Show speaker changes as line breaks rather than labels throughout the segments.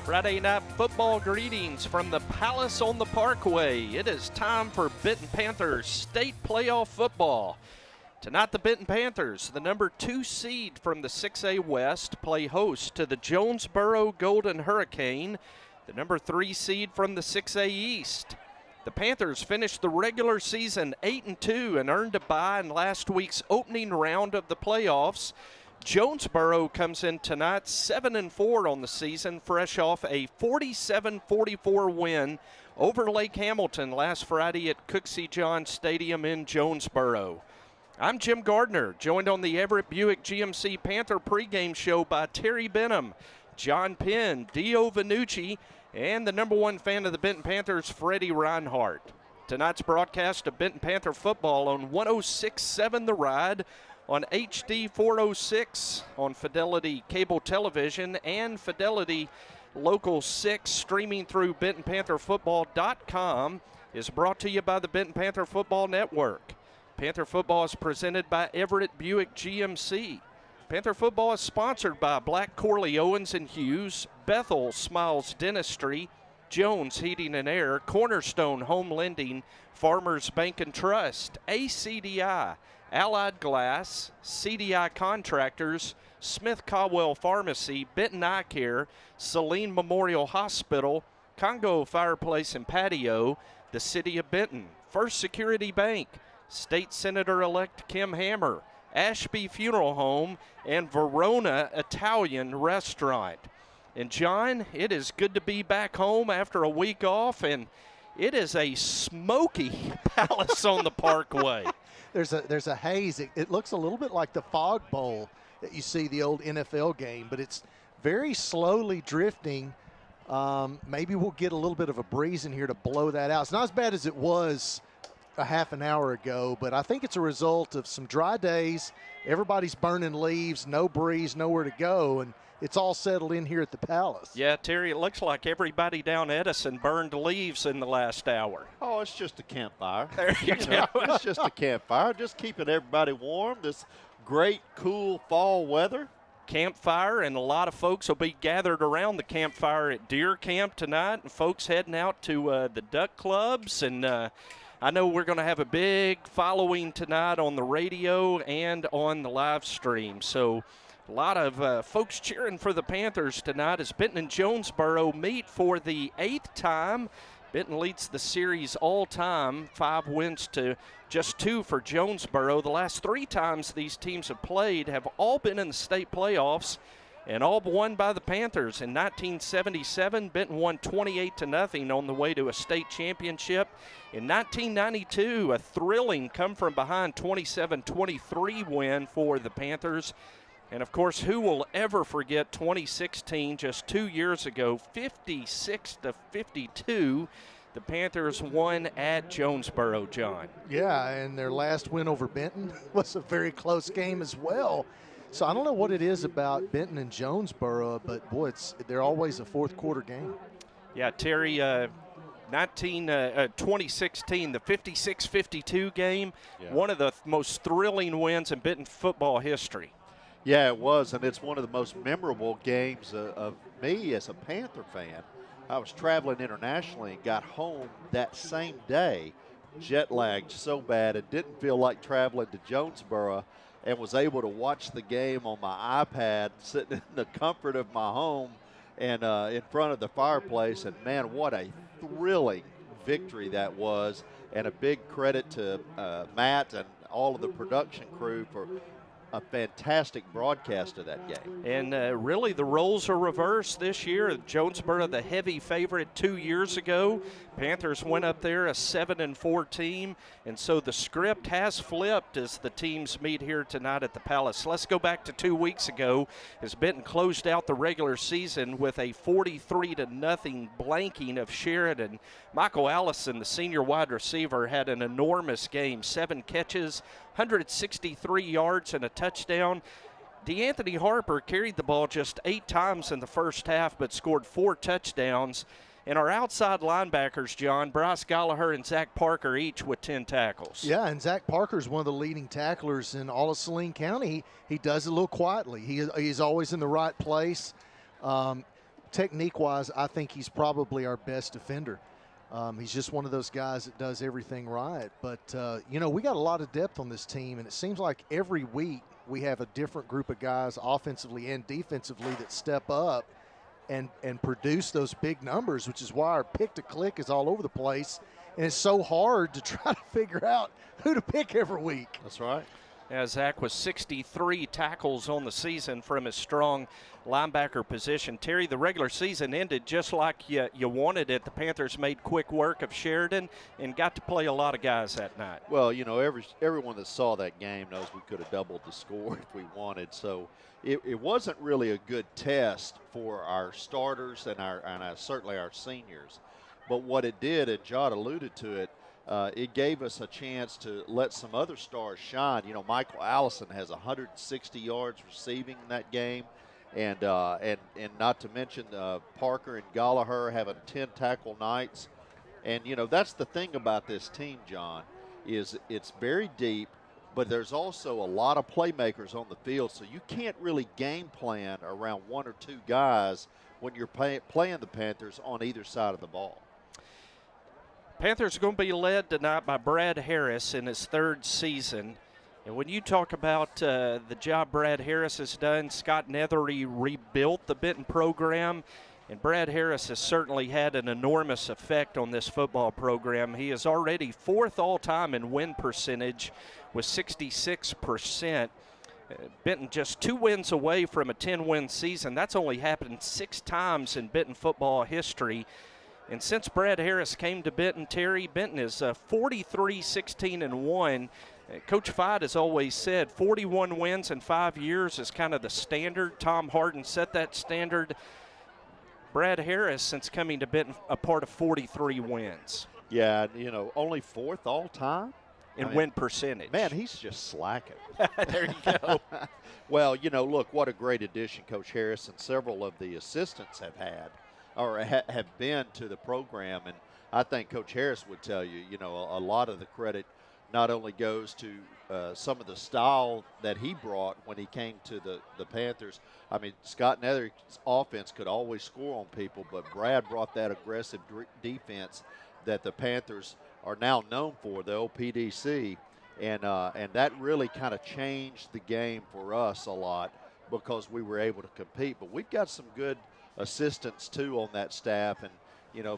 Friday night football greetings from the Palace on the Parkway. It is time for Benton Panthers state playoff football. Tonight the Benton Panthers, the number 2 seed from the 6A West, play host to the Jonesboro Golden Hurricane, the number 3 seed from the 6A East. The Panthers finished the regular season 8-2 and earned a bye in last week's opening round of the playoffs. Jonesboro comes in tonight 7-4 on the season, fresh off a 47-44 win over Lake Hamilton last Friday at Cooksey John Stadium in Jonesboro. I'm Jim Gardner, joined on the Everett Buick GMC Panther pregame show by Terry Benham, John Penn, Dio Vanucci, and the number 1 fan of the Benton Panthers, Freddie Reinhardt. Tonight's broadcast of Benton Panther football on 106.7 The Ride, on HD 406, on Fidelity Cable Television, and Fidelity Local 6, streaming through BentonPantherFootball.com, is brought to you by the Benton Panther Football Network. Panther football is presented by Everett Buick GMC. Panther football is sponsored by Black Corley Owens and Hughes, Bethel Smiles Dentistry, Jones Heating and Air, Cornerstone Home Lending, Farmers Bank and Trust, ACDI, Allied Glass, CDI Contractors, Smith Caldwell Pharmacy, Benton Eye Care, Saline Memorial Hospital, Congo Fireplace and Patio, the City of Benton, First Security Bank, State Senator-elect Kim Hammer, Ashby Funeral Home, and Verona Italian Restaurant. And John, it is good to be back home after a week off, and it is a smoky Palace on the Parkway.
There's a haze. It looks a little bit like the Fog Bowl that you see the old NFL game, but it's very slowly drifting. Maybe we'll get a little bit of a breeze in here to blow that out. It's not as bad as it was a half an hour ago, but I think it's a result of some dry days. Everybody's burning leaves, no breeze, nowhere to go, and it's all settled in here at the Palace.
Yeah, Terry, it looks like everybody down Edison burned leaves in the last hour.
Oh, it's just a campfire.
There you go.
It's just a campfire, just keeping everybody warm. This great, cool fall weather.
Campfire, and a lot of folks will be gathered around the campfire at Deer Camp tonight, and folks heading out to the duck clubs. And I know we're going to have a big following tonight on the radio and on the live stream. So a lot of folks cheering for the Panthers tonight as Benton and Jonesboro meet for the 8th time. Benton leads the series all time, 5 wins to just 2 for Jonesboro. The last 3 times these teams have played have all been in the state playoffs and all won by the Panthers. In 1977, Benton won 28-0 on the way to a state championship. In 1992, a thrilling come-from-behind 27-23 win for the Panthers. And, of course, who will ever forget 2016, just 2 years ago, 56-52. The Panthers won at Jonesboro, John.
Yeah, and their last win over Benton was a very close game as well. So I don't know what it is about Benton and Jonesboro, but, boy, they're always a fourth-quarter game.
Yeah, Terry, 2016, the 56-52 game, one of the most thrilling wins in Benton football history.
Yeah, it was, and it's one of the most memorable games of me as a Panther fan. I was traveling internationally and got home that same day, jet lagged so bad it didn't feel like traveling to Jonesboro, and was able to watch the game on my iPad sitting in the comfort of my home and in front of the fireplace. And, man, what a thrilling victory that was, and a big credit to Matt and all of the production crew for a fantastic broadcast of that game.
And really the roles are reversed this year. Jonesboro, the heavy favorite 2 years ago. Panthers went up there a 7-4 team, and so the script has flipped as the teams meet here tonight at the Palace. Let's go back to 2 weeks ago as Benton closed out the regular season with a 43-0 blanking of Sheridan. Michael Allison, the senior wide receiver, had an enormous game, 7 catches, 163 yards and a touchdown. DeAnthony Harper carried the ball just 8 times in the first half but scored 4 touchdowns. And our outside linebackers, John, Bryce Gallagher and Zach Parker, each with 10 tackles.
Yeah, and Zach Parker is one of the leading tacklers in all of Saline County. He does it a little quietly. He's always in the right place. Technique-wise, I think he's probably our best defender. He's just one of those guys that does everything right. But, we got a lot of depth on this team, and it seems like every week we have a different group of guys offensively and defensively that step up and produce those big numbers, which is why our pick to click is all over the place. And it's so hard to try to figure out who to pick every week.
That's right.
Yeah, Zach was 63 tackles on the season from his strong linebacker position. Terry, the regular season ended just like you wanted it. The Panthers made quick work of Sheridan and got to play a lot of guys that night.
Well, everyone that saw that game knows we could have doubled the score if we wanted. So it wasn't really a good test for our starters and certainly our seniors. But what it did, and Jod alluded to it, it gave us a chance to let some other stars shine. Michael Allison has 160 yards receiving in that game, and not to mention Parker and Gallagher having 10 tackle nights. And that's the thing about this team, John, is it's very deep, but there's also a lot of playmakers on the field, so you can't really game plan around 1 or 2 guys when you're playing the Panthers on either side of the ball.
Panthers are going to be led tonight by Brad Harris in his 3rd season. And when you talk about the job Brad Harris has done, Scott Nethery rebuilt the Benton program, and Brad Harris has certainly had an enormous effect on this football program. He is already 4th all-time in win percentage with 66%. Benton just 2 wins away from a 10-win season. That's only happened 6 times in Benton football history. And since Brad Harris came to Benton, Terry, Benton is 43-16-1. Coach Fide has always said 41 wins in 5 years is kind of the standard. Tom Harden set that standard. Brad Harris, since coming to Benton, a part of 43 wins.
Yeah, only 4th all time
in win percentage.
Man, he's just slacking.
There you go.
Well, look, what a great addition Coach Harris and several of the assistants have had or have been to the program. And I think Coach Harris would tell you, a lot of the credit not only goes to some of the style that he brought when he came to the Panthers. I mean, Scott Nethery's offense could always score on people, but Brad brought that aggressive defense that the Panthers are now known for, the OPDC, and that really kind of changed the game for us a lot because we were able to compete. But we've got some good assistants too on that staff, and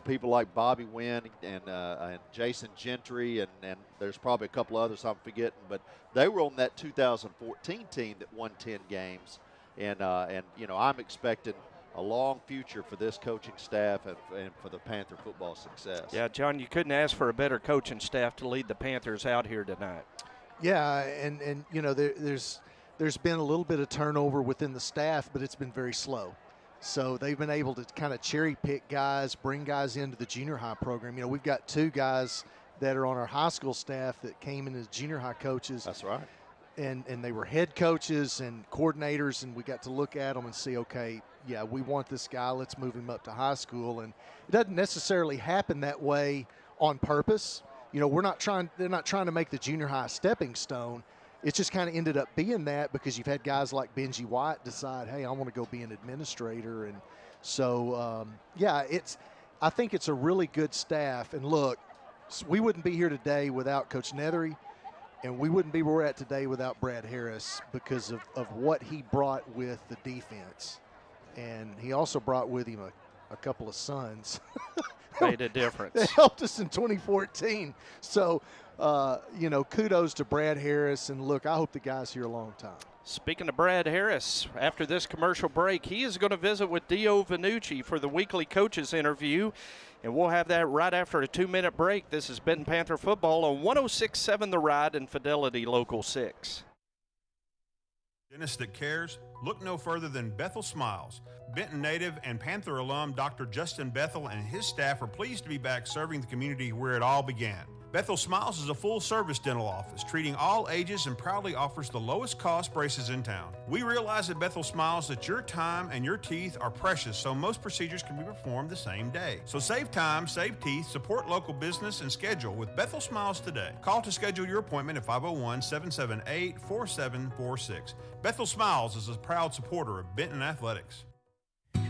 people like Bobby Wynn and Jason Gentry, and there's probably a couple others I'm forgetting, but they were on that 2014 team that won 10 games. And I'm expecting a long future for this coaching staff and for the Panther football success.
Yeah, John, you couldn't ask for a better coaching staff to lead the Panthers out here tonight.
Yeah, and there's been a little bit of turnover within the staff, but it's been very slow. So they've been able to kind of cherry pick guys, bring guys into the junior high program. We've got 2 guys that are on our high school staff that came in as junior high coaches.
That's right.
And they were head coaches and coordinators, and we got to look at them and see, okay, yeah, we want this guy. Let's move him up to high school. And it doesn't necessarily happen that way on purpose. They're not trying to make the junior high a stepping stone. It's just kind of ended up being that because you've had guys like Benji White decide, hey, I want to go be an administrator. And so, I think it's a really good staff. And look, we wouldn't be here today without Coach Nethery. And we wouldn't be where we're at today without Brad Harris because of what he brought with the defense. And he also brought with him a couple of sons.
Made a difference.
That helped us in 2014. So, kudos to Brad Harris. And, look, I hope the guy's here a long time.
Speaking of Brad Harris, after this commercial break, he is going to visit with Dio Vanucci for the weekly coaches interview. And we'll have that right after a 2-minute break. This is Benton Panther football on 106.7 The Ride and Fidelity Local 6.
Dentist that cares? Look no further than Bethel Smiles. Benton native and Panther alum Dr. Justin Bethel and his staff are pleased to be back serving the community where it all began. Bethel Smiles is a full-service dental office treating all ages and proudly offers the lowest cost braces in town. We realize at Bethel Smiles that your time and your teeth are precious, so most procedures can be performed the same day. So save time, save teeth, support local business, and schedule with Bethel Smiles today. Call to schedule your appointment at 501-778-4746. Bethel Smiles is a proud supporter of Benton Athletics.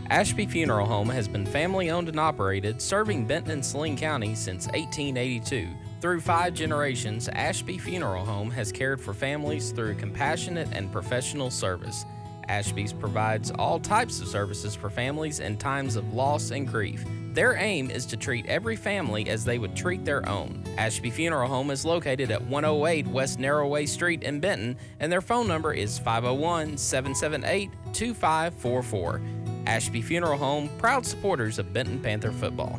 Ashby Funeral Home has been family owned and operated, serving Benton and Saline County since 1882. Through 5 generations, Ashby Funeral Home has cared for families through compassionate and professional service. Ashby's provides all types of services for families in times of loss and grief. Their aim is to treat every family as they would treat their own. Ashby Funeral Home is located at 108 West Narrowway Street in Benton, and their phone number is 501-778-2544. Ashby Funeral Home, proud supporters of Benton Panther football.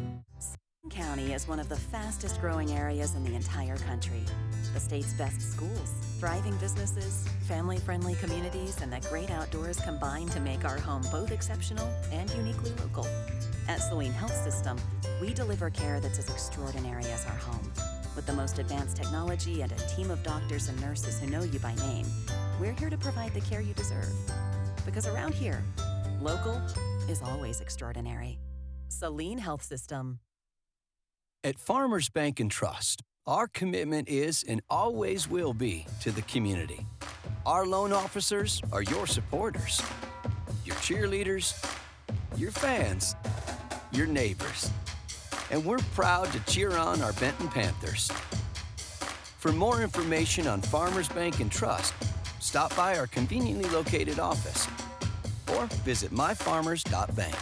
County is one of the fastest growing areas in the entire country. The state's best schools, thriving businesses, family-friendly communities, and the great outdoors combine to make our home both exceptional and uniquely local. At Saline Health System, we deliver care that's as extraordinary as our home. With the most advanced technology and a team of doctors and nurses who know you by name, we're here to provide the care you deserve. Because around here, local is always extraordinary. Saline Health System.
At Farmers Bank and Trust, our commitment is and always will be to the community. Our loan officers are your supporters, your cheerleaders, your fans, your neighbors. And we're proud to cheer on our Benton Panthers. For more information on Farmers Bank and Trust, stop by our conveniently located office or visit myfarmers.bank.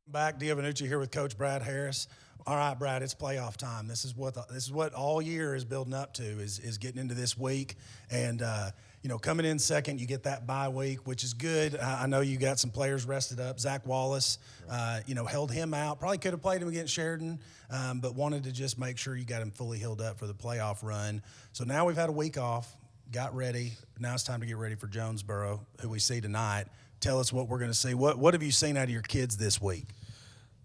Back, Dio Vanucci here with Coach Brad Harris. All right, Brad, it's playoff time. This is what all year is building up to is getting into this week, and coming in second, you get that bye week, which is good. I know you got some players rested up. Zach Wallace, held him out. Probably could have played him against Sheridan, but wanted to just make sure you got him fully healed up for the playoff run. So now we've had a week off, got ready. Now it's time to get ready for Jonesboro, who we see tonight. Tell us what we're going to see. What have you seen out of your kids this week?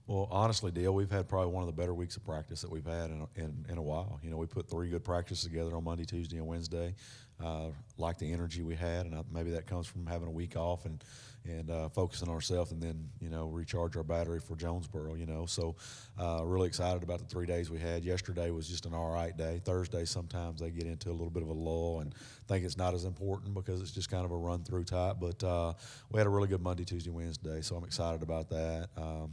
Well, honestly, Dale, we've had probably one of the better weeks of practice that we've had in a while. We put 3 good practices together on Monday, Tuesday, and Wednesday. Like the energy we had, and maybe that comes from having a week off and focusing on ourselves, and then recharge our battery for Jonesboro. So really excited about the 3 days we had. Yesterday was just an all right day. Thursday sometimes they get into a little bit of a lull and think it's not as important because it's just kind of a run through type. But we had a really good Monday, Tuesday, Wednesday, so I'm excited about that.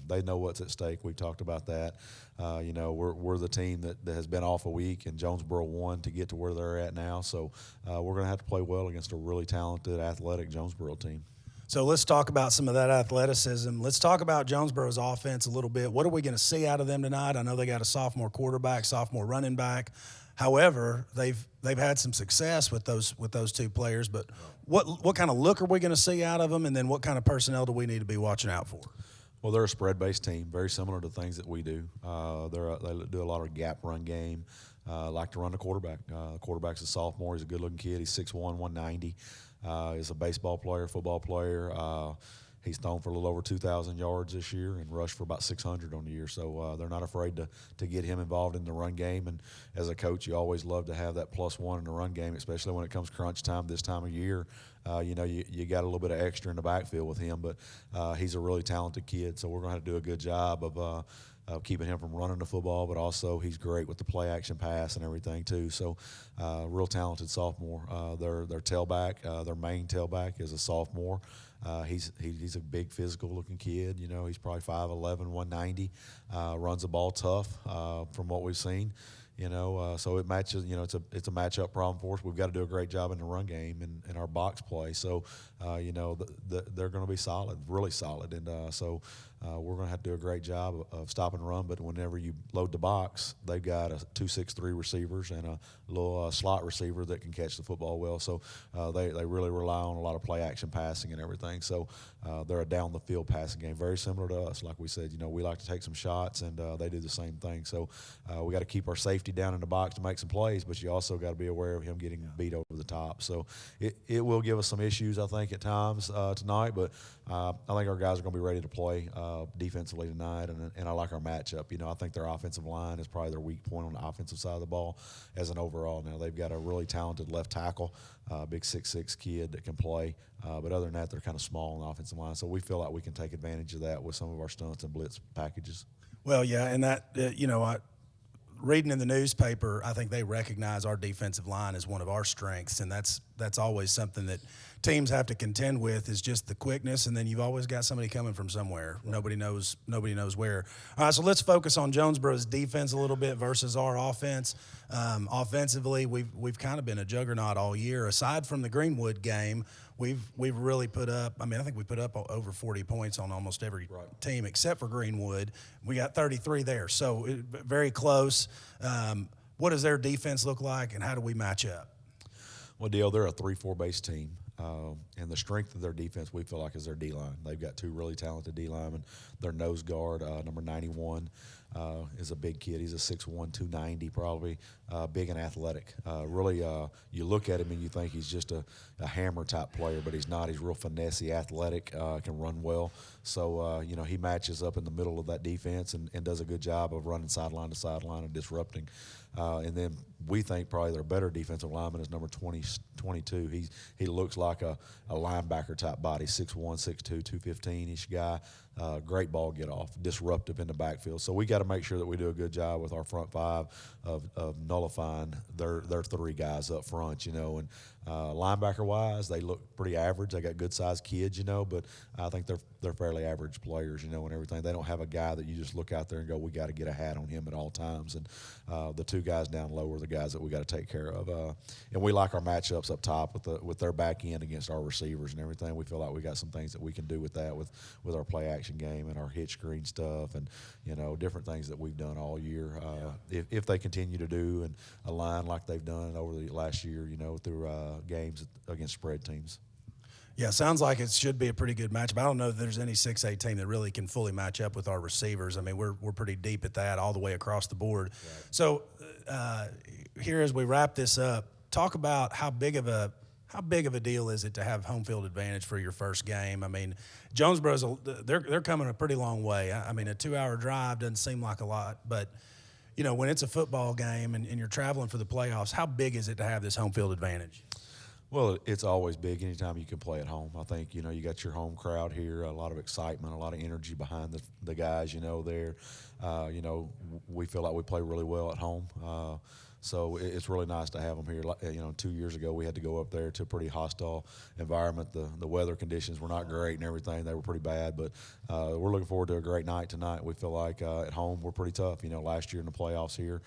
They know what's at stake. We've talked about that. We're the team that has been off a week, and Jonesboro won to get to where they're at now. So we're going to have to play well against a really talented, athletic Jonesboro team.
So let's talk about some of that athleticism. Let's talk about Jonesboro's offense a little bit. What are we going to see out of them tonight? I know they got a sophomore quarterback, sophomore running back. However, they've had some success with those two players. But what kind of look are we going to see out of them, and then what kind of personnel do we need to be watching out for?
Well, they're a spread-based team, very similar to things that we do. They do a lot of gap run game, like to run the quarterback. Quarterback's a sophomore. He's a good-looking kid. He's 6'1", 190. He's a baseball player, football player. He's thrown for a little over 2,000 yards this year and rushed for about 600 on the year. So they're not afraid to get him involved in the run game. And as a coach, you always love to have that +1 in the run game, especially when it comes crunch time this time of year. You got a little bit of extra in the backfield with him, but he's a really talented kid. So we're going to have to do a good job of keeping him from running the football, but also he's great with the play action pass and everything too. So real talented sophomore. Their tailback, their main tailback is a sophomore. He's a big physical looking kid. He's probably 5'11", 190. Runs the ball tough from what we've seen. So it matches. It's a matchup problem for us. We've got to do a great job in the run game and our box play. So they're going to be solid, really solid, and we're going to have to do a great job of stop and run. But whenever you load the box, they've got 2-6-3 receivers and a little slot receiver that can catch the football well. So they really rely on a lot of play action passing and everything. So they're a down the field passing game, very similar to us. Like we said, we like to take some shots, and they do the same thing. So we got to keep our safety down in the box to make some plays, but you also got to be aware of him getting beat over the top. So it will give us some issues, I think, at times tonight, but I think our guys are going to be ready to play defensively tonight, and I like our matchup. I think their offensive line is probably their weak point on the offensive side of the ball as an overall. Now, they've got a really talented left tackle, big 6'6" kid that can play, but other than that, they're kind of small on the offensive line, so we feel like we can take advantage of that with some of our stunts and blitz packages.
Well, yeah, and that, reading in the newspaper, I think they recognize our defensive line as one of our strengths, and that's always something that teams have to contend with, is just the quickness, and then you've always got somebody coming from somewhere. Right. Nobody knows where. All right, so let's focus on Jonesboro's defense a little bit versus our offense. Offensively, we've kind of been a juggernaut all year. Aside from the Greenwood game, we've really put up, I think we put up over 40 points on almost every team except for Greenwood. We got 33 there, so very close. What does their defense look like, and how do we match up?
Well, Dale, they're a 3-4 base team, and the strength of their defense, we feel like, is their D-line. They've got two really talented D-linemen. Their nose guard, number 91, is a big kid. He's a 6'1", 290, probably, big and athletic. Really, you look at him and you think he's just a hammer-type player, but he's not. He's real finessey, athletic, can run well. So, he matches up in the middle of that defense and does a good job of running sideline to sideline and disrupting. And then we think probably their better defensive lineman is number 22. He looks like a linebacker-type body, 6'1", 6'2", 215-ish guy. Great ball get-off, disruptive in the backfield. So we got to make sure that we do a good job with our front five of nullifying their three guys up front, and linebacker-wise, they look pretty average. They got good-sized kids, but I think they're fairly average players, and everything. They don't have a guy that you just look out there and go, we got to get a hat on him at all times. And the two guys down low are the guys that we got to take care of. And we like our matchups up top with their back end against our receivers and everything. We feel like we got some things that we can do with that with our play action game and our hitch screen stuff and different things that we've done all year. If they continue to do and align like they've done over the last year, through games against spread teams.
Yeah, sounds like it should be a pretty good matchup. I don't know if there's any 6A team that really can fully match up with our receivers. We're pretty deep at that all the way across the board. Right. So here as we wrap this up, talk about how big of a deal is it to have home field advantage for your first game? Jonesboro's they're coming a pretty long way. A 2-hour drive doesn't seem like a lot, but when it's a football game and you're traveling for the playoffs, how big is it to have this home field advantage?
Well, it's always big anytime you can play at home. I think, you got your home crowd here, a lot of excitement, a lot of energy behind the guys, there. we feel like we play really well at home. So it's really nice to have them here. 2 years ago we had to go up there to a pretty hostile environment. The weather conditions were not great and everything. They were pretty bad, but we're looking forward to a great night tonight. We feel like at home we're pretty tough. Last year in the playoffs here,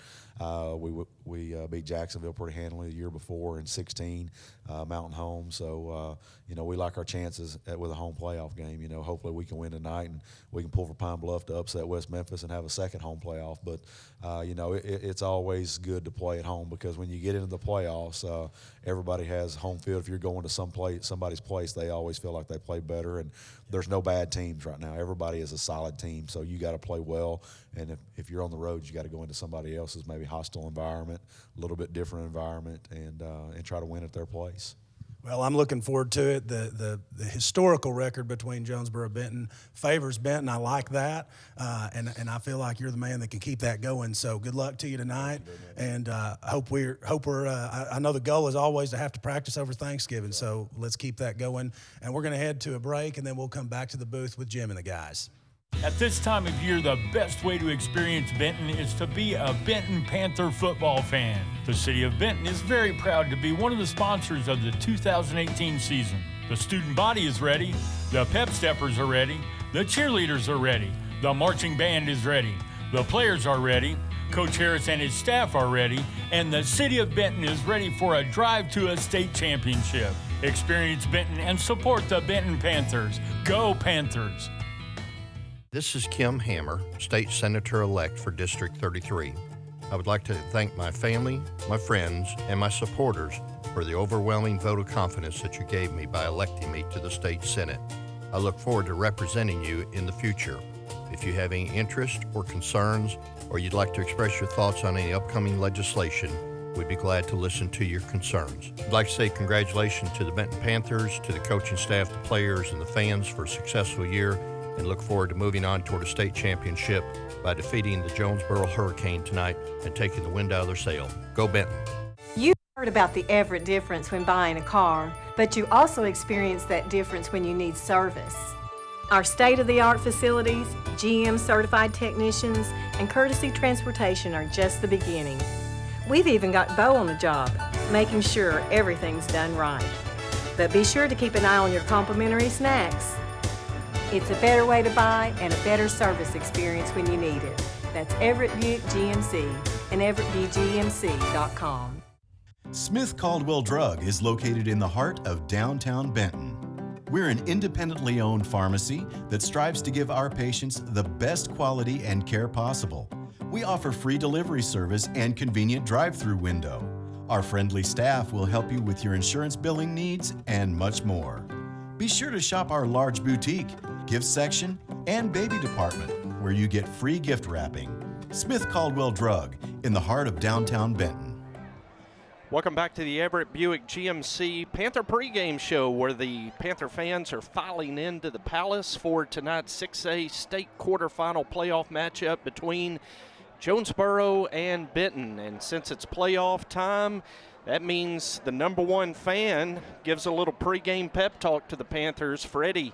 we beat Jacksonville pretty handily the year before in 16, Mountain Home. So, we like our chances with a home playoff game. Hopefully we can win tonight and we can pull for Pine Bluff to upset West Memphis and have a second home playoff. But, it's always good to play at home because when you get into the playoffs, everybody has home field. If you're going to somebody's place, they always feel like they play better. And there's no bad teams right now. Everybody is a solid team, so you got to play well. And if you're on the road, you got to go into somebody else's maybe hostile environment, a little bit different environment, and try to win at their place.
Well, I'm looking forward to it. The historical record between Jonesboro and Benton favors Benton. I like that, and I feel like you're the man that can keep that going. So good luck to you tonight, and hope we're. I know the goal is always to have to practice over Thanksgiving, so let's keep that going. And we're going to head to a break, and then we'll come back to the booth with Jim and the guys.
At this time of year, the best way to experience Benton is to be a Benton Panther football fan. The city of Benton is very proud to be one of the sponsors of the 2018 season. The student body is ready, the pep steppers are ready, the cheerleaders are ready, the marching band is ready, the players are ready, Coach Harris and his staff are ready, and the city of Benton is ready for a drive to a state championship. Experience Benton and support the Benton Panthers. Go Panthers!
This is Kim Hammer, State Senator-elect for District 33. I would like to thank my family, my friends, and my supporters for the overwhelming vote of confidence that you gave me by electing me to the State Senate. I look forward to representing you in the future. If you have any interest or concerns, or you'd like to express your thoughts on any upcoming legislation, we'd be glad to listen to your concerns. I'd like to say congratulations to the Benton Panthers, to the coaching staff, the players, and the fans for a successful year, and look forward to moving on toward a state championship by defeating the Jonesboro Hurricane tonight and taking the wind out of their sail. Go Benton.
You heard about the Everett difference when buying a car, but you also experience that difference when you need service. Our state-of-the-art facilities, GM certified technicians, and courtesy transportation are just the beginning. We've even got Bo on the job, making sure everything's done right. But be sure to keep an eye on your complimentary snacks. It's a better way to buy and a better service experience when you need it. That's Everett Buick GMC and EverettBGMC.com.
Smith Caldwell Drug is located in the heart of downtown Benton. We're an independently owned pharmacy that strives to give our patients the best quality and care possible. We offer free delivery service and convenient drive-through window. Our friendly staff will help you with your insurance billing needs and much more. Be sure to shop our large boutique, gift section, and baby department, where you get free gift wrapping. Smith Caldwell Drug, in the heart of downtown Benton.
Welcome back to the Everett Buick GMC Panther pregame show, where the Panther fans are filing into the Palace for tonight's 6A state quarterfinal playoff matchup between Jonesboro and Benton. And since it's playoff time, that means the number one fan gives a little pregame pep talk to the Panthers. Freddie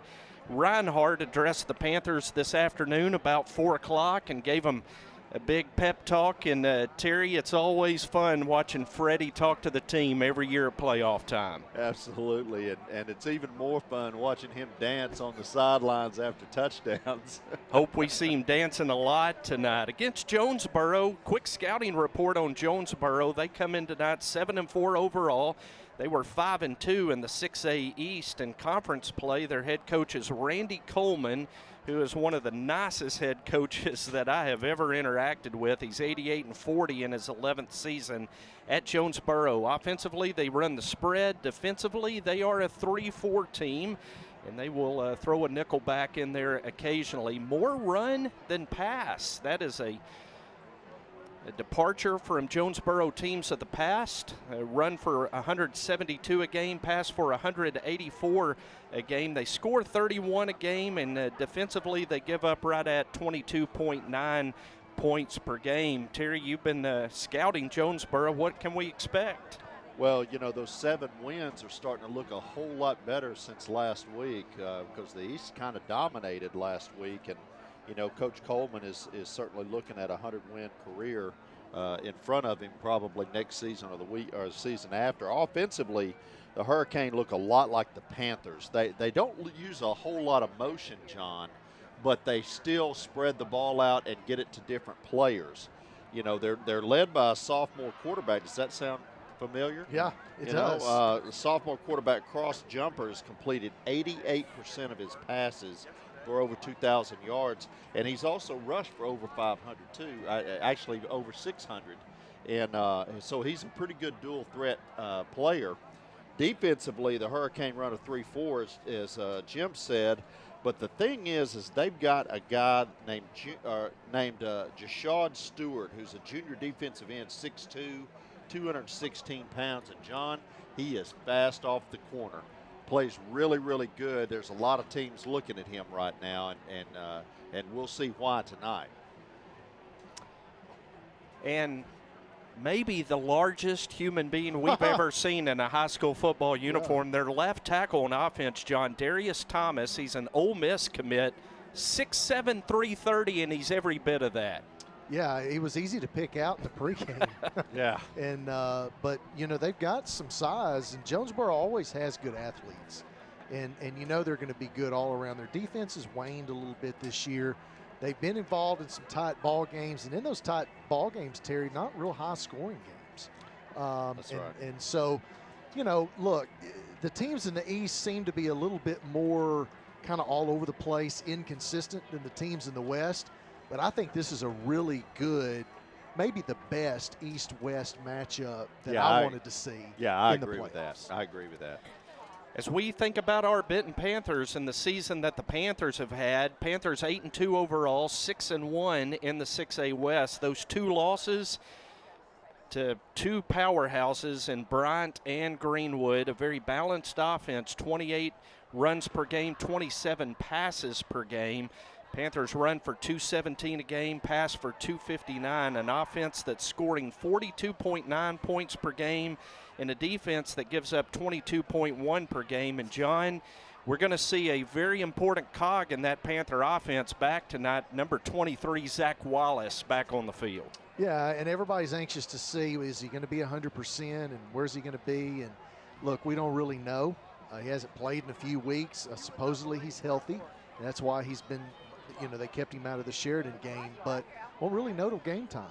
Reinhardt addressed the Panthers this afternoon about 4 o'clock and gave them a big pep talk. And Terry, it's always fun watching Freddie talk to the team every year at playoff time.
Absolutely, and it's even more fun watching him dance on the sidelines after touchdowns.
Hope we see him dancing a lot tonight. Against Jonesboro, quick scouting report on Jonesboro. They come in tonight 7-4 overall. They were 5-2 in the 6A East in conference play. Their head coach is Randy Coleman, who is one of the nicest head coaches that I have ever interacted with. He's 88-40 in his 11th season at Jonesboro. Offensively, they run the spread. Defensively, they are a 3-4 team, and they will throw a nickel back in there occasionally. More run than pass. That is a departure from Jonesboro teams of the past. Run for 172 a game, pass for 184 a game. They score 31 a game, and defensively they give up right at 22.9 points per game. Terry, you've been scouting Jonesboro. What can we expect?
Well, those 7 wins are starting to look a whole lot better since last week because the East kind of dominated last week, and You know, Coach Coleman is certainly looking at a 100-win career in front of him probably next season or the season after. Offensively, the Hurricane look a lot like the Panthers. They don't use a whole lot of motion, John, but they still spread the ball out and get it to different players. You know, they're led by a sophomore quarterback. Does that sound familiar?
Yeah, it
does.
does.
The sophomore quarterback Cross Jumper has completed 88% of his passes for over 2,000 yards, and he's also rushed for over 500 too, actually over 600. And so he's a pretty good dual threat player. Defensively, the Hurricane run a 3-4, as Jim said. But the thing is they've got a guy named Jashad Stewart, who's a junior defensive end, 6'2", 216 pounds. And, John, he is fast off the corner. Plays really, really good. There's a lot of teams looking at him right now, and we'll see why tonight.
And maybe the largest human being we've ever seen in a high school football uniform. Their left tackle on offense, John, Darius Thomas. He's an Ole Miss commit, 6'7", 330, and he's every bit of that.
Yeah, he was easy to pick out in the pregame.
Yeah.
And but, you know, they've got some size, and Jonesboro always has good athletes. And you know they're going to be good all around. Their defense has waned a little bit this year. They've been involved in some tight ball games, and in those tight ball games, Terry, not real high-scoring games.
That's right.
And so, you know, look, the teams in the East seem to be a little bit more kind of all over the place, inconsistent than the teams in the West. But I think this is a really good, maybe the best East-West matchup that I wanted to see.
Yeah, I
in the
agree
playoffs.
with that. I agree with that.
As we think about our Benton Panthers and the season that the Panthers have had, Panthers 8-2 overall, 6-1 in the 6A West. Those two losses to two powerhouses in Bryant and Greenwood, a very balanced offense, 28 runs per game, 27 passes per game. Panthers run for 217 a game, pass for 259, an offense that's scoring 42.9 points per game and a defense that gives up 22.1 per game. And, John, we're going to see a very important cog in that Panther offense back tonight, number 23, Zach Wallace, back on the field.
Yeah, and everybody's anxious to see, is he going to be 100% and where's he going to be? And, look, we don't really know. He hasn't played in a few weeks. Supposedly he's healthy. And that's why he's been, you know, they kept him out of the Sheridan game, but won't really know till game time.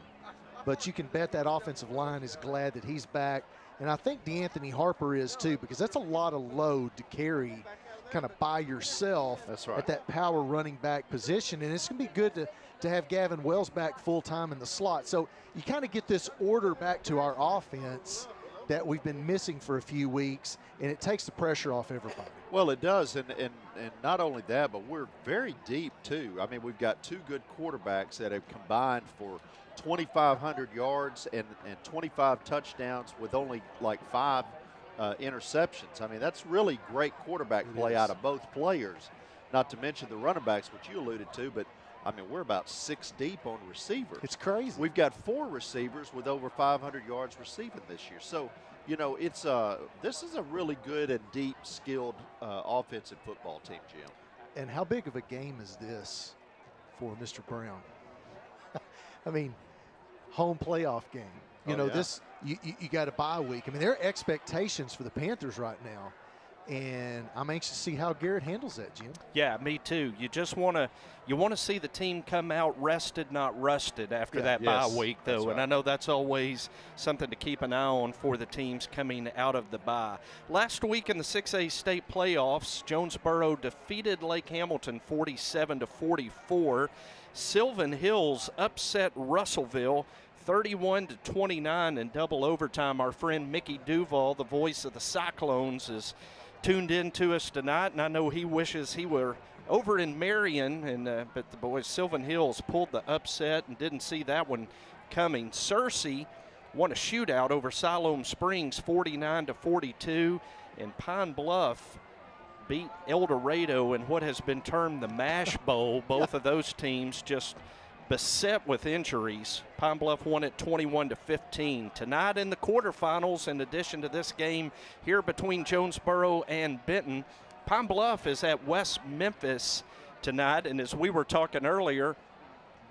But you can bet that offensive line is glad that he's back. And I think DeAnthony Harper is too, because that's a lot of load to carry kind of by yourself.
That's right.
At that power running back position. And it's going to be good to have Gavin Wells back full-time in the slot. So you kind of get this order back to our offense that we've been missing for a few weeks, and it takes the pressure off everybody.
Well, it does, and not only that, but we're very deep too. I mean, we've got two good quarterbacks that have combined for 2,500 yards and 25 touchdowns with only like 5 interceptions. I mean, that's really great quarterback play out of both players, not to mention the running backs, which you alluded to, but I mean, we're about 6 deep on receivers.
It's crazy.
We've got 4 receivers with over 500 yards receiving this year. So, you know, it's this is a really good and deep, skilled offensive football team, Jim.
And how big of a game is this for Mr. Brown? I mean, home playoff game. You know, this you got a bye week. I mean, there are expectations for the Panthers right now. And I'm anxious to see how Garrett handles that, Jim.
Yeah, me too. You just want to see the team come out rested, not rusted after that bye week, though. And I know that's always something to keep an eye on for the teams coming out of the bye. Last week in the 6A state playoffs, Jonesboro defeated Lake Hamilton 47-44. Sylvan Hills upset Russellville 31-29 in double overtime. Our friend Mickey Duval, the voice of the Cyclones, is tuned in to us tonight, and I know he wishes he were over in Marion, and but the boys Sylvan Hills pulled the upset and didn't see that one coming. Searcy won a shootout over Siloam Springs 49-42, and Pine Bluff beat El Dorado in what has been termed the Mash Bowl. Both of those teams just beset with injuries. Pine Bluff won it 21-15. Tonight in the quarterfinals, in addition to this game here between Jonesboro and Benton, Pine Bluff is at West Memphis tonight. And as we were talking earlier,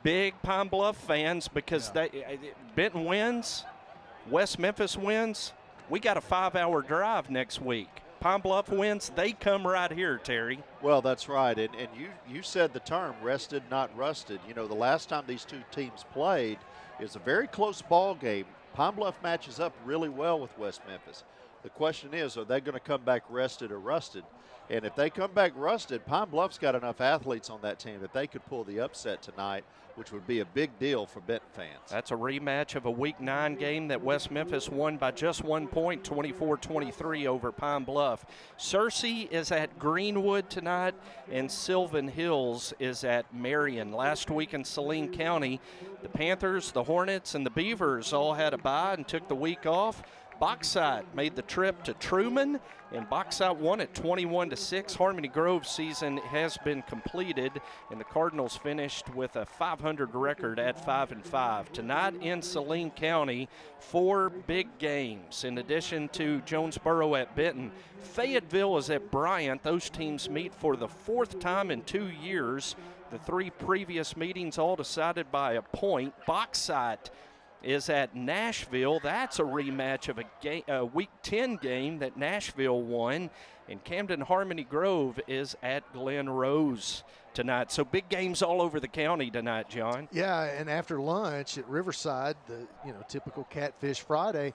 big Pine Bluff fans, because Benton wins, West Memphis wins, we got a 5-hour drive next week. Pine Bluff wins, they come right here, Terry.
Well, that's right. And you said the term rested, not rusted. You know, the last time these two teams played, it was a very close ball game. Pine Bluff matches up really well with West Memphis. The question is, are they going to come back rested or rusted? And if they come back rusted, Pine Bluff's got enough athletes on that team that they could pull the upset tonight, which would be a big deal for Benton fans.
That's a rematch of a Week 9 game that West Memphis won by just 1 point, 24-23 over Pine Bluff. Searcy is at Greenwood tonight, and Sylvan Hills is at Marion. Last week in Saline County, the Panthers, the Hornets, and the Beavers all had a bye and took the week off. Bauxite made the trip to Truman, and Bauxite won at 21-6. Harmony Grove season has been completed, and the Cardinals finished with a 500 record at 5-5. Tonight in Saline County, 4 big games. In addition to Jonesboro at Benton, Fayetteville is at Bryant. Those teams meet for the 4th time in 2 years. The 3 previous meetings all decided by a point. Bauxite is at Nashville. That's a rematch of a Week 10 game that Nashville won. And Camden Harmony Grove is at Glen Rose tonight. So big games all over the county tonight, John.
Yeah, and after lunch at Riverside, the typical Catfish Friday,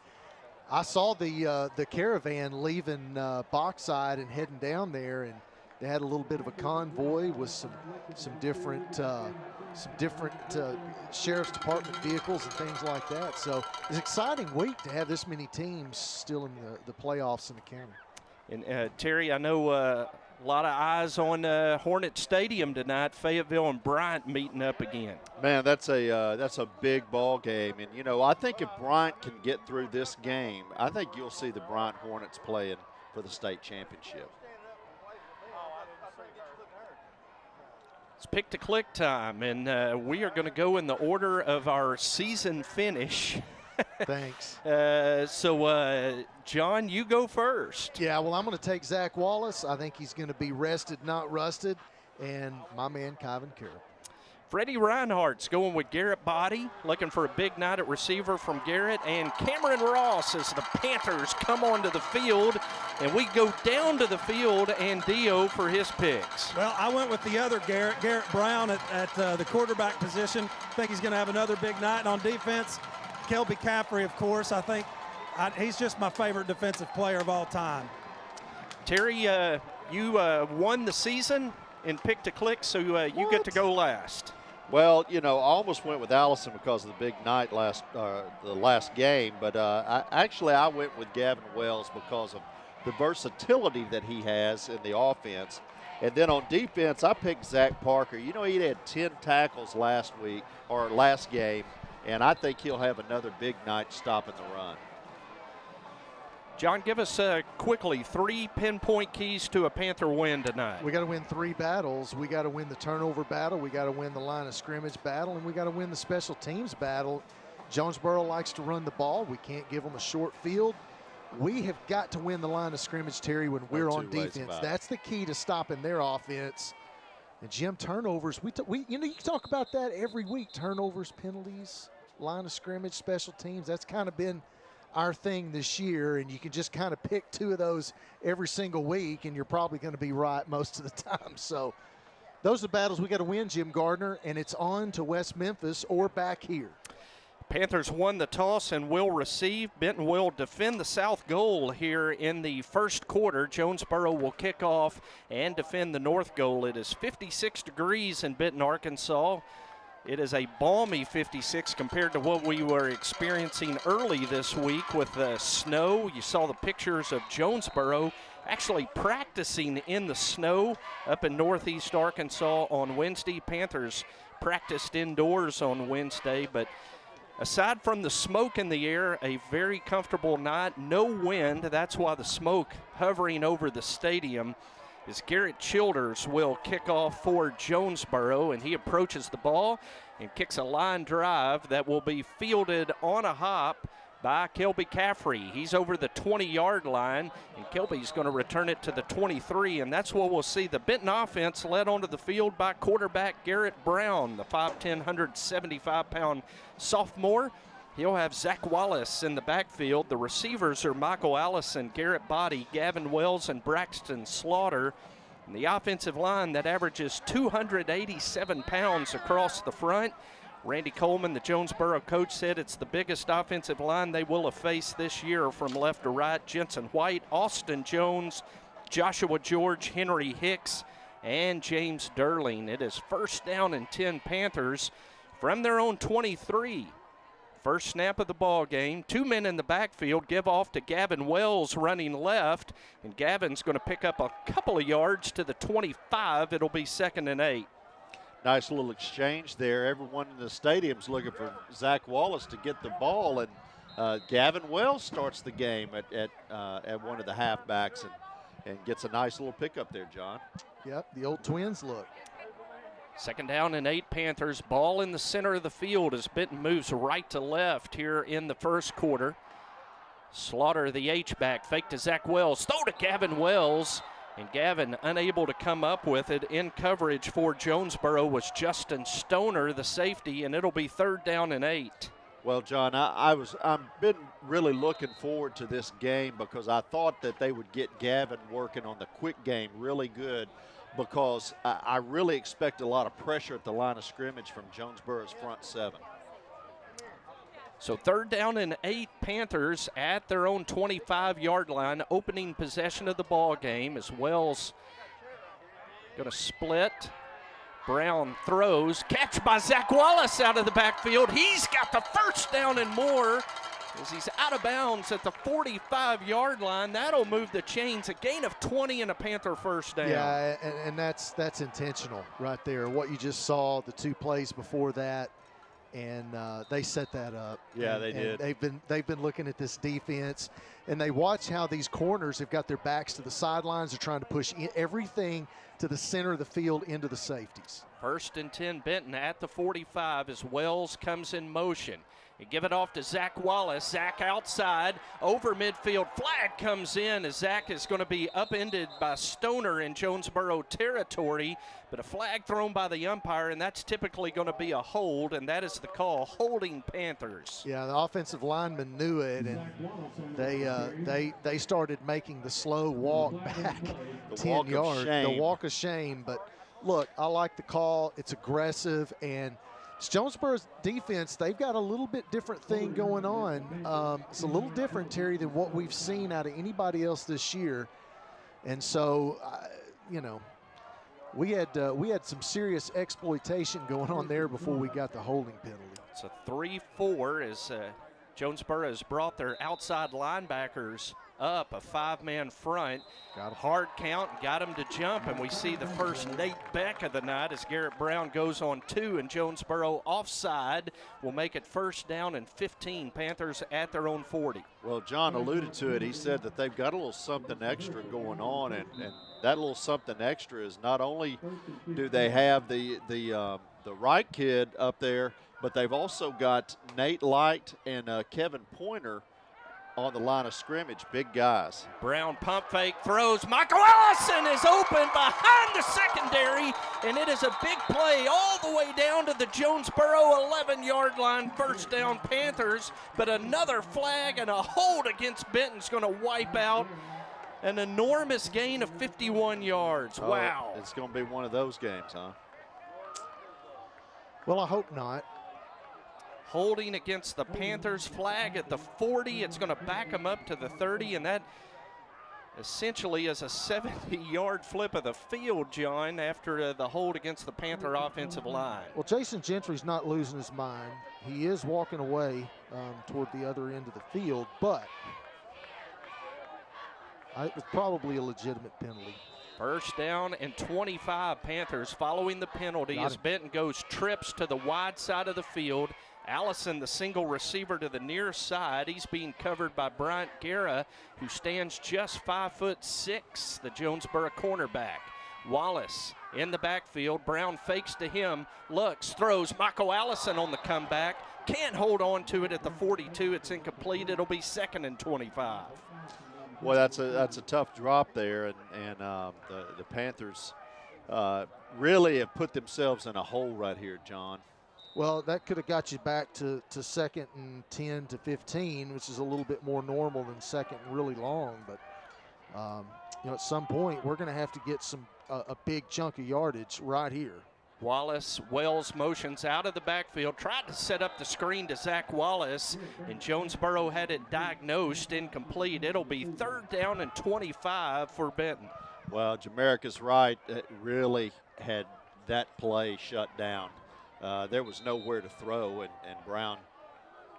I saw the caravan leaving Bauxite and heading down there, and they had a little bit of a convoy with some different sheriff's department vehicles and things like that. So it's an exciting week to have this many teams still in the playoffs in the county.
And Terry, I know a lot of eyes on Hornet Stadium tonight. Fayetteville and Bryant meeting up again.
Man, that's a big ball game, and I think if Bryant can get through this game, I think you'll see the Bryant Hornets playing for the state championship.
It's pick to click time, and we are going to go in the order of our season finish.
Thanks.
John, you go first.
Yeah, well, I'm going to take Zach Wallace. I think he's going to be rested, not rusted, and my man, Kyvan Carroll.
Freddie Reinhardt's going with Garrett Body, looking for a big night at receiver from Garrett. And Cameron Ross as the Panthers come onto the field. And we go down to the field and Dio for his picks.
Well, I went with the other Garrett Brown at the quarterback position. I think he's going to have another big night. And on defense, Kelby Caffrey, of course. I think he's just my favorite defensive player of all time.
Terry, you won the season in pick to click, so you get to go last.
Well, I almost went with Allison because of the big night the last game, but I went with Gavin Wells because of the versatility that he has in the offense. And then on defense, I picked Zach Parker. He had 10 tackles last game, and I think he'll have another big night stopping the run.
John, give us quickly 3 pinpoint keys to a Panther win tonight.
We got to win 3 battles. We got to win the turnover battle. We got to win the line of scrimmage battle, and we got to win the special teams battle. Jonesboro likes to run the ball. We can't give them a short field. We have got to win the line of scrimmage, Terry, when we're on defense. That's the key to stopping their offense. And Jim, turnovers. You talk about that every week. Turnovers, penalties, line of scrimmage, special teams. That's kind of been our thing this year, and you can just kind of pick 2 of those every single week, and you're probably going to be right most of the time. So those are the battles we got to win, Jim Gardner, and it's on to West Memphis or back here.
Panthers won the toss and will receive. Benton will defend the south goal here in the first quarter. Jonesboro will kick off and defend the north goal. It is 56 degrees in Benton, Arkansas. It is a balmy 56 compared to what we were experiencing early this week with the snow. You saw the pictures of Jonesboro actually practicing in the snow up in northeast Arkansas on Wednesday. Panthers practiced indoors on Wednesday, but aside from the smoke in the air, a very comfortable night. No wind. That's why the smoke hovering over the stadium. As Garrett Childers will kick off for Jonesboro, and he approaches the ball and kicks a line drive that will be fielded on a hop by Kelby Caffrey. He's over the 20-yard line, and Kelby's going to return it to the 23, and that's what we'll see. The Benton offense led onto the field by quarterback Garrett Brown, the 5'10", 175-pound sophomore. He'll have Zach Wallace in the backfield. The receivers are Michael Allison, Garrett Body, Gavin Wells, and Braxton Slaughter. And the offensive line that averages 287 pounds across the front. Randy Coleman, the Jonesboro coach, said it's the biggest offensive line they will have faced this year from left to right. Jensen White, Austin Jones, Joshua George, Henry Hicks, and James Durling. It is 1st down and 10 Panthers from their own 23. First snap of the ball game. 2 men in the backfield, give off to Gavin Wells running left, and Gavin's going to pick up a couple of yards to the 25. It'll be 2nd and 8.
Nice little exchange there. Everyone in the stadium's looking for Zach Wallace to get the ball, and Gavin Wells starts the game at one of the halfbacks and gets a nice little pickup there, John.
Yep, the old Twins look.
2nd down and 8 Panthers. Ball in the center of the field as Benton moves right to left here in the first quarter. Slaughter, the H-back, fake to Zach Wells. Throw to Gavin Wells. And Gavin unable to come up with it. In coverage for Jonesboro was Justin Stoner, the safety, and it'll be 3rd down and 8.
Well, John, I've been really looking forward to this game because I thought that they would get Gavin working on the quick game really good because I really expect a lot of pressure at the line of scrimmage from Jonesboro's front 7.
So 3rd down and 8 Panthers at their own 25-yard line, opening possession of the ball game as Wells going to split. Brown throws, catch by Zach Wallace out of the backfield. He's got the 1st down and more as he's out of bounds at the 45-yard line. That'll move the chains, a gain of 20 and a Panther 1st down.
Yeah, and that's intentional right there. What you just saw, the 2 plays before that. And they set that up.
Yeah, they did.
They've been looking at this defense, and they watch how these corners have got their backs to the sidelines. They're trying to push everything to the center of the field into the safeties.
1st and 10 Benton at the 45 as Wells comes in motion. You give it off to Zach Wallace. Zach outside, over midfield. Flag comes in as Zach is going to be upended by Stoner in Jonesboro territory. But a flag thrown by the umpire, and that's typically going to be a hold, and that is the call, holding Panthers.
Yeah, the offensive linemen knew it, and they started making the slow walk back 10 yards. The walk of shame. But look, I like the call. It's aggressive, and it's Jonesboro's defense. They've got a little bit different thing going on. It's a little different, Terry, than what we've seen out of anybody else this year. And so, we had some serious exploitation going on there before we got the holding penalty.
It's a 3-4 as Jonesboro has brought their outside linebackers up, a 5-man front. Got a hard count, got him to jump, and we see the first Nate Beck of the night as Garrett Brown goes on 2, and Jonesboro offside will make it 1st down and 15. Panthers at their own 40.
Well, John alluded to it. He said that they've got a little something extra going on, and that little something extra is not only do they have the right kid up there, but they've also got Nate Light and Kevin Pointer on the line of scrimmage, big guys.
Brown pump fake, throws. Michael Allison is open behind the secondary, and it is a big play all the way down to the Jonesboro 11-yard line. 1st down Panthers, but another flag and a hold against Benton's going to wipe out an enormous gain of 51 yards. Wow.
It's going to be one of those games, huh?
Well, I hope not.
Holding against the Panthers, flag at the 40. It's going to back them up to the 30, and that essentially is a 70-yard flip of the field, John, after the hold against the Panther offensive line.
Well, Jason Gentry's not losing his mind. He is walking away toward the other end of the field, but it was probably a legitimate penalty.
1st down and 25 Panthers following the penalty as Benton goes trips to the wide side of the field. Allison, the single receiver to the near side. He's being covered by Bryant Guerra, who stands just 5'6", the Jonesboro cornerback. Wallace in the backfield. Brown fakes to him, looks, throws. Michael Allison on the comeback. can't hold on to it at the 42. It's incomplete. It'll be 2nd and 25.
Well, that's a tough drop there, and the Panthers really have put themselves in a hole right here, John.
Well, that could have got you back to 2nd and 10 to 15, which is a little bit more normal than 2nd and really long. But, at some point, we're going to have to get a big chunk of yardage right here.
Wallace, Wells motions out of the backfield, tried to set up the screen to Zach Wallace, and Jonesboro had it diagnosed incomplete. It'll be 3rd down and 25 for Benton.
Well, Jamaica's right. It really had that play shut down. There was nowhere to throw, and Brown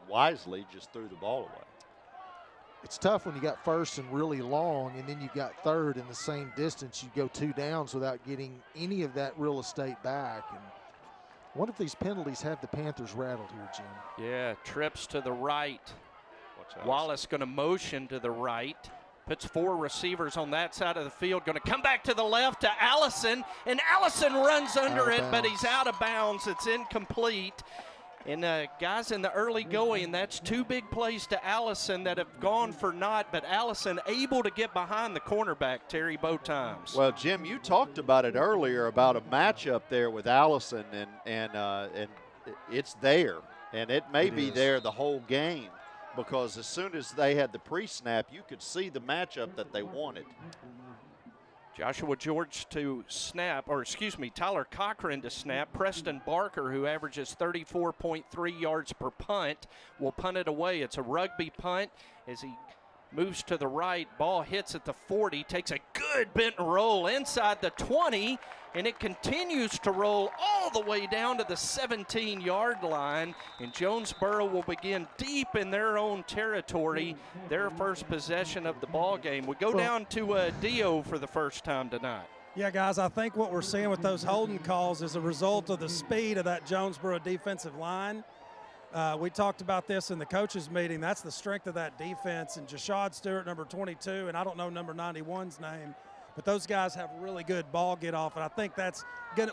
wisely just threw the ball away.
It's tough when you got 1st and really long, and then you got 3rd in the same distance. You go 2 downs without getting any of that real estate back. And what if these penalties have the Panthers rattled here, Jim?
Yeah, trips to the right. Wallace going to motion to the right. Puts 4 receivers on that side of the field. Going to come back to the left to Allison, and Allison runs under it, but he's out of bounds. It's incomplete. And guys, in the early going, that's 2 big plays to Allison that have gone for naught, but Allison able to get behind the cornerback, Terry, both times.
Well, Jim, you talked about it earlier about a matchup there with Allison, and it's there, and it may be there the whole game, because as soon as they had the pre-snap, you could see the matchup that they wanted.
Joshua George to snap, Tyler Cochran to snap. Preston Barker, who averages 34.3 yards per punt, will punt it away. It's a rugby punt as he moves to the right. Ball hits at the 40, takes a good bent and roll inside the 20, and it continues to roll all the way down to the 17-yard line, and Jonesboro will begin deep in their own territory, their first possession of the ball game. We go down to Dio for the first time tonight.
Yeah, guys, I think what we're seeing with those holding calls is a result of the speed of that Jonesboro defensive line. We talked about this in the coaches meeting. That's the strength of that defense. And Jashad Stewart, number 22, and I don't know number 91's name, but those guys have really good ball get off, and I think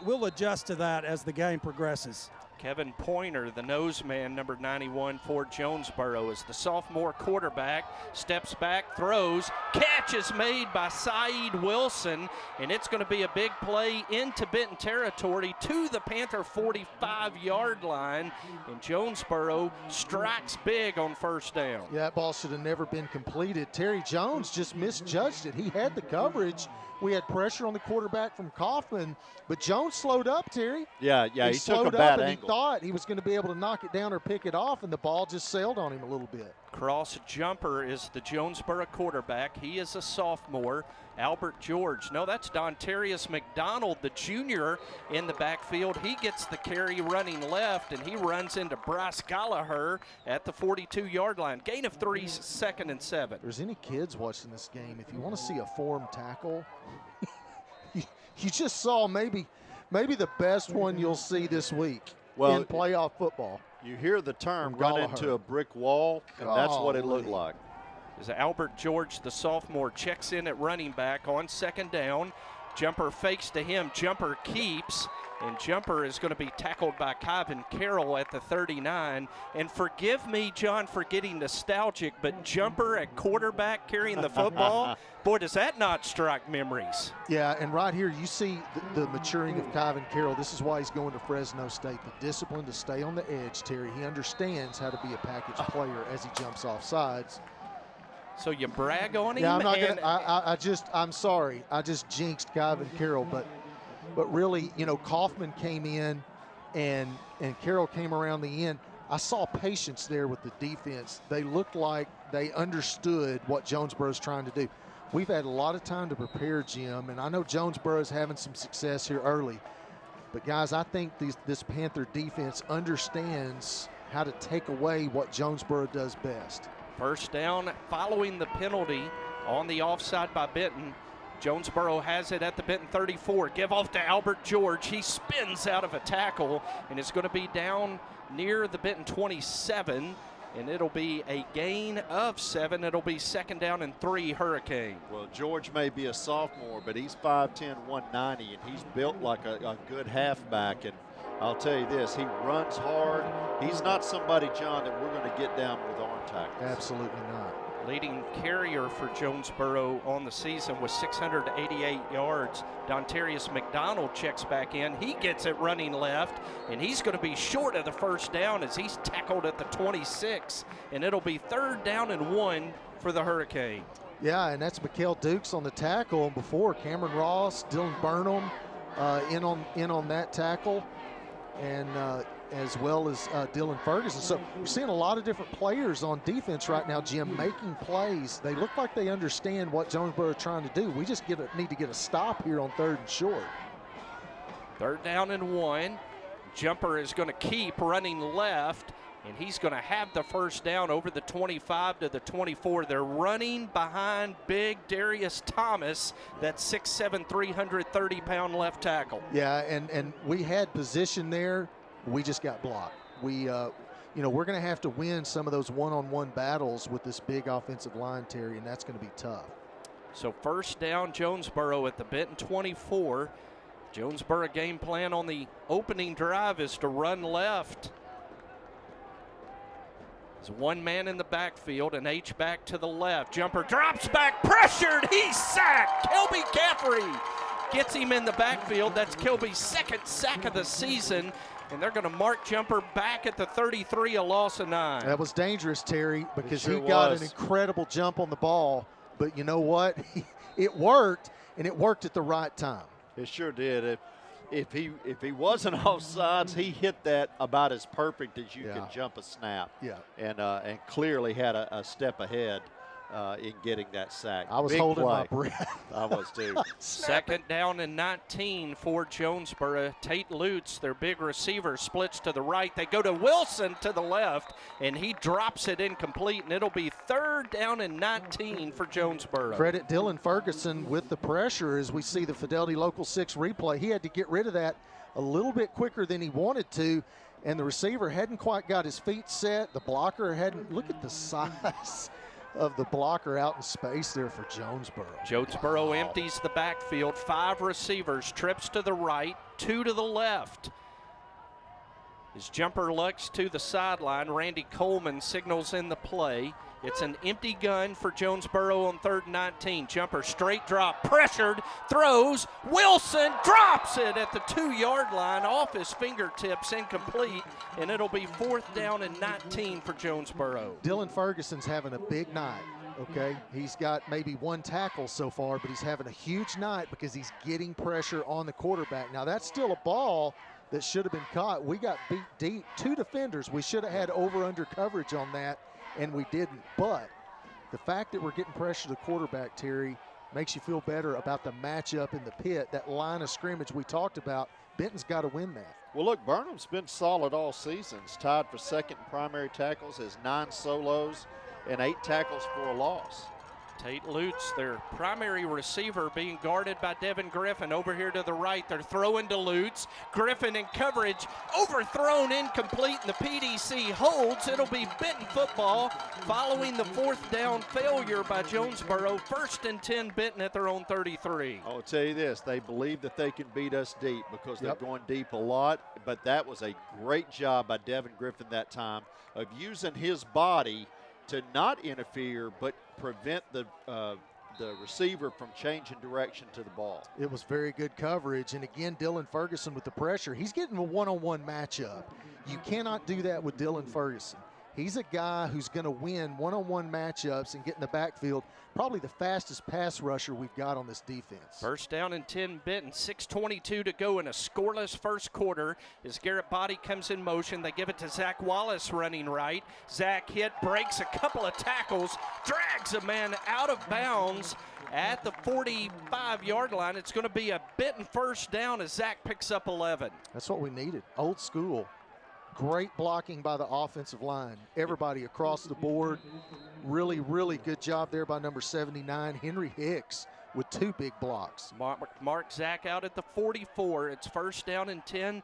we'll adjust to that as the game progresses.
Kevin Pointer, the nose man, number 91 for Jonesboro, is the sophomore quarterback. Steps back, throws, catch is made by Saeed Wilson, and it's going to be a big play into Benton territory to the Panther 45-yard line, and Jonesboro strikes big on 1st down.
Yeah, that ball should have never been completed. Terry Jones just misjudged it. He had the coverage. We had pressure on the quarterback from Kaufman, but Jones slowed up, Terry.
Yeah, he took a bad angle.
He thought he was going to be able to knock it down or pick it off, and the ball just sailed on him a little bit.
Cross Jumper is the Jonesboro quarterback. He is a sophomore. Albert George. No, that's Dontarius McDonald, the junior, in the backfield. He gets the carry running left, and he runs into Bryce Gallagher at the 42-yard line. Gain of 3, 2nd and 7.
If there's any kids watching this game, if you want to see a form tackle, you just saw maybe the best one you'll see this week in playoff football.
You hear the term run into a brick wall, and that's what it looked like.
As Albert George, the sophomore, checks in at running back on 2nd down. Jumper fakes to him. Jumper keeps, and Jumper is going to be tackled by Kyvan Carroll at the 39. And forgive me, John, for getting nostalgic, but Jumper at quarterback carrying the football, boy, does that not strike memories.
Yeah, and right here you see the maturing of Kyvan Carroll. This is why he's going to Fresno State. The discipline to stay on the edge, Terry. He understands how to be a package player as he jumps off sides.
So you brag on him?
Yeah, I'm not gonna. I'm sorry. I just jinxed Kyvan Carroll, but really, Kaufman came in, and Carroll came around the end. I saw patience there with the defense. They looked like they understood what Jonesboro's trying to do. We've had a lot of time to prepare, Jim, and I know Jonesboro's having some success here early. But guys, I think this Panther defense understands how to take away what Jonesboro does best.
1st down following the penalty on the offside by Benton. Jonesboro has it at the Benton 34. Give off to Albert George. He spins out of a tackle, and it's going to be down near the Benton 27, and it'll be a gain of 7. It'll be 2nd down and 3 Hurricane.
Well, George may be a sophomore, but he's 5'10", 190, and he's built like a good halfback. And I'll tell you this, he runs hard. He's not somebody, John, that we're going to get down with arm tackles.
Absolutely not.
Leading carrier for Jonesboro on the season with 688 yards. Dontarius McDonald checks back in. He gets it running left, and he's going to be short of the first down as he's tackled at the 26, and it'll be 3rd down and 1 for the Hurricane.
Yeah, and that's Mikael Dukes on the tackle. And before, Cameron Ross, Dylan Burnham in on that tackle, and as well as Dylan Ferguson. So we're seeing a lot of different players on defense right now, Jim, making plays. They look like they understand what Jonesboro is trying to do. We just need to get a stop here on 3rd and short.
3rd down and 1. Jumper is going to keep running left, and he's going to have the first down over the 25 to the 24. They're running behind big Darius Thomas, that 6'7", 330-pound left tackle.
Yeah, and we had position there. We just got blocked. We're going to have to win some of those one-on-one battles with this big offensive line, Terry, and that's going to be tough.
So 1st down, Jonesboro at the Benton 24. Jonesboro game plan on the opening drive is to run left. There's one man in the backfield, an H-back to the left. Jumper drops back, pressured, he's sacked. Kelby Caffrey gets him in the backfield. That's Kelby's 2nd sack of the season. And they're going to mark Jumper back at the 33, a loss of 9.
That was dangerous, Terry, because
It sure
he got
was.
an incredible jump on the ball. But you know what? It worked, and it worked at the right time.
It sure did. If he wasn't offsides, he hit that about as perfect as you can jump a snap.
Yeah.
And clearly had a step ahead in getting that sack.
I was
Big
holding
play.
my breath.
I was too.
2nd down and 19 for Jonesboro. Tate Lutz, their big receiver, splits to the right. They go to Wilson to the left, and he drops it incomplete, and it'll be 3rd down and 19 for Jonesboro.
Credit Dylan Ferguson with the pressure as we see the Fidelity Local 6 replay. He had to get rid of that a little bit quicker than he wanted to, and the receiver hadn't quite got his feet set. The blocker hadn't. Look at the size of the blocker out in space there for Jonesboro.
Jonesboro empties the backfield. 5 receivers, trips to the right, 2 to the left. His jumper looks to the sideline. Randy Coleman signals in the play. It's an empty gun for Jonesboro on 3rd and 19. Jumper straight drop, pressured, throws. Wilson drops it at the 2-yard line, off his fingertips, incomplete, and it'll be 4th down and 19 for Jonesboro.
Dylan Ferguson's having a big night, okay? He's got maybe 1 tackle so far, but he's having a huge night because he's getting pressure on the quarterback. Now, that's still a ball that should have been caught. We got beat deep. 2 defenders. We should have had over-under coverage on that, and we didn't. But the fact that we're getting pressure to the quarterback, Terry, makes you feel better about the matchup in the pit. That line of scrimmage we talked about, Benton's got to win that.
Well, look, Burnham's been solid all season. He's tied for 2nd in primary tackles, has 9 solos and 8 tackles for a loss.
Tate Lutz, their primary receiver, being guarded by Devin Griffin. Over here to the right, they're throwing to Lutz. Griffin in coverage, overthrown, incomplete, and the PDC holds. It'll be Benton football following the 4th down failure by Jonesboro. 1st and 10, Benton at their own 33.
I'll tell you this, they believe that they can beat us deep because they're going deep a lot, but that was a great job by Devin Griffin that time of using his body to not interfere but prevent the receiver from changing direction to the ball.
It was very good coverage. And again, Dylan Ferguson with the pressure. He's getting a one-on-one matchup. You cannot do that with Dylan Ferguson. He's a guy who's going to win one-on-one matchups and get in the backfield. Probably the fastest pass rusher we've got on this defense.
1st down and 10, Benton. 6:22 to go in a scoreless first quarter as Garrett Body comes in motion. They give it to Zach Wallace running right. Zach hit, breaks a couple of tackles, drags a man out of bounds at the 45-yard line. It's going to be a Benton 1st down as Zach picks up 11.
That's what we needed. Old school. Great blocking by the offensive line. Everybody across the board. Really, really good job there by number 79, Henry Hicks, with 2 big blocks.
Mark Zach out at the 44. It's 1st down and 10.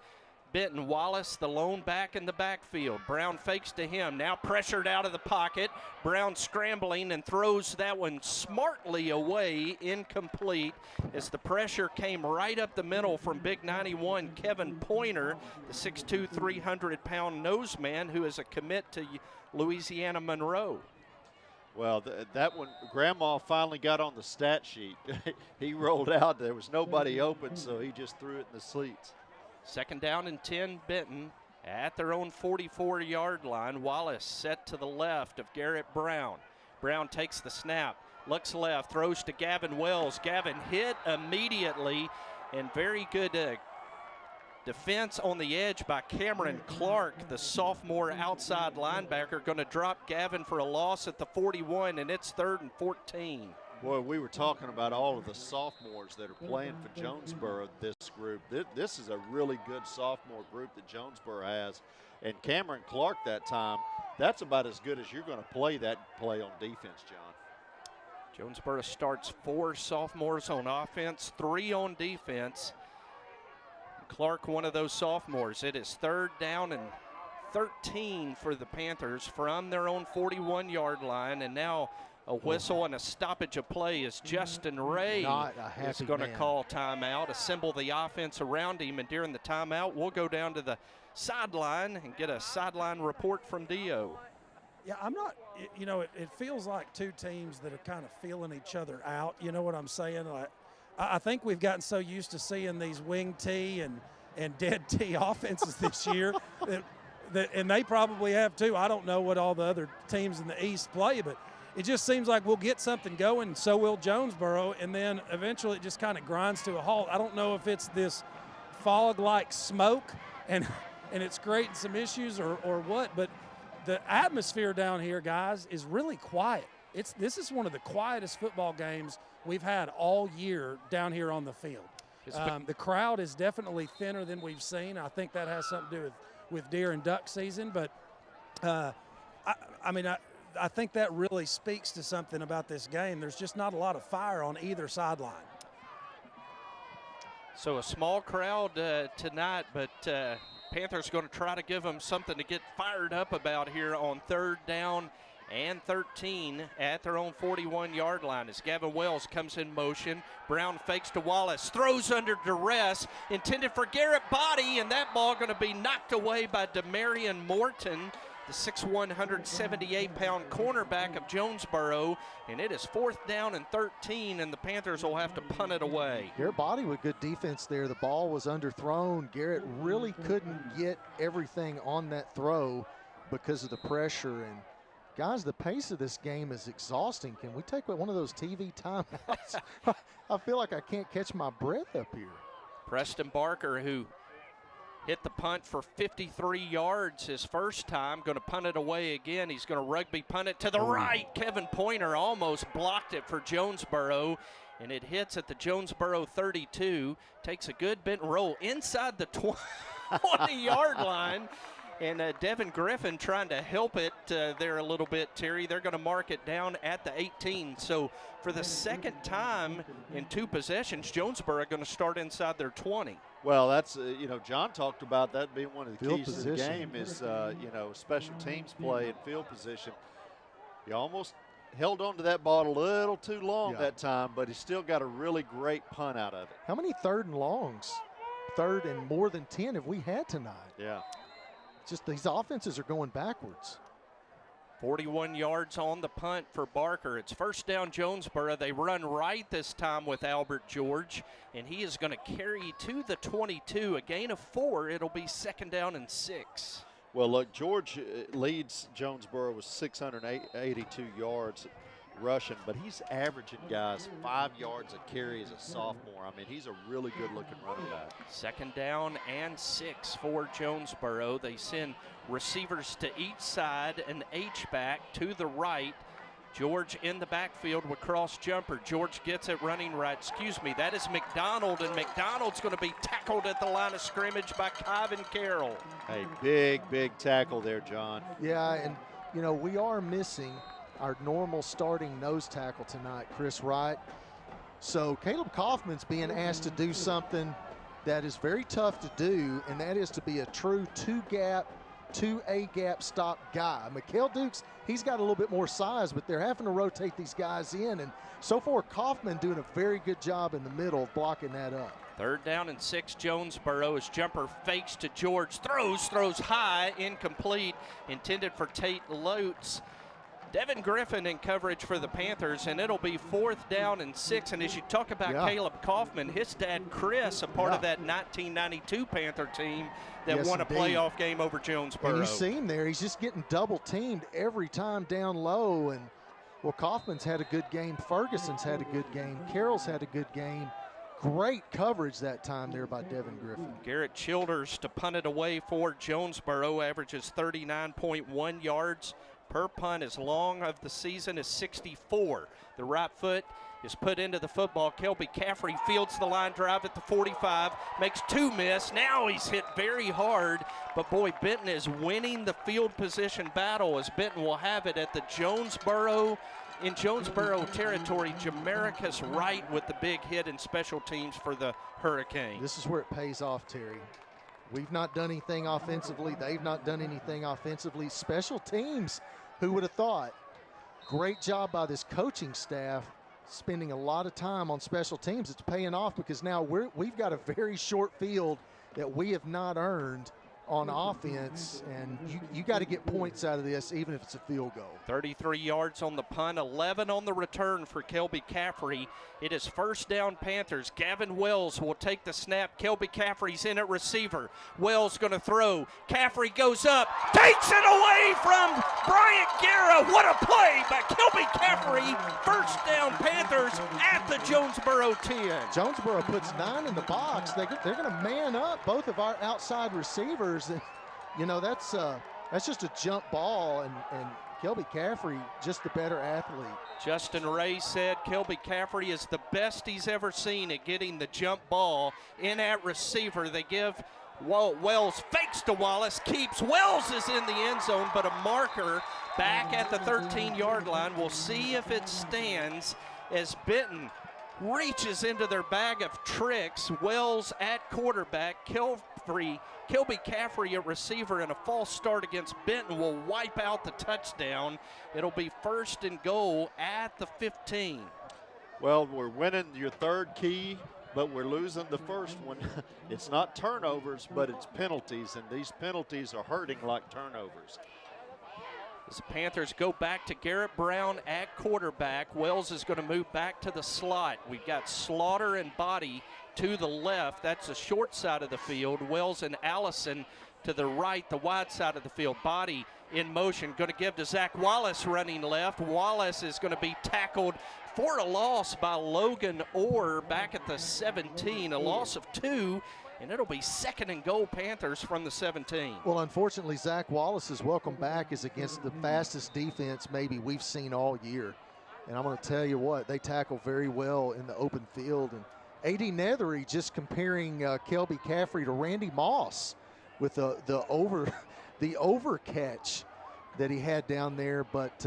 Benton. Wallace, the lone back in the backfield. Brown fakes to him, now pressured out of the pocket. Brown scrambling and throws that one smartly away, incomplete, as the pressure came right up the middle from big 91 Kevin Pointer, the 6'2", 300-pound nose man who is a commit to Louisiana Monroe.
Well, that one, Grandma finally got on the stat sheet. He rolled out. There was nobody open, so he just threw it in the cleats.
2nd down and 10, Benton at their own 44-yard line. Wallace set to the left of Garrett Brown. Brown takes the snap, looks left, throws to Gavin Wells. Gavin hit immediately, and very good defense on the edge by Cameron Clark, the sophomore outside linebacker, going to drop Gavin for a loss at the 41, and it's 3rd and 14.
Boy, we were talking about all of the sophomores that are playing for Jonesboro, this group. This is a really good sophomore group that Jonesboro has. And Cameron Clark that time, that's about as good as you're going to play that play on defense, John.
Jonesboro starts 4 sophomores on offense, 3 on defense. Clark, one of those sophomores. It is 3rd down and 13 for the Panthers from their own 41-yard line, and now a whistle and a stoppage of play as Justin Ray is going to call timeout, assemble the offense around him, and during the timeout, we'll go down to the sideline and get a sideline report from Dio.
Yeah, I'm not, you know, it feels like two teams that are kind of feeling each other out. You know what I'm saying? Like, I think we've gotten so used to seeing these wing T and dead T offenses this year, and they probably have too. I don't know what all the other teams in the East play, but it just seems like we'll get something going, and so will Jonesboro, and then eventually it just kind of grinds to a halt. I don't know if it's this fog-like smoke and it's creating some issues or what, but the atmosphere down here, guys, is really quiet. This is one of the quietest football games we've had all year down here on the field. The crowd is definitely thinner than we've seen. I think that has something to do with deer and duck season, but I think that really speaks to something about this game. There's just not a lot of fire on either sideline.
So a small crowd tonight, but Panthers going to try to give them something to get fired up about here on 3rd down and 13 at their own 41-yard line as Gavin Wells comes in motion. Brown fakes to Wallace, throws under duress, intended for Garrett Body, and that ball going to be knocked away by Demarion Morton, the 6'1", 178-pound cornerback of Jonesboro, and it is 4th down and 13, and the Panthers will have to punt it away.
Garrett Body with good defense there. The ball was underthrown. Garrett really couldn't get everything on that throw because of the pressure. And guys, the pace of this game is exhausting. Can we take one of those TV timeouts? I feel like I can't catch my breath up here.
Preston Barker, who hit the punt for 53 yards his first time, going to punt it away again. He's going to rugby punt it to the right. Kevin Pointer almost blocked it for Jonesboro, and it hits at the Jonesboro 32. Takes a good bent roll inside the 20-yard line. And Devin Griffin trying to help it there a little bit, Terry. They're going to mark it down at the 18. So for the 2nd time in 2 possessions, Jonesboro going to start inside their 20.
Well, that's, John talked about that being one of the
field
keys
position.
to the game is, special teams play and field position. He almost held on to that ball a little too long that time, but he still got a really great punt out of it.
How many 3rd and longs, 3rd and more than 10 have we had tonight?
Yeah.
Just these offenses are going backwards.
41 yards on the punt for Barker. It's 1st down Jonesboro. They run right this time with Albert George, and he is going to carry to the 22. A gain of 4. It'll be 2nd down and 6.
Well, look, George leads Jonesboro with 682 yards rushing, but he's averaging, guys, 5 yards a carry as a sophomore. I mean, he's a really good-looking running back.
2nd down and 6 for Jonesboro. They send receivers to each side, an H-back to the right. George in the backfield with cross jumper. George gets it running right. Excuse me, that is McDonald, and McDonald's going to be tackled at the line of scrimmage by Kyvan Carroll.
A big tackle there, John.
Yeah, and, we are missing our normal starting nose tackle tonight, Chris Wright. So Caleb Kaufman's being asked to do something that is very tough to do, and that is to be a true two A-gap stop guy. Mikael Dukes, he's got a little bit more size, but they're having to rotate these guys in, and so far Kaufman doing a very good job in the middle of blocking that up.
3rd down and 6, Jonesboro. His jumper fakes to George, throws high, incomplete, intended for Tate Lutz. Devin Griffin in coverage for the Panthers, and it'll be 4th down and 6. And as you talk about Caleb Kaufman, his dad Chris, a part of that 1992 Panther team that won a playoff game over Jonesboro.
And you see him there, he's just getting double teamed every time down low. And well, Kaufman's had a good game, Ferguson's had a good game, Carroll's had a good game. Great coverage that time there by Devin Griffin.
Garrett Childers to punt it away for Jonesboro, averages 39.1 yards per punt. His long of the season is 64. The right foot is put into the football. Kelby Caffrey fields the line drive at the 45, makes 2 miss. Now he's hit very hard, but boy, Benton is winning the field position battle as Benton will have it at the Jonesboro territory. Jamaica's right with the big hit in special teams for the Hurricanes.
This is where it pays off, Terry. We've not done anything offensively. They've not done anything offensively. Special teams, who would have thought? Great job by this coaching staff, spending a lot of time on special teams. It's paying off because now we've got a very short field that we have not earned on offense, and you got to get points out of this, even if it's a field goal.
33 yards on the punt, 11 on the return for Kelby Caffrey. It is 1st down Panthers. Gavin Wells will take the snap. Kelby Caffrey's in at receiver. Wells going to throw. Caffrey goes up, takes it away from Bryant Guerra. What a play by Kelby Caffrey. 1st down Panthers at the Jonesboro 10.
Jonesboro puts 9 in the box. They're going to man up both of our outside receivers. And, you know, that's just a jump ball, and Kelby Caffrey just the better athlete.
Justin Ray said Kelby Caffrey is the best he's ever seen at getting the jump ball in at receiver. They give Wells, fakes to Wallace, keeps. Wells is in the end zone, but a marker back at the 13-yard line. We'll see if it stands as Benton reaches into their bag of tricks. Wells at quarterback, Kelby Caffrey at receiver, and a false start against Benton will wipe out the touchdown. It'll be 1st and goal at the 15.
Well, we're winning your 3rd key, but we're losing the 1st one. It's not turnovers, but it's penalties, and these penalties are hurting like turnovers.
As the Panthers go back to Garrett Brown at quarterback, Wells is going to move back to the slot. We've got Slaughter and Body to the left. That's the short side of the field. Wells and Allison to the right, the wide side of the field. Body in motion, going to give to Zach Wallace running left. Wallace is going to be tackled for a loss by Logan Orr back at the 17, a loss of 2. And it'll be 2nd and goal Panthers from the 17.
Well, unfortunately, Zach Wallace's welcome back is against the fastest defense maybe we've seen all year. And I'm going to tell you what, they tackle very well in the open field. And A.D. Nethery just comparing Kelby Caffrey to Randy Moss with the over catch that he had down there. But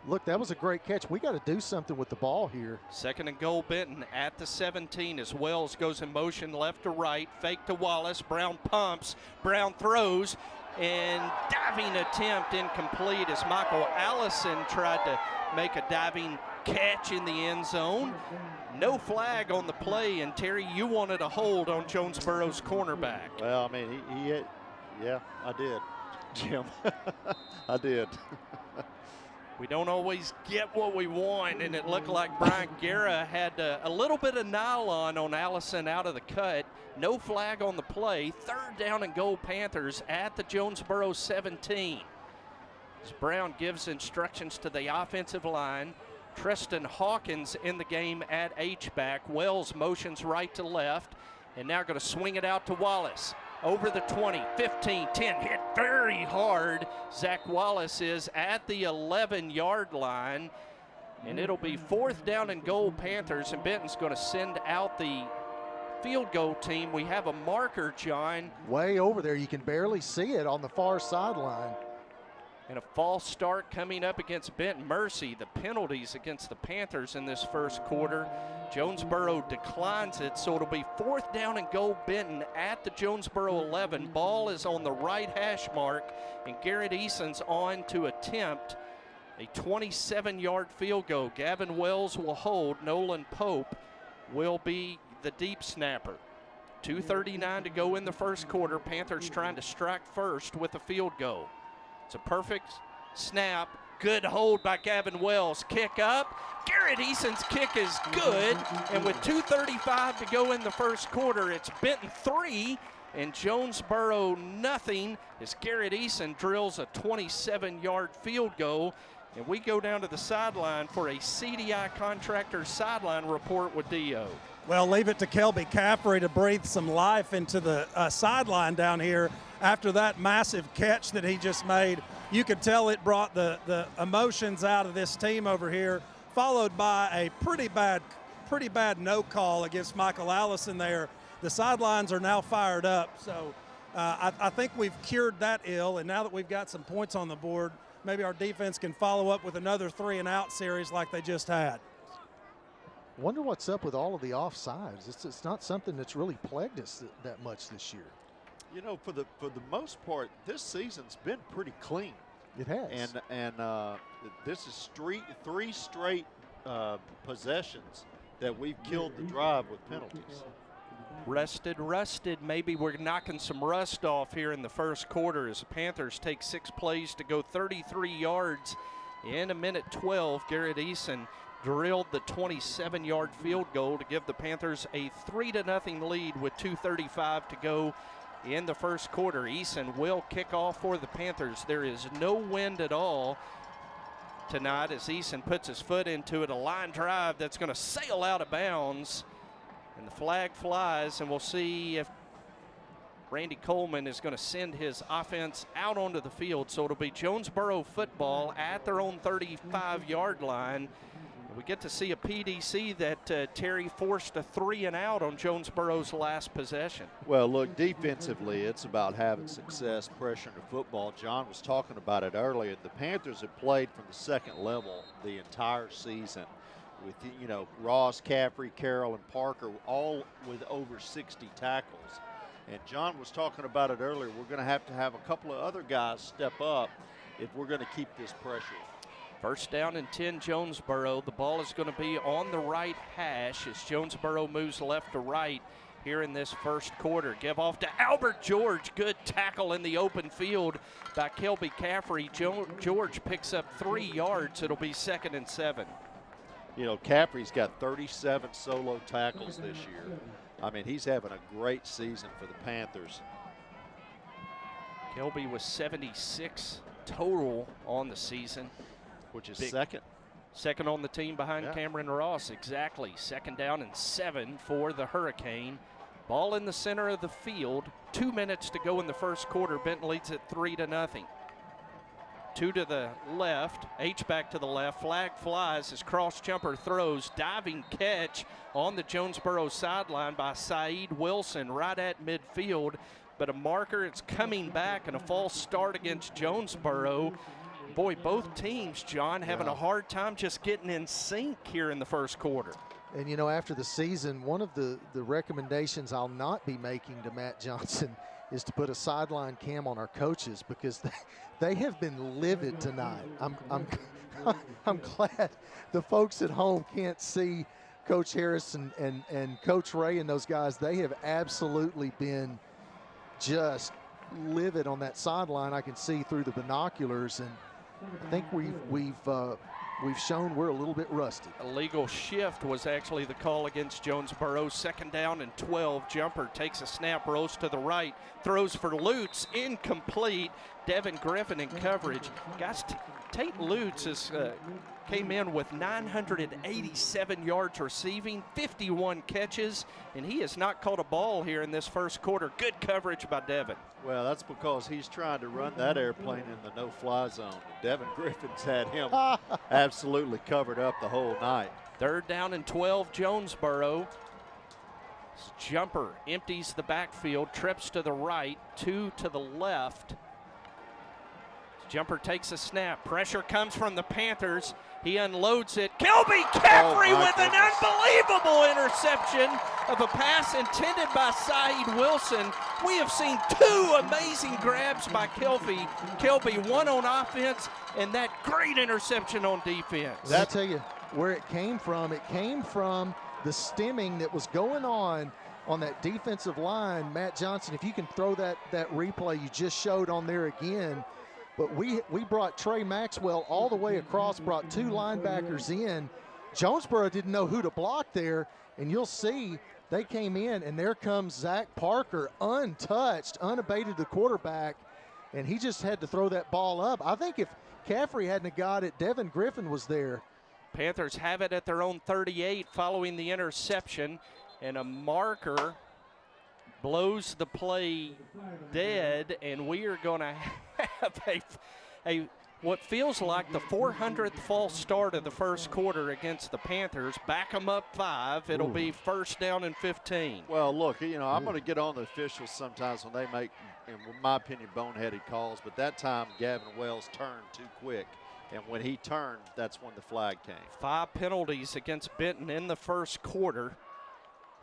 look, that was a great catch. We got to do something with the ball here.
2nd and goal Benton at the 17 as Wells goes in motion left to right, fake to Wallace. Brown pumps, Brown throws, and diving attempt incomplete as Michael Allison tried to make a diving catch in the end zone. No flag on the play, and Terry, you wanted a hold on Jonesboro's cornerback.
Well, I mean, yeah, I did, Jim. I did.
We don't always get what we want, and it looked like Brian Guerra had a little bit of nylon on Allison out of the cut. No flag on the play. 3rd down and goal Panthers at the Jonesboro 17. As Brown gives instructions to the offensive line. Tristan Hawkins in the game at H-back. Wells motions right to left, and now going to swing it out to Wallace. Over the 20, 15, 10, hit very hard. Zach Wallace is at the 11-yard line, and it'll be 4th down and goal Panthers, and Benton's going to send out the field goal team. We have a marker, John.
Way over there. You can barely see it on the far sideline.
And a false start coming up against Benton. Mercy, the penalties against the Panthers in this first quarter. Jonesboro declines it, so it'll be 4th down and goal Benton at the Jonesboro 11. Ball is on the right hash mark, and Garrett Eason's on to attempt a 27-yard field goal. Gavin Wells will hold. Nolan Pope will be the deep snapper. 2:39 to go in the first quarter. Panthers trying to strike first with a field goal. It's a perfect snap. Good hold by Gavin Wells. Kick up. Garrett Eason's kick is good. And with 2:35 to go in the first quarter, it's Benton 3 and Jonesboro nothing as Garrett Eason drills a 27-yard field goal. And we go down to the sideline for a CDI Contractors sideline report with Dio.
Well, leave it to Kelby Caffrey to breathe some life into the sideline down here after that massive catch that he just made. You could tell it brought the emotions out of this team over here, followed by a pretty bad no call against Michael Allison there. The sidelines are now fired up, so I think we've cured that ill, and now that we've got some points on the board, maybe our defense can follow up with another 3-and-out series like they just had.
Wonder what's up with all of the offsides. It's not something that's really plagued us that much this year.
You know, for the most part, this season's been pretty clean.
It has.
And this is 3 straight possessions that we've killed the drive with penalties.
Rusted. Maybe we're knocking some rust off here in the first quarter as the Panthers take 6 plays to go 33 yards in a minute 12. Garrett Eason drilled the 27-yard field goal to give the Panthers a 3-0 lead with 2:35 to go in the first quarter. Eason will kick off for the Panthers. There is no wind at all tonight as Eason puts his foot into it. A line drive that's going to sail out of bounds. And the flag flies, and we'll see if Randy Coleman is going to send his offense out onto the field. So it'll be Jonesboro football at their own 35-yard line. We get to see a PDC that Terry forced a 3-and-out on Jonesboro's last possession.
Well, look, defensively, it's about having success, pressuring the football. John was talking about it earlier. The Panthers have played from the second level the entire season with, you know, Ross, Caffrey, Carroll, and Parker, all with over 60 tackles. And John was talking about it earlier. We're going to have a couple of other guys step up if we're going to keep this pressure.
First down and 10, Jonesboro. The ball is going to be on the right hash as Jonesboro moves left to right here in this first quarter. Give off to Albert George. Good tackle in the open field by Kelby Caffrey. George picks up 3 yards. It'll be 2nd and 7.
You know, Caffrey's got 37 solo tackles this year. I mean, he's having a great season for the Panthers.
Kelby was 76 total on the season.
Which is second.
Second on the team behind Cameron Ross, exactly. 2nd down and 7 for the Hurricane. Ball in the center of the field. 2 minutes to go in the first quarter. Benton leads it 3-0. 2 to the left, H-back to the left. Flag flies as cross jumper throws. Diving catch on the Jonesboro sideline by Saeed Wilson right at midfield. But a marker, it's coming back, and a false start against Jonesboro. Boy, both teams, John, having a hard time just getting in sync here in the first quarter.
And, you know, after the season, one of the recommendations I'll not be making to Matt Johnson is to put a sideline cam on our coaches because they have been livid tonight. I'm glad the folks at home can't see Coach Harris and Coach Ray and those guys. They have absolutely been just livid on that sideline. I can see through the binoculars, and I think we've shown we're a little bit rusty.
Illegal shift was actually the call against Jonesboro. 2nd down and 12. Jumper takes a snap, rolls to the right, throws for Lutz, incomplete. Devin Griffin in coverage. Guys, Tate Lutz came in with 987 yards receiving, 51 catches, and he has not caught a ball here in this first quarter. Good coverage by Devin.
Well, that's because he's trying to run that airplane in the no-fly zone. Devin Griffin's had him absolutely covered up the whole night.
3rd down and 12, Jonesboro. Jumper empties the backfield, trips to the right, 2 to the left. Jumper takes a snap. Pressure comes from the Panthers. He unloads it. Kelby Caffrey with an unbelievable interception of a pass intended by Saeed Wilson. We have seen two amazing grabs by Kelby, one on offense and that great interception on defense.
I'll tell you where it came from. It came from the stemming that was going on that defensive line. Matt Johnson, if you can throw that replay you just showed on there again. But we brought Trey Maxwell all the way across, brought two linebackers in. Jonesboro didn't know who to block there, and you'll see they came in, and there comes Zach Parker, untouched, unabated, the quarterback, and he just had to throw that ball up. I think if Caffrey hadn't got it, Devin Griffin was there.
Panthers have it at their own 38 following the interception, and a marker blows the play dead, and we are going to have a what feels like the 400th false start of the first quarter against the Panthers. Back them up 5. It'll be first down and 15.
Well, look, I'm going to get on the officials sometimes when they make, in my opinion, boneheaded calls, but that time Gavin Wells turned too quick. And when he turned, that's when the flag came.
5 penalties against Benton in the first quarter.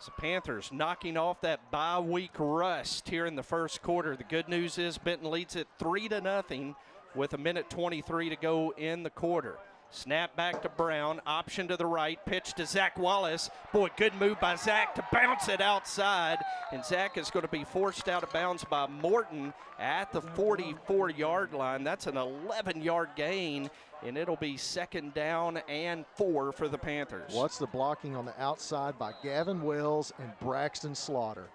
The Panthers knocking off that bye-week rust here in the first quarter. The good news is Benton leads it 3-0 with 1:23 to go in the quarter. Snap back to Brown, option to the right, pitch to Zach Wallace. Boy, good move by Zach to bounce it outside, and Zach is going to be forced out of bounds by Morton at the 44-yard line. That's an 11-yard gain, and it'll be second down and 4 for the Panthers.
What's the blocking on the outside by Gavin Wells and Braxton Slaughter?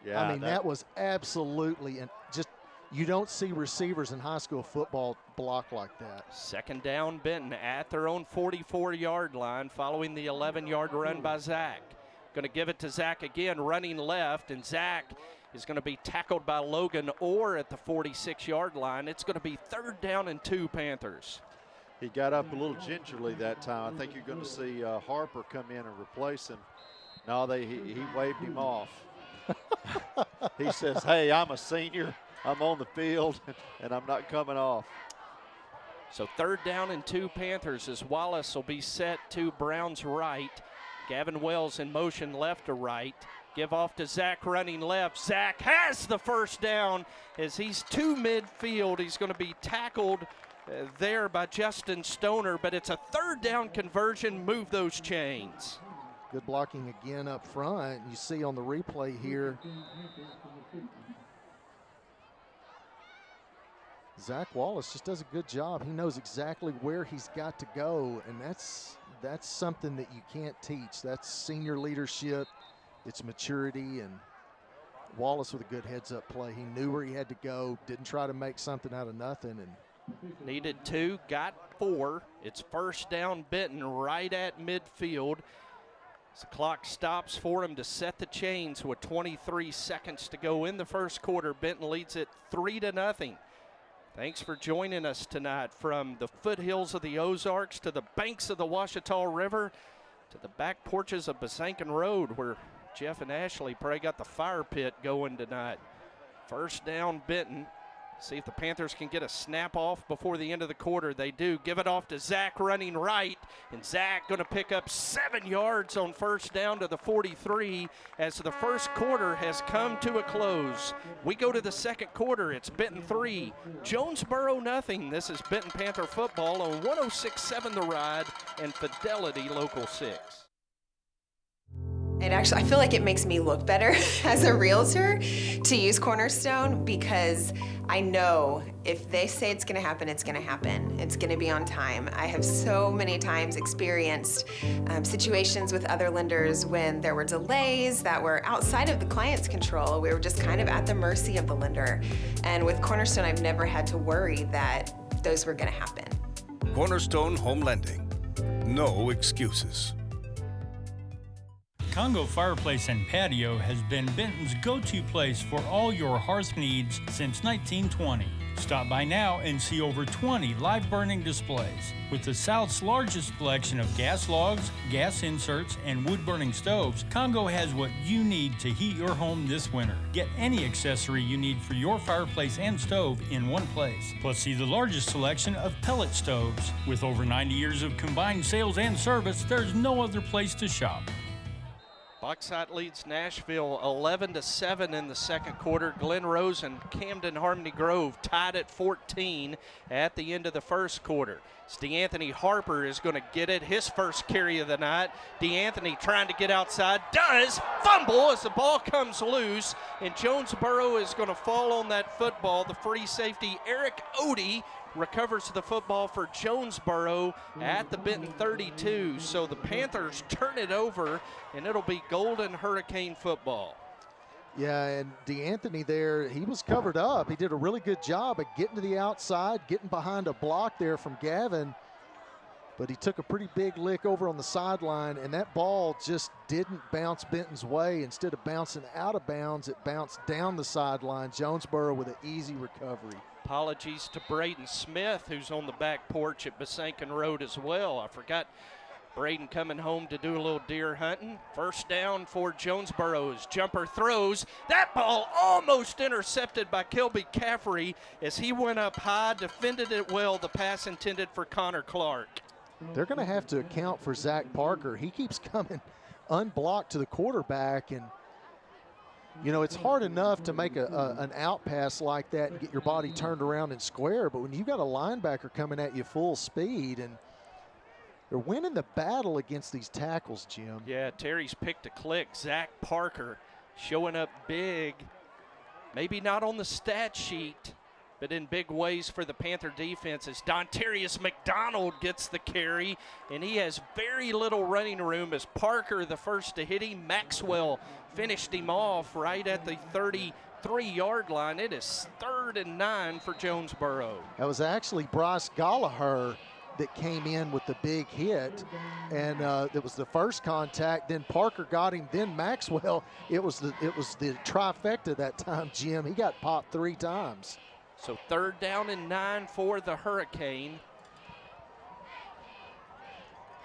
Yeah,
I mean, that was absolutely, and just you don't see receivers in high school football block like that.
Second down, Benton at their own 44-yard line following the 11-yard run by Zach. Going to give it to Zach again, running left, and Zach is going to be tackled by Logan Orr at the 46-yard line. It's going to be third down and 2 Panthers.
He got up a little gingerly that time. I think you're going to see Harper come in and replace him. No, he waved him off. He says, hey, I'm a senior. I'm on the field, and I'm not coming off.
So third down and 2 Panthers as Wallace will be set to Brown's right. Gavin Wells in motion left to right. Give off to Zach running left. Zach has the first down as he's to midfield. He's going to be tackled there by Justin Stoner, but it's a third down conversion. Move those chains.
Good blocking again up front. You see on the replay here, Zach Wallace just does a good job. He knows exactly where he's got to go, and that's something that you can't teach. That's senior leadership. It's maturity, and Wallace with a good heads-up play. He knew where he had to go, didn't try to make something out of nothing. And
needed 2, got 4. It's first down Benton right at midfield. As the clock stops for him to set the chains with 23 seconds to go in the first quarter. Benton leads it 3-0. Thanks for joining us tonight from the foothills of the Ozarks to the banks of the Ouachita River to the back porches of Besanken Road, where Jeff and Ashley probably got the fire pit going tonight. First down Benton. See if the Panthers can get a snap off before the end of the quarter. They do. Give it off to Zach running right, and Zach going to pick up 7 yards on first down to the 43 as the first quarter has come to a close. We go to the second quarter. It's Benton 3, Jonesboro nothing. This is Benton Panther football on 106.7 The Ride and Fidelity Local 6.
It actually, I feel like it makes me look better as a realtor to use Cornerstone, because I know if they say it's gonna happen, it's gonna happen. It's gonna be on time. I have so many times experienced situations with other lenders when there were delays that were outside of the client's control. We were just kind of at the mercy of the lender. And with Cornerstone, I've never had to worry that those were gonna happen.
Cornerstone Home Lending. No excuses.
Congo Fireplace and Patio has been Benton's go-to place for all your hearth needs since 1920. Stop by now and see over 20 live burning displays. With the South's largest selection of gas logs, gas inserts, and wood-burning stoves, Congo has what you need to heat your home this winter. Get any accessory you need for your fireplace and stove in one place. Plus, see the largest selection of pellet stoves. With over 90 years of combined sales and service, there's no other place to shop.
Bauxite leads Nashville 11-7 in the second quarter. Glen Rose and Camden Harmony Grove tied at 14 at the end of the first quarter. DeAnthony Harper is going to get it, his first carry of the night. DeAnthony trying to get outside, does fumble as the ball comes loose, and Jonesboro is going to fall on that football. The free safety, Eric Odie, recovers the football for Jonesboro at the Benton 32. So the Panthers turn it over, and it'll be Golden Hurricane football.
Yeah, and DeAnthony there, he was covered up. He did a really good job of getting to the outside, getting behind a block there from Gavin. But he took a pretty big lick over on the sideline, and that ball just didn't bounce Benton's way. Instead of bouncing out of bounds, it bounced down the sideline. Jonesboro with an easy recovery.
Apologies to Braden Smith, who's on the back porch at Besanken Road as well. I forgot Braden coming home to do a little deer hunting. First down for Jonesboro's jumper throws. That ball almost intercepted by Kelby Caffrey as he went up high, defended it well. The pass intended for Connor Clark.
They're going to have to account for Zach Parker. He keeps coming unblocked to the quarterback, and you know, it's hard enough to make an out pass like that and get your body turned around and square, but when you've got a linebacker coming at you full speed, and they're winning the battle against these tackles, Jim.
Yeah, Terry's picked a click. Zach Parker showing up big, maybe not on the stat sheet, but in big ways for the Panther defense as Dontarius McDonald gets the carry, and he has very little running room as Parker the first to hit him. Maxwell finished him off right at the 33-yard line. It is 3rd and 9 for Jonesboro.
That was actually Bryce Gallagher that came in with the big hit, and it was the first contact. Then Parker got him. Then Maxwell. It was the trifecta that time, Jim. He got popped 3 times.
So 3rd down and 9 for the Hurricane.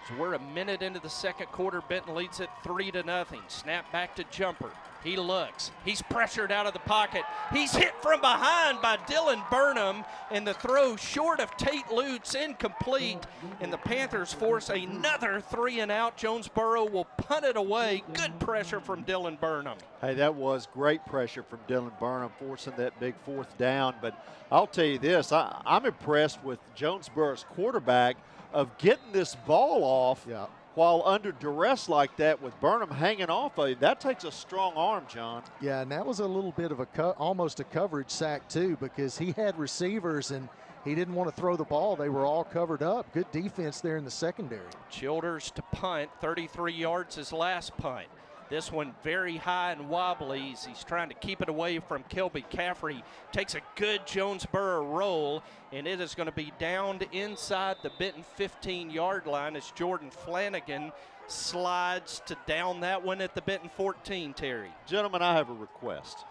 So we're a minute into the second quarter. Benton leads it 3-0. Snap back to Jumper. He looks. He's pressured out of the pocket. He's hit from behind by Dylan Burnham, and the throw short of Tate Lutz, incomplete, and the Panthers force another 3-and-out. Jonesboro will punt it away. Good pressure from Dylan Burnham.
Hey, that was great pressure from Dylan Burnham, forcing that big 4th down. But I'll tell you this, I'm impressed with Jonesboro's quarterback of getting this ball off.
Yeah.
While under duress like that with Burnham hanging off of you. That takes a strong arm, John.
Yeah, and that was a little bit of almost a coverage sack too, because he had receivers and he didn't want to throw the ball. They were all covered up. Good defense there in the secondary.
Childers to punt, 33 yards his last punt. This one very high and wobbly. He's trying to keep it away from Kelby Caffrey. Takes a good Jonesboro roll, and it is going to be downed inside the Benton 15-yard line as Jordan Flanagan slides to down that one at the Benton 14, Terry.
Gentlemen, I have a request.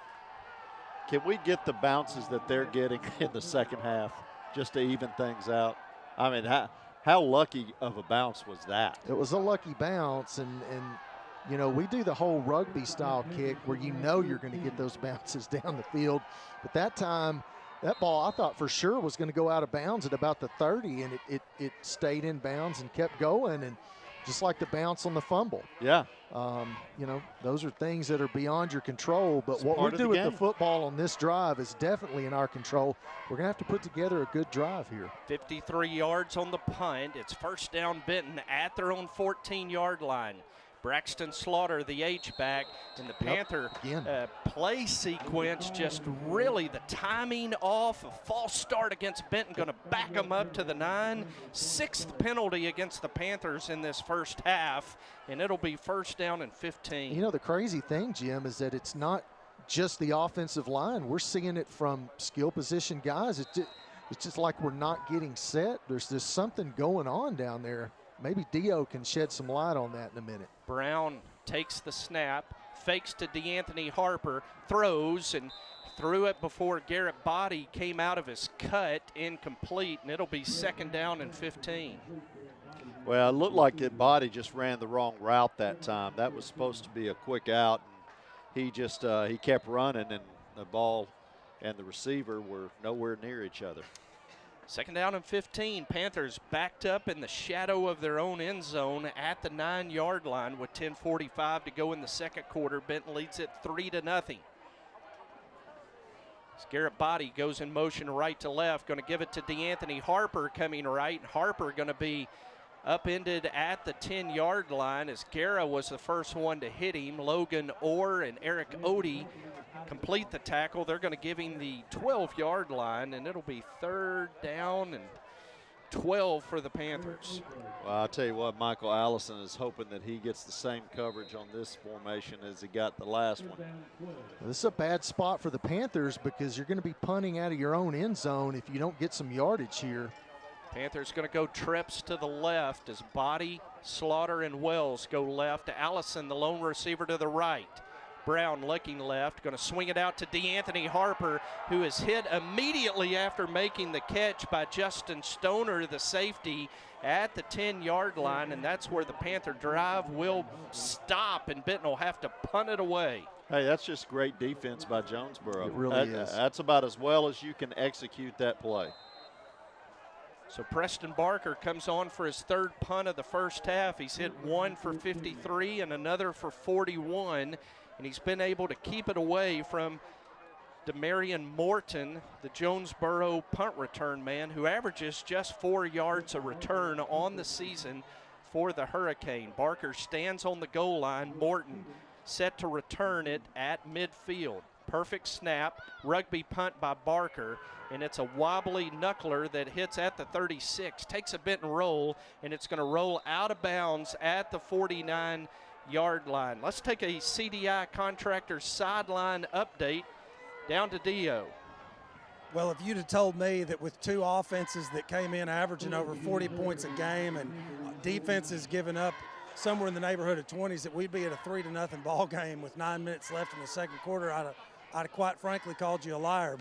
Can we get the bounces that they're getting in the second half just to even things out? I mean, how lucky of a bounce was that?
It was a lucky bounce, and you know, we do the whole rugby style kick where you know you're going to get those bounces down the field. But that time, that ball I thought for sure was going to go out of bounds at about the 30, and it stayed in bounds and kept going, and just like the bounce on the fumble.
Yeah.
You know, those are things that are beyond your control, but
It's
what
part
we
of
do
the
with the
game.
football on this drive is definitely in our control. We're going to have to put together a good drive here.
53 yards on the punt. It's first down Benton at their own 14-yard line. Braxton Slaughter, the H-back, and the Panther play sequence, just really the timing off. A false start against Benton, going to back them up to the 9. 6th penalty against the Panthers in this first half, and it'll be first down and 15.
You know, the crazy thing, Jim, is that it's not just the offensive line. We're seeing it from skill position guys. It's just like we're not getting set. There's just something going on down there. Maybe Dio can shed some light on that in a minute.
Brown takes the snap, fakes to DeAnthony Harper, throws threw it before Garrett Body came out of his cut, incomplete, and it'll be 2nd down and 15.
Well, it looked like that Body just ran the wrong route that time. That was supposed to be a quick out, and he just he kept running, and the ball and the receiver were nowhere near each other.
2nd down and 15. Panthers backed up in the shadow of their own end zone at the 9-yard line with 10:45 to go in the second quarter. Benton leads it 3-0. As Garrett Body goes in motion right to left, going to give it to DeAnthony Harper coming right. Harper going to be upended at the 10-yard line as Guerra was the first one to hit him. Logan Orr and Eric Odie complete the tackle. They're going to give him the 12-yard line, and it'll be 3rd down and 12 for the Panthers.
Well, I'll tell you what, Michael Allison is hoping that he gets the same coverage on this formation as he got the last one.
This is a bad spot for the Panthers because you're going to be punting out of your own end zone if you don't get some yardage here.
Panthers going to go trips to the left as Body, Slaughter, and Wells go left. Allison, the lone receiver, to the right. Brown looking left, going to swing it out to DeAnthony Harper, who is hit immediately after making the catch by Justin Stoner, the safety, at the 10-yard line, and that's where the Panther drive will stop, and Benton will have to punt it away.
Hey, that's just great defense by Jonesboro.
It really is.
That's about as well as you can execute that play.
So Preston Barker comes on for his 3rd punt of the first half. He's hit one for 53 and another for 41, and he's been able to keep it away from Demarion Morton, the Jonesboro punt return man, who averages just 4 yards a return on the season for the Hurricane. Barker stands on the goal line. Morton set to return it at midfield. Perfect snap, rugby punt by Barker, and it's a wobbly knuckler that hits at the 36, takes a bit and roll, and it's going to roll out of bounds at the 49-yard line. Let's take a CDI Contractors sideline update. Down to Dio.
Well, if you'd have told me that with 2 offenses that came in averaging over 40 points a game and defenses giving up somewhere in the neighborhood of 20s, that we'd be at a 3-0 ball game with 9 minutes left in the second quarter, I'd have quite frankly called you a liar.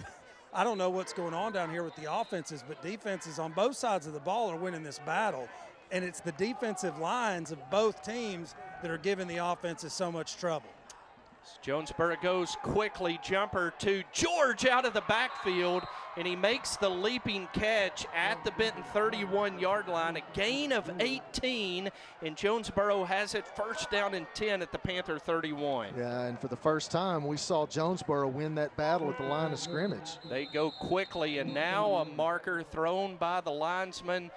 I don't know what's going on down here with the offenses, but defenses on both sides of the ball are winning this battle. And it's the defensive lines of both teams that are giving the offenses so much trouble.
Jonesboro goes quickly, jumper to George out of the backfield, and he makes the leaping catch at the Benton 31-yard line, a gain of 18, and Jonesboro has it 1st down and 10 at the Panther 31.
Yeah, and for the first time, we saw Jonesboro win that battle at the line of scrimmage.
They go quickly, and now a marker thrown by the linesman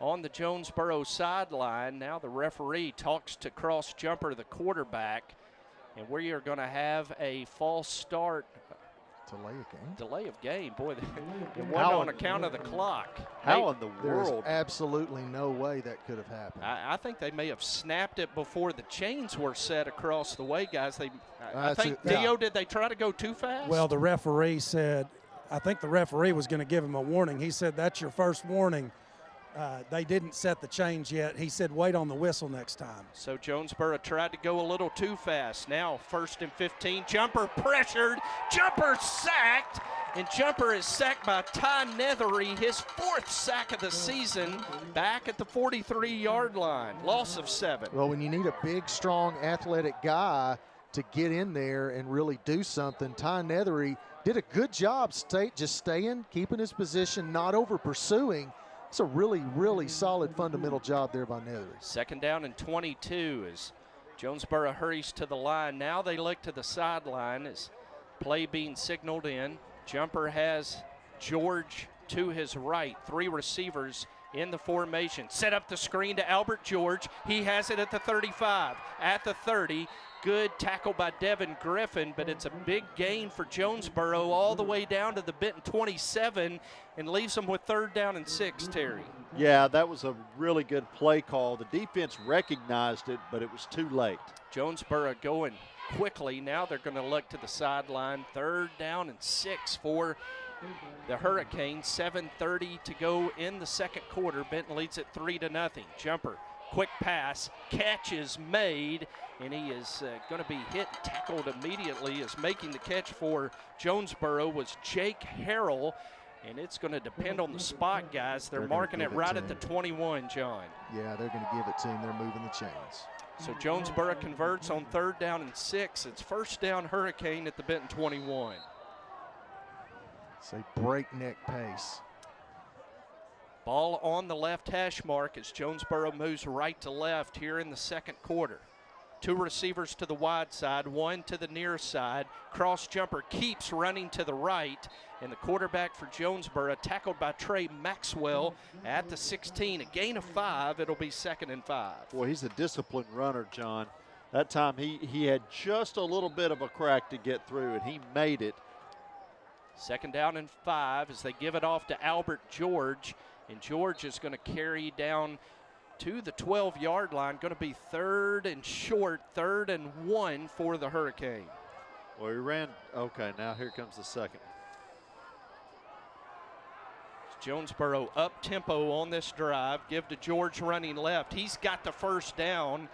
on the Jonesboro sideline. Now the referee talks to Cross Jumper, the quarterback, and we are going to have a false start.
Delay of game?
Delay of game. Boy, it wasn't on account of the clock.
How in the
There's
world?
absolutely no way that could have happened.
I think they may have snapped it before the chains were set across the way, guys. I think, Dio, did they try to go too fast?
Well, the referee said, I think the referee was going to give him a warning. He said, that's your first warning. They didn't set the change yet. He said, wait on the whistle next time.
So Jonesboro tried to go a little too fast. Now 1st and 15. Jumper pressured. Jumper sacked. And Jumper is sacked by Ty Nethery, his 4th sack of the season, back at the 43-yard line. Loss of 7.
Well, when you need a big, strong, athletic guy to get in there and really do something, Ty Nethery did a good job just staying, keeping his position, not over pursuing. It's a really, really solid fundamental job there by Nethery.
2nd down and 22 as Jonesboro hurries to the line. Now they look to the sideline as play being signaled in. Jumper has George to his right. 3 receivers in the formation. Set up the screen to Albert George. He has it at the 35, at the 30. Good tackle by Devin Griffin, but it's a big gain for Jonesboro all the way down to the Benton 27 and leaves them with 3rd down and 6, Terry.
Yeah, that was a really good play call. The defense recognized it, but it was too late.
Jonesboro going quickly. Now they're going to look to the sideline. 3rd down and 6 for the Hurricanes. 7:30 to go in the second quarter. Benton leads it 3-0. Jumper Quick pass, catch is made, and he is going to be hit and tackled immediately. As making the catch for Jonesboro was Jake Harrell, and it's going to depend on the spot, guys. They're marking it right at the 21, John.
Yeah, they're going to give it to him. They're moving the chains.
So Jonesboro converts on 3rd down and 6. It's 1st down Hurricane at the Benton 21.
It's a breakneck pace.
Ball on the left hash mark as Jonesboro moves right to left here in the 2nd quarter. 2 receivers to the wide side, 1 to the near side. Cross jumper keeps running to the right, and the quarterback for Jonesboro tackled by Trey Maxwell at the 16. A gain of 5. It'll be 2nd and 5.
Boy, he's a disciplined runner, John. That time he had just a little bit of a crack to get through, and he made it.
2nd down and 5 as they give it off to Albert George. And George is going to carry down to the 12-yard line. Going to be 3rd and short, 3rd and 1 for the Hurricane.
Well, he ran. Okay, now here comes the 2nd.
Jonesboro up tempo on this drive. Give to George running left. He's got the 1st down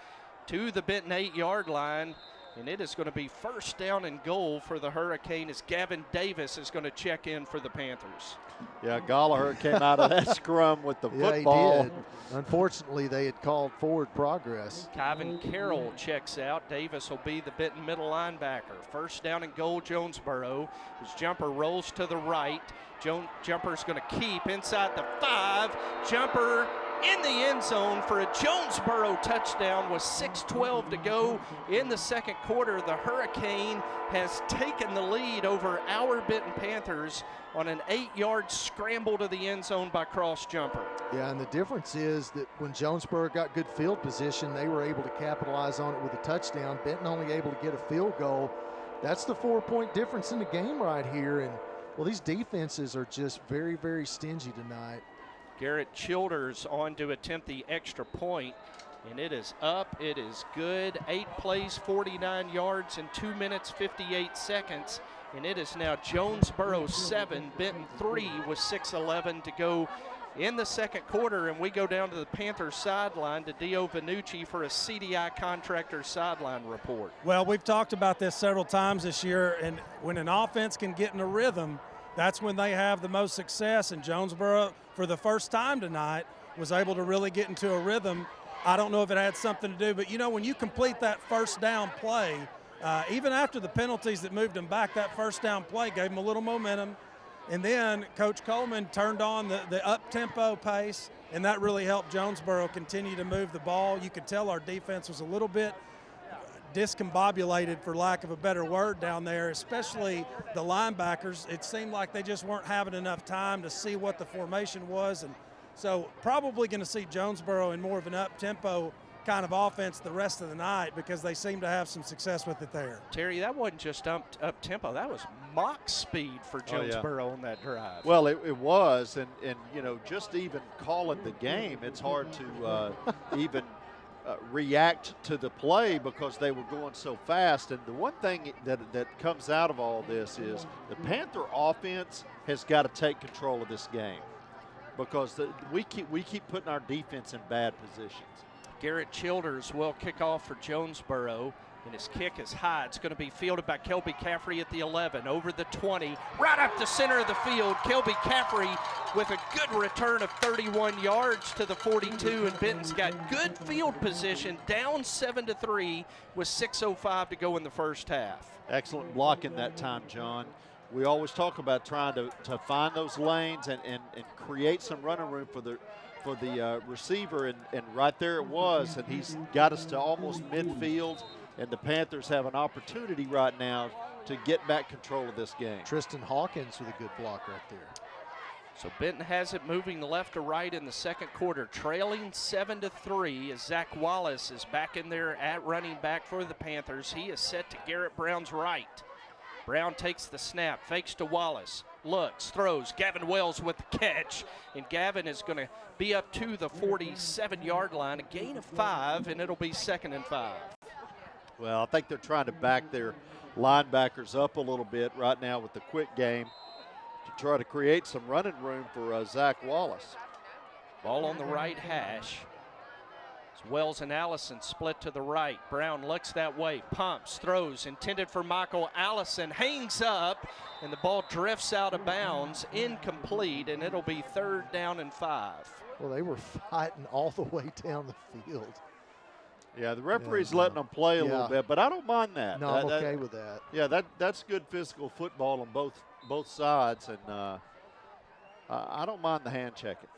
to the Benton 8-yard line. And it is going to be 1st down and goal for the Hurricane as Gavin Davis is going to check in for the Panthers.
Yeah, Gallagher came out of that scrum with the football.
He did. Unfortunately, they had called forward progress.
Kyvan Carroll checks out. Davis will be the Benton middle linebacker. 1st down and goal, Jonesboro. His jumper rolls to the right. Jumper's going to keep inside the 5. Jumper in the end zone for a Jonesboro touchdown with 6:12 to go in the 2nd quarter. The Hurricane has taken the lead over our Benton Panthers on an 8-yard scramble to the end zone by cross jumper.
Yeah, and the difference is that when Jonesboro got good field position, they were able to capitalize on it with a touchdown. Benton only able to get a field goal. That's the 4-point difference in the game right here. And, well, these defenses are just very, very stingy tonight.
Garrett Childers on to attempt the extra point, and it is up, it is good. 8 plays, 49 yards in 2 minutes, 58 seconds, and it is now Jonesboro 7, Benton 3 with 6:11 to go in the 2nd quarter, and we go down to the Panthers sideline to Dio Vanucci for a CDI Contractor sideline report.
Well, we've talked about this several times this year, and when an offense can get in a rhythm, that's when they have the most success, and Jonesboro, for the first time tonight, was able to really get into a rhythm. I don't know if it had something to do, but, you know, when you complete that 1st down play, even after the penalties that moved them back, that 1st down play gave them a little momentum. And then Coach Coleman turned on the up-tempo pace, and that really helped Jonesboro continue to move the ball. You could tell our defense was a little bit discombobulated, for lack of a better word, down there, especially the linebackers. It seemed like they just weren't having enough time to see what the formation was, and so probably going to see Jonesboro in more of an up-tempo kind of offense the rest of the night because they seem to have some success with it there.
Terry, that wasn't just up-tempo. That was Mach speed for Jonesboro on that drive.
Well, it was, and you know, just even calling the game, it's hard to even react to the play because they were going so fast. And the one thing that comes out of all this is the Panther offense has got to take control of this game because we keep putting our defense in bad positions.
Garrett Childers will kick off for Jonesboro, and his kick is high. It's going to be fielded by Kelby Caffrey at the 11, over the 20, right up the center of the field. Kelby Caffrey with a good return of 31 yards to the 42, and Benton's got good field position, down 7-3 with 6:05 to go in the 1st half.
Excellent blocking that time, John. We always talk about trying to find those lanes and create some running room for the receiver, and right there it was, and he's got us to almost midfield, and the Panthers have an opportunity right now to get back control of this game.
Tristan Hawkins with a good block right there.
So Benton has it moving left to right in the 2nd quarter, trailing 7-3 as Zach Wallace is back in there at running back for the Panthers. He is set to Garrett Brown's right. Brown takes the snap, fakes to Wallace, looks, throws. Gavin Wells with the catch, and Gavin is going to be up to the 47-yard line, a gain of 5, and it'll be 2nd and 5.
Well, I think they're trying to back their linebackers up a little bit right now with the quick game to try to create some running room for Zach Wallace.
Ball on the right hash. As Wells and Allison split to the right. Brown looks that way, pumps, throws, intended for Michael Allison, hangs up, and the ball drifts out of bounds, incomplete, and it'll be 3rd down and 5.
Well, they were fighting all the way down the field.
Yeah, the referee's letting them play a little bit, but I don't mind that.
No, I'm okay with that.
Yeah, that's good physical football on both sides, and I don't mind the hand checking.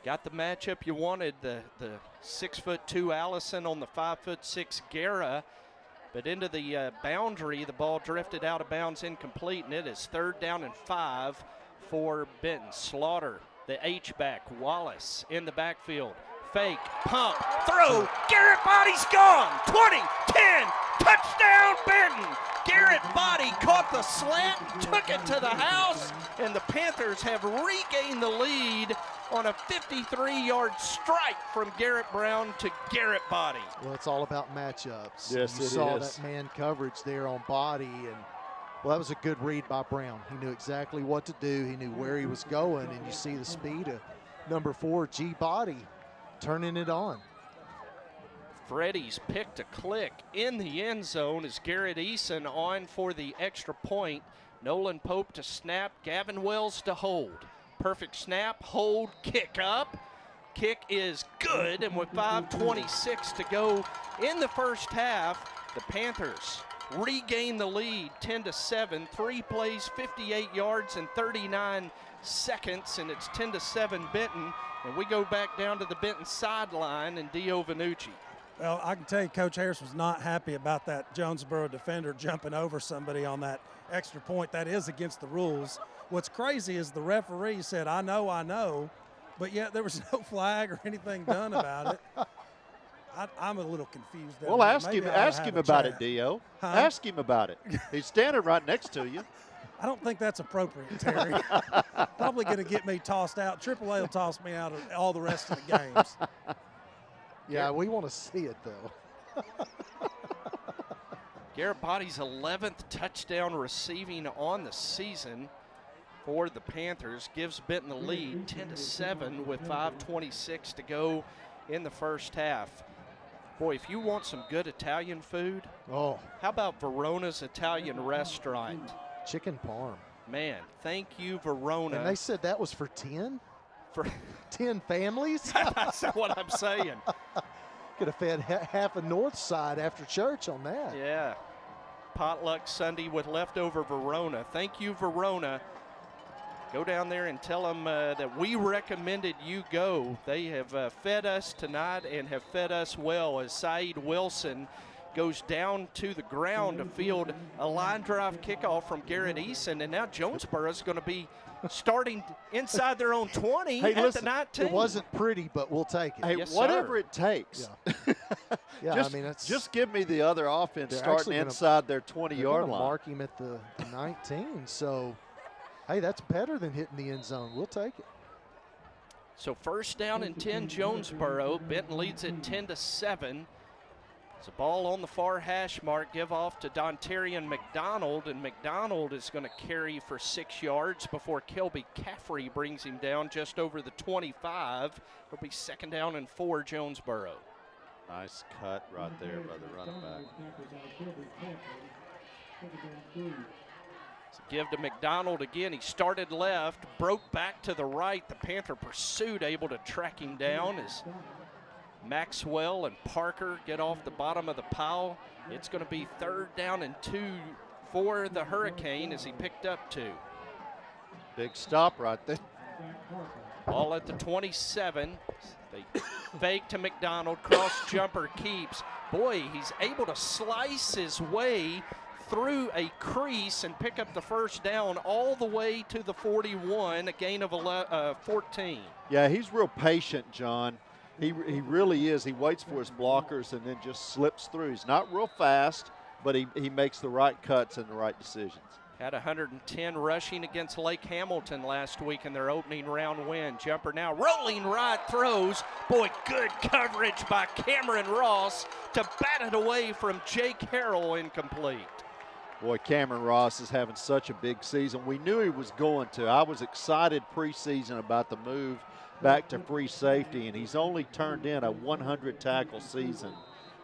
Got the matchup you wanted, the 6'2" Allison on the 5'6" Guerra, but into the boundary, the ball drifted out of bounds, incomplete, and it is 3rd down and 5 for Benton. Slaughter, the H-back, Wallace in the backfield. Fake, pump, throw, Garrett Body's gone, 20, 10, touchdown Benton. Garrett Body caught the slant, took it to the house, and the Panthers have regained the lead on a 53-yard strike from Garrett Brown to Garrett Body.
Well, it's all about matchups.
Yes,
you
it
saw
is.
that man coverage there on Body, and well, that was a good read by Brown. He knew exactly what to do. He knew where he was going, and you see the speed of number 4, G Body, turning it on.
Freddie's picked a click in the end zone as Garrett Eason on for the extra point. Nolan Pope to snap, Gavin Wells to hold. Perfect snap, hold, kick up. Kick is good, and with 5:26 to go in the first half, the Panthers regain the lead 10-7. 3 plays, 58 yards, and 39 seconds, and it's 10-7 Benton. And we go back down to the Benton sideline and Dio Vanucci.
Well, I can tell you Coach Harris was not happy about that Jonesboro defender jumping over somebody on that extra point. That is against the rules. What's crazy is the referee said, I know, but yet there was no flag or anything done about it. I'm a little confused.
Well, ask him about it, Dio.
Huh?
Ask him about it. He's standing right next to you.
I don't think that's appropriate, Terry. Probably going to get me tossed out. AAA will toss me out of all the rest of the games.
Yeah, we want to see it, though.
Garrett Body's 11th touchdown receiving on the season for the Panthers gives Benton the lead 10-7 with 5:26 to go in the first half. Boy, if you want some good Italian food, how about Verona's Italian restaurant?
Chicken parm.
Man, thank you, Verona.
And they said that was for 10?
For
10 families?
That's what I'm saying.
Could have fed half of North Side after church on that.
Yeah. Potluck Sunday with leftover Verona. Thank you, Verona. Go down there and tell them that we recommended you go. They have fed us tonight and have fed us well as Saeed Wilson goes down to the ground to field a line drive kickoff from Garrett Eason, and now Jonesboro is going to be starting inside their own 20
Hey,
at
listen,
the 19.
It wasn't pretty, but we'll take it.
Hey,
Yes,
whatever
sir.
it takes.
Yeah,
just,
I mean, it's,
just give me the other offense
they're
starting
actually gonna-
inside their
they're
20-yard
gonna
line.
mark him at the 19. So, hey, that's better than hitting the end zone. We'll take it.
So 1st down and 10, Jonesboro. Benton leads it 10-7. It's a ball on the far hash mark, give off to Dontarian McDonald, and McDonald is going to carry for 6 yards before Kelby Caffrey brings him down just over the 25. It'll be 2nd down and 4, Jonesboro.
Nice cut right there by the running back.
So give to McDonald again. He started left, broke back to the right. The Panther pursuit, able to track him down as Maxwell and Parker get off the bottom of the pile. It's going to be 3rd down and 2 for the Hurricane as he picked up 2.
Big stop right there.
Ball at the 27. They fake to McDonald. Cross jumper keeps. Boy, he's able to slice his way through a crease and pick up the 1st down all the way to the 41, a gain of 14.
Yeah, he's real patient, John. He really is. He waits for his blockers and then just slips through. He's not real fast, but he makes the right cuts and the right decisions.
Had 110 rushing against Lake Hamilton last week in their opening round win. Jumper now rolling right, throws. Boy, good coverage by Cameron Ross to bat it away from Jake Harrell, incomplete.
Boy, Cameron Ross is having such a big season. We knew he was going to. I was excited preseason about the move back to free safety, and he's only turned in a 100 tackle season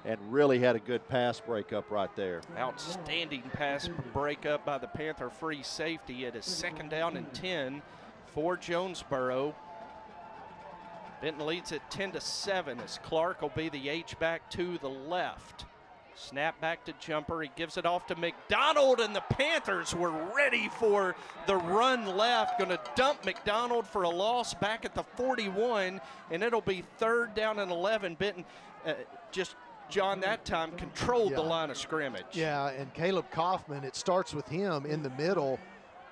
and really had a good pass breakup right there.
Outstanding pass breakup by the Panther free safety. It is 2nd down and 10 for Jonesboro. Benton leads it 10-7 as Clark will be the H-back to the left. Snap back to Jumper. He gives it off to McDonald, and the Panthers were ready for the run left. Going to dump McDonald for a loss back at the 41, and it'll be 3rd down and 11. Benton John, that time controlled the line of scrimmage.
Yeah, and Caleb Kaufman, it starts with him in the middle,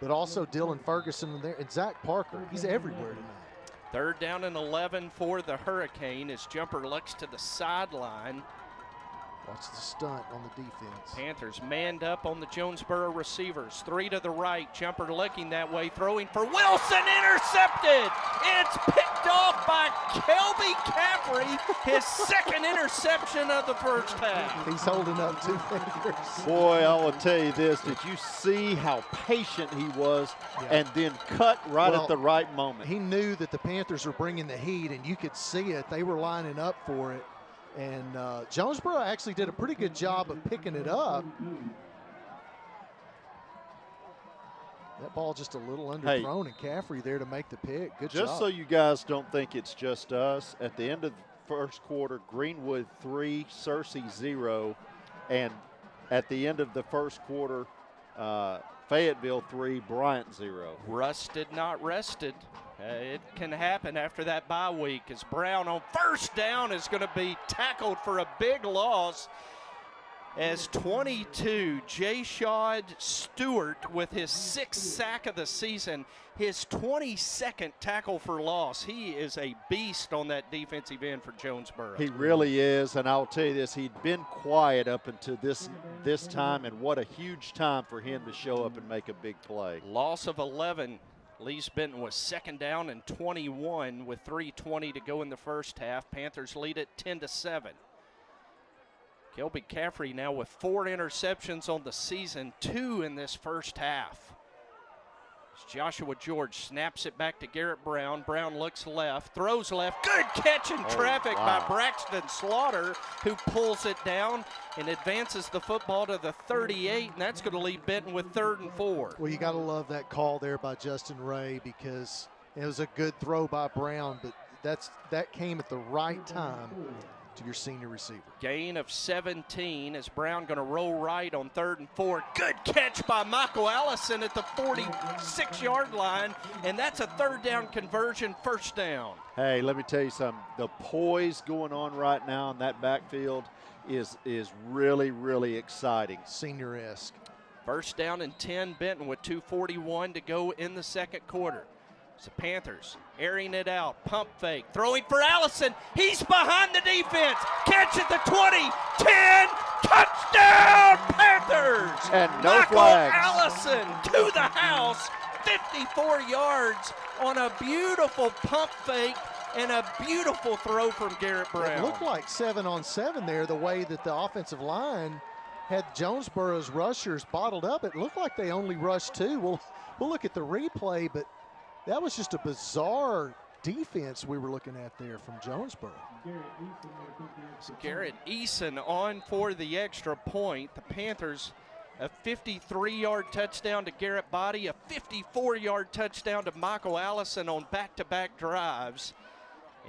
but also Dylan Ferguson there, and Zach Parker. He's everywhere tonight.
3rd down and 11 for the Hurricane as Jumper looks to the sideline.
Watch the stunt on the defense.
Panthers manned up on the Jonesboro receivers. 3 to the right. Jumper looking that way, throwing for Wilson, intercepted. It's picked off by Kelby Caffrey, his 2nd interception of the first half.
He's holding up 2 fingers.
Boy, I will tell you this. Did you see how patient he was and then cut right at the right moment?
He knew that the Panthers were bringing the heat, and you could see it. They were lining up for it. And Jonesboro actually did a pretty good job of picking it up. That ball just a little underthrown, and Caffrey there to make the pick. Good job.
Just so you guys don't think it's just us, at the end of the first quarter, Greenwood 3, Searcy 0. And at the end of the first quarter, Fayetteville 3, Bryant 0.
Rusted, not rested. It can happen after that bye week as Brown on 1st down is going to be tackled for a big loss as 22, Jayshad Stewart with his 6th sack of the season, his 22nd tackle for loss. He is a beast on that defensive end for Jonesboro.
He really is, and I'll tell you this, he'd been quiet up until this time, and what a huge time for him to show up and make a big play.
Loss of 11. Lee's Benton was 2nd down and 21 with 3:20 to go in the first half. Panthers lead it 10-7. Kelby Caffrey now with 4 interceptions on the season, 2 in this first half. As Joshua George snaps it back to Garrett Brown. Brown looks left, throws left. Good catch in traffic by Braxton Slaughter, who pulls it down and advances the football to the 38, and that's going to leave Benton with 3rd and 4.
Well, you got to love that call there by Justin Ray because it was a good throw by Brown, but that came at the right time to your senior receiver.
Gain of 17 as Brown going to roll right on 3rd and 4. Good catch by Michael Allison at the 46-yard line, and that's a 3rd down conversion, 1st down.
Hey, let me tell you something. The poise going on right now in that backfield is really, really exciting.
Senior-esque.
1st down and 10, Benton with 2:41 to go in the 2nd quarter. It's the Panthers airing it out, pump fake, throwing for Allison. He's behind the defense. Catch at the 20, 10, touchdown Panthers!
And no
Michael
flags.
Allison to the house, 54 yards on a beautiful pump fake and a beautiful throw from Garrett Brown.
It looked like 7-on-7 there, the way that the offensive line had Jonesboro's rushers bottled up. It looked like they only rushed 2. We'll look at the replay, but that was just a bizarre defense we were looking at there from Jonesboro.
Garrett Eason on for the extra point. The Panthers, a 53-yard touchdown to Garrett Body, a 54-yard touchdown to Michael Allison on back-to-back drives.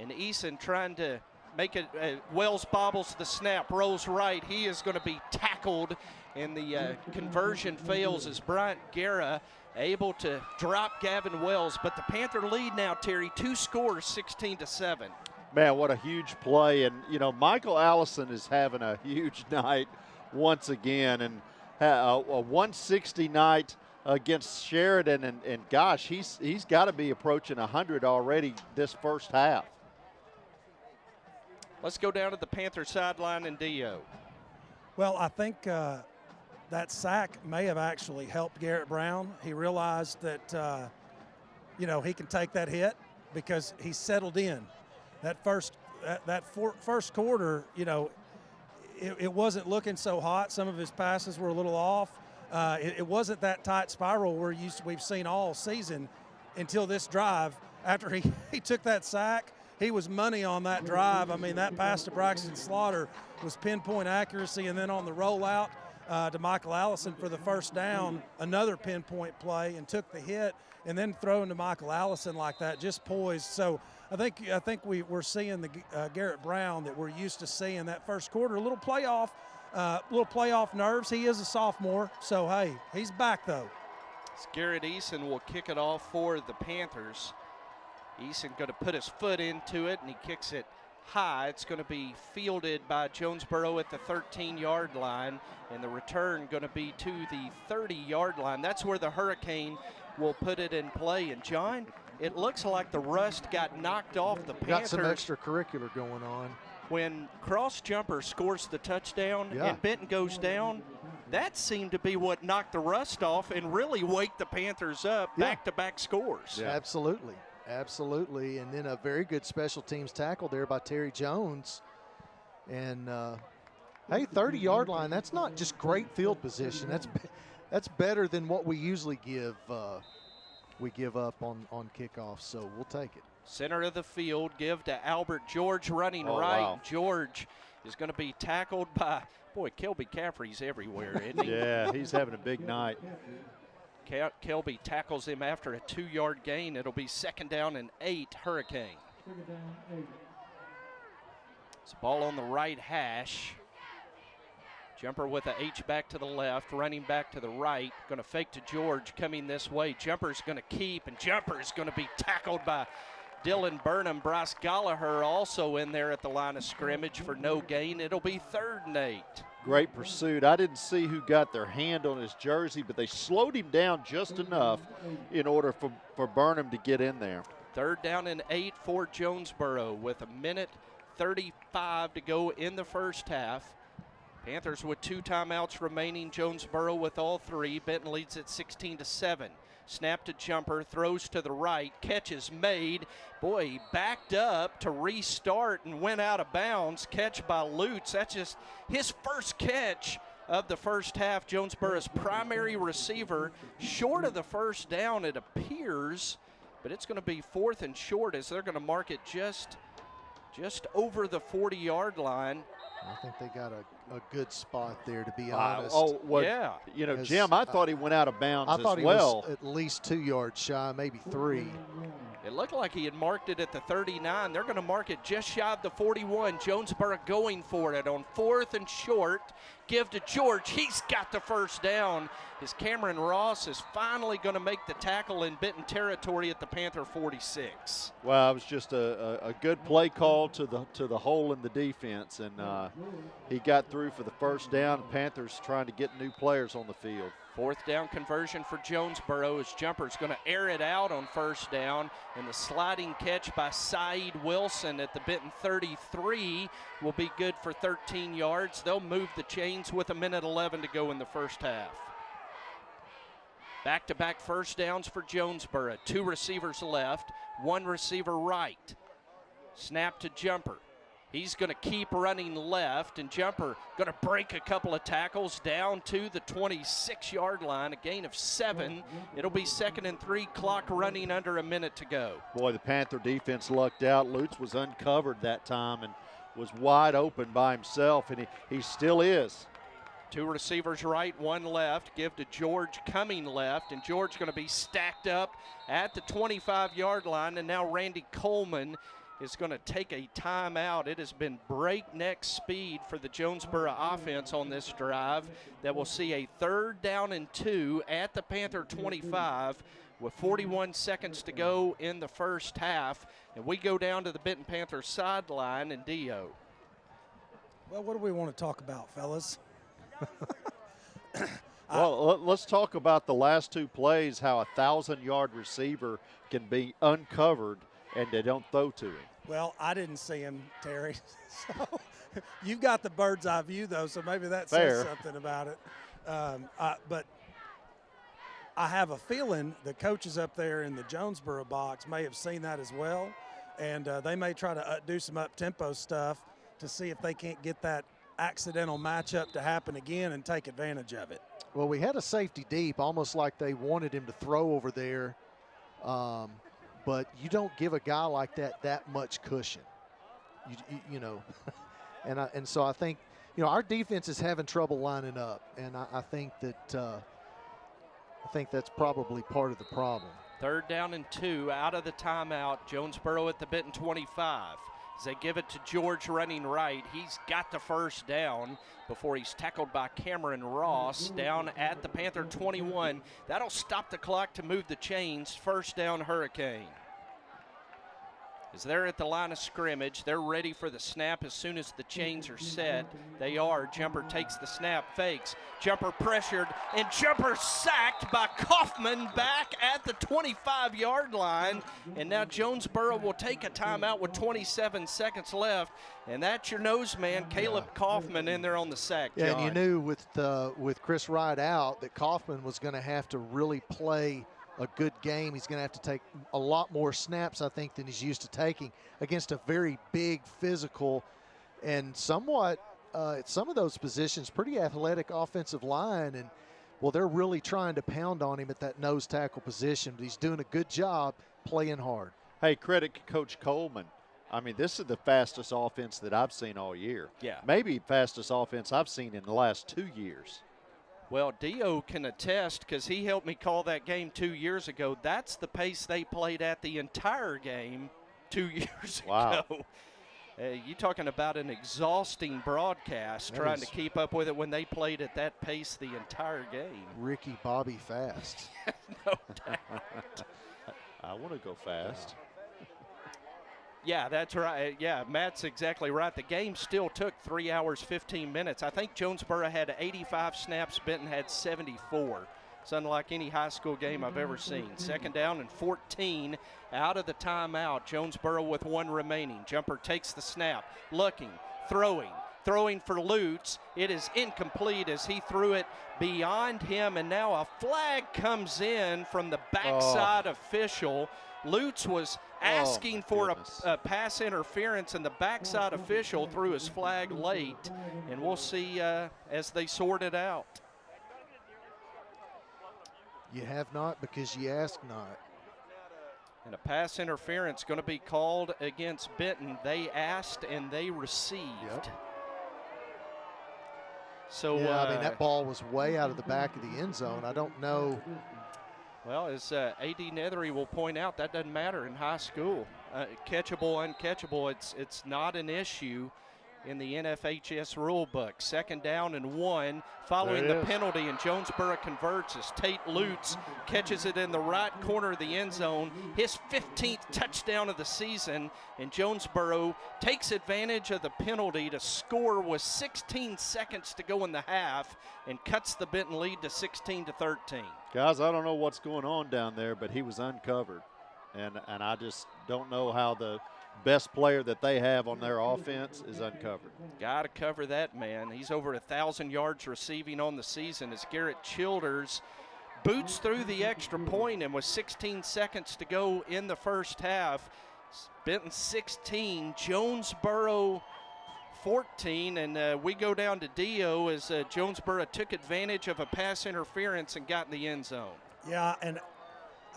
And Eason trying to make it, Wells bobbles the snap, rolls right. He is going to be tackled, and the conversion fails as Bryant Guerra able to drop Gavin Wells. But the Panther lead now, Terry, 2 scores, 16-7.
Man, what a huge play. And, you know, Michael Allison is having a huge night once again. And a 160 night against Sheridan. And gosh, he's got to be approaching 100 already this first half.
Let's go down to the Panther sideline and Dio.
Well, I think that sack may have actually helped Garrett Brown. He realized that, he can take that hit because he settled in. That first quarter, it wasn't looking so hot. Some of his passes were a little off. It wasn't that tight spiral we've seen all season until this drive. after he took that sack, he was money on that drive. I mean, that pass to Braxton Slaughter was pinpoint accuracy, and then on the rollout to Michael Allison for the first down, another pinpoint play, and took the hit, and then throwing to Michael Allison like that, just poised. So I think we're seeing the Garrett Brown that we're used to seeing that first quarter, a little playoff nerves. He is a sophomore, so hey, he's back though.
Garrett Eason will kick it off for the Panthers. Eason going to put his foot into it, and he kicks it high. It's going to be fielded by Jonesboro at the 13-yard line, and the return going to be to the 30-yard line. That's where the Hurricane will put it in play. And, John, it looks like the rust got knocked off the Panthers.
Got some extracurricular going on.
When Cross Jumper scores the touchdown and Benton goes down, that seemed to be what knocked the rust off and really waked the Panthers up. Back-to-back scores.
Yeah. Absolutely. And then a very good special teams tackle there by Terry Jones. And, hey, 30-yard line, that's not just great field position. That's better than what we usually give up on kickoffs, so we'll take it.
Center of the field, give to Albert George running right. Wow. George is going to be tackled by, Kelby Caffrey's everywhere, isn't he?
Yeah, he's having a big night.
Kelby tackles him after a 2-yard gain. It'll be 2nd down and 8, Hurricane. It's a ball on the right hash. Jumper with a H-back to the left, running back to the right. Going to fake to George coming this way. Jumper's going to keep, and Jumper's going to be tackled by Dylan Burnham. Bryce Gallagher also in there at the line of scrimmage for no gain. It'll be 3rd and 8.
Great pursuit. I didn't see who got their hand on his jersey, but they slowed him down just enough in order for Burnham to get in there.
3rd down and 8 for Jonesboro with 1:35 to go in the first half. Panthers with 2 timeouts remaining. Jonesboro with all 3. Benton leads at 16-7. Snap to Jumper, throws to the right, catch is made. He backed up to restart and went out of bounds. Catch by Lutz. That's just his first catch of the first half. Jonesboro's primary receiver, short of the first down, it appears, but it's going to be 4th and short as they're going to mark it just over the 40-yard line.
I think they got a good spot there, to be honest.
Yeah.
You know, Jim, I thought he went out of bounds
I thought
as
he
well.
was at least 2 yards shy, maybe 3.
It looked like he had marked it at the 39. They're going to mark it just shy of the 41. Jonesboro going for it on 4th and short. Give to George. He's got the first down. As Cameron Ross is finally going to make the tackle in Benton territory at the Panther 46.
Well, it was just a good play call to the hole in the defense, and he got through for the first down. Panthers trying to get new players on the field.
4th down conversion for Jonesboro as Jumper's going to air it out on 1st down, and the sliding catch by Saeed Wilson at the Benton 33 will be good for 13 yards. They'll move the chains with 1:11 to go in the first half. Back-to-back first downs for Jonesboro. 2 receivers left, 1 receiver right. Snap to Jumper. He's going to keep running left, and Jumper going to break a couple of tackles down to the 26-yard line, a gain of 7. It'll be 2nd and 3, clock running under a minute to go.
Boy, the Panther defense lucked out. Lutz was uncovered that time and was wide open by himself, and he still is.
2 receivers right, 1 left. Give to George coming left, and George going to be stacked up at the 25-yard line, and now Randy Coleman is going to take a timeout. It has been breakneck speed for the Jonesboro offense on this drive that will see a 3rd down and 2 at the Panther 25 with 41 seconds to go in the first half. And we go down to the Benton Panther sideline and Dio.
Well, what do we want to talk about, fellas?
Well, let's talk about the last 2 plays, how a 1,000-yard receiver can be uncovered and they don't throw to him.
Well, I didn't see him, Terry. So you've got the bird's eye view, though, so maybe that
Fair.
says something about it. But I have a feeling the coaches up there in the Jonesboro box may have seen that as well, and they may try to do some up-tempo stuff to see if they can't get that accidental matchup to happen again and take advantage of it.
Well, we had a safety deep, almost like they wanted him to throw over there. but you don't give a guy like that much cushion. You know, and so I think, you know, our defense is having trouble lining up, and I think that's probably part of the problem.
3rd down and 2 out of the timeout. Jonesboro at the Benton 25. As they give it to George running right, he's got the first down before he's tackled by Cameron Ross down at the Panther 21. That'll stop the clock to move the chains. 1st down, Hurricane. As they're at the line of scrimmage, they're ready for the snap as soon as the chains are set. They are. Jumper takes the snap, fakes. Jumper pressured, and Jumper sacked by Kaufman back at the 25-yard line. And now Jonesboro will take a timeout with 27 seconds left. And that's your nose man, Caleb Kaufman, in there on the sack, John.
Yeah, and you knew with Chris Wright out that Kaufman was going to have to really play a good game. He's going to have to take a lot more snaps, I think, than he's used to taking against a very big, physical, and somewhat, at some of those positions, pretty athletic offensive line. And, well, they're really trying to pound on him at that nose tackle position, but he's doing a good job playing hard.
Hey, credit Coach Coleman. I mean, this is the fastest offense that I've seen all year.
Yeah.
Maybe fastest offense I've seen in the last 2 years.
Well, Dio can attest because he helped me call that game 2 years ago. That's the pace they played at the entire game 2 years
wow.
ago. You talking about an exhausting broadcast trying to keep up with it when they played at that pace the entire game.
Ricky Bobby fast.
No doubt.
I want to go fast.
Yeah, that's right. Yeah, Matt's exactly right. The game still took 3 hours, 15 minutes. I think Jonesboro had 85 snaps. Benton had 74. It's unlike any high school game I've ever seen. 2nd down and 14 out of the timeout. Jonesboro with 1 remaining. Jumper takes the snap, looking, throwing for Lutz. It is incomplete as he threw it beyond him, and now a flag comes in from the backside official. Lutz was asking for a pass interference, and the backside official threw his flag late, and we'll see as they sort it out.
You have not because you ask not.
And a pass interference going to be called against Benton. They asked and they received.
Yep.
So
yeah, I mean, that ball was way out of the back of the end zone. I don't know.
Well, as A.D. Nethery will point out, that doesn't matter in high school. Catchable, uncatchable, it's not an issue in the NFHS rule book. 2nd down and 1 following the penalty, and Jonesboro converts as Tate Lutz catches it in the right corner of the end zone. His 15th touchdown of the season, and Jonesboro takes advantage of the penalty to score with 16 seconds to go in the half and cuts the Benton lead to 16-13.
Guys, I don't know what's going on down there, but he was uncovered. And I just don't know how the best player that they have on their offense is uncovered.
Got to cover that man. He's over 1,000 yards receiving on the season as Garrett Childers boots through the extra point, and with 16 seconds to go in the first half, Benton 16, Jonesboro 14, and we go down to Dio as Jonesboro took advantage of a pass interference and got in the end zone.
Yeah, and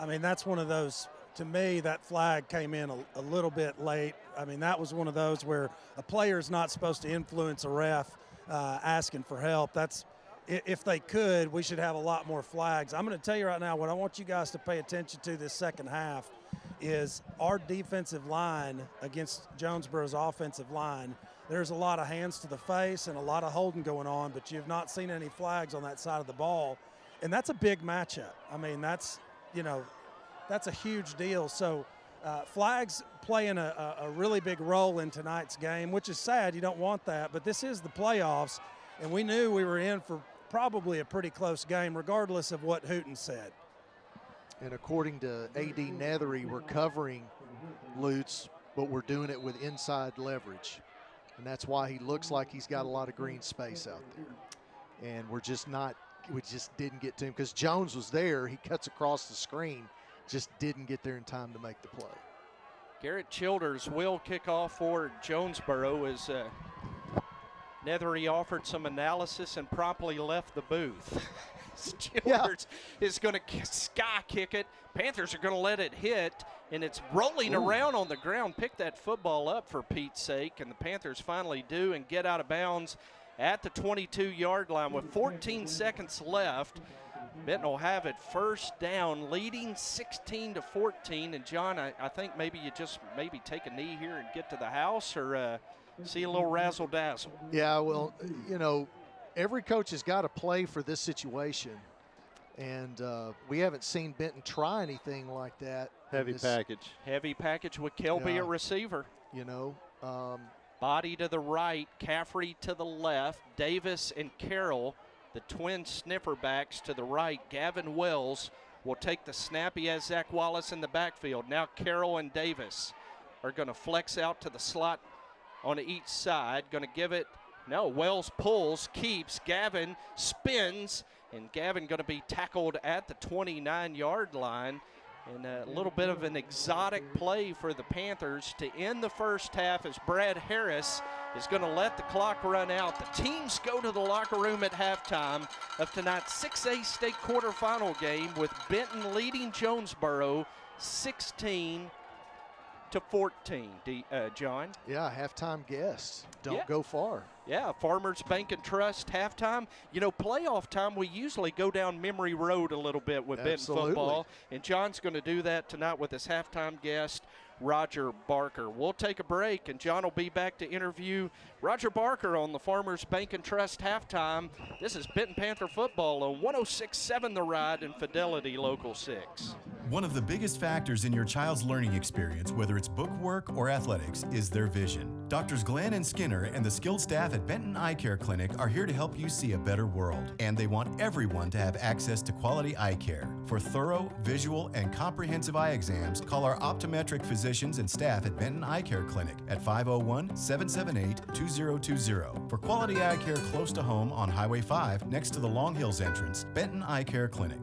I mean, that's one of those. To me, that flag came in a little bit late. I mean, that was one of those where a player is not supposed to influence a ref asking for help. That's, if they could, we should have a lot more flags. I'm going to tell you right now, what I want you guys to pay attention to this second half is our defensive line against Jonesboro's offensive line. There's a lot of hands to the face and a lot of holding going on, but you've not seen any flags on that side of the ball. And that's a big matchup. I mean, that's, you know, that's a huge deal. So flags playing a really big role in tonight's game, which is sad. You don't want that. But this is the playoffs, and we knew we were in for probably a pretty close game, regardless of what Hooten said.
And according to A.D. Nethery, we're covering Lutz, but we're doing it with inside leverage. And that's why he looks like he's got a lot of green space out there. And we just didn't get to him because Jones was there. He cuts across the screen. Just didn't get there in time to make the play.
Garrett Childers will kick off for Jonesboro as Nethery offered some analysis and promptly left the booth. Childers is going to sky kick it. Panthers are going to let it hit, and it's rolling around on the ground. Pick that football up for Pete's sake, and the Panthers finally do and get out of bounds at the 22-yard line with 14 seconds left. Benton will have it first down, leading 16-14. And John, I think maybe you just take a knee here and get to the house, or see a little razzle dazzle.
Yeah, well, every coach has got to play for this situation, and we haven't seen Benton try anything like that.
Heavy package
with Kelby at receiver. Body to the right, Caffrey to the left, Davis and Carroll, the twin sniffer backs to the right. Gavin Wells will take the snap. He has Zach Wallace in the backfield. Now Carroll and Davis are going to flex out to the slot on each side. Going to give it. No, Wells pulls, keeps. Gavin spins, and Gavin going to be tackled at the 29-yard line. And a little bit of an exotic play for the Panthers to end the first half as Brad Harris is going to let the clock run out. The teams go to the locker room at halftime of tonight's 6A state quarterfinal game, with Benton leading Jonesboro 16-14. John?
Yeah, halftime guests. Don't go far.
Yeah, Farmers Bank and Trust halftime. Playoff time, we usually go down memory road a little bit with Benton football. And John's going to do that tonight with his halftime guest, Roger Barker. We'll take a break, and John will be back to interview Roger Barker on the Farmers Bank and Trust halftime. This is Benton Panther football on 106.7 The Ride and Fidelity Local 6.
One of the biggest factors in your child's learning experience, whether it's book work or athletics, is their vision. Doctors Glenn and Skinner and the skilled staff at Benton Eye Care Clinic are here to help you see a better world. And they want everyone to have access to quality eye care. For thorough, visual, and comprehensive eye exams, call our optometric physicians and staff at Benton Eye Care Clinic at 501-778-2020. For quality eye care close to home on Highway 5 next to the Long Hills entrance, Benton Eye Care Clinic.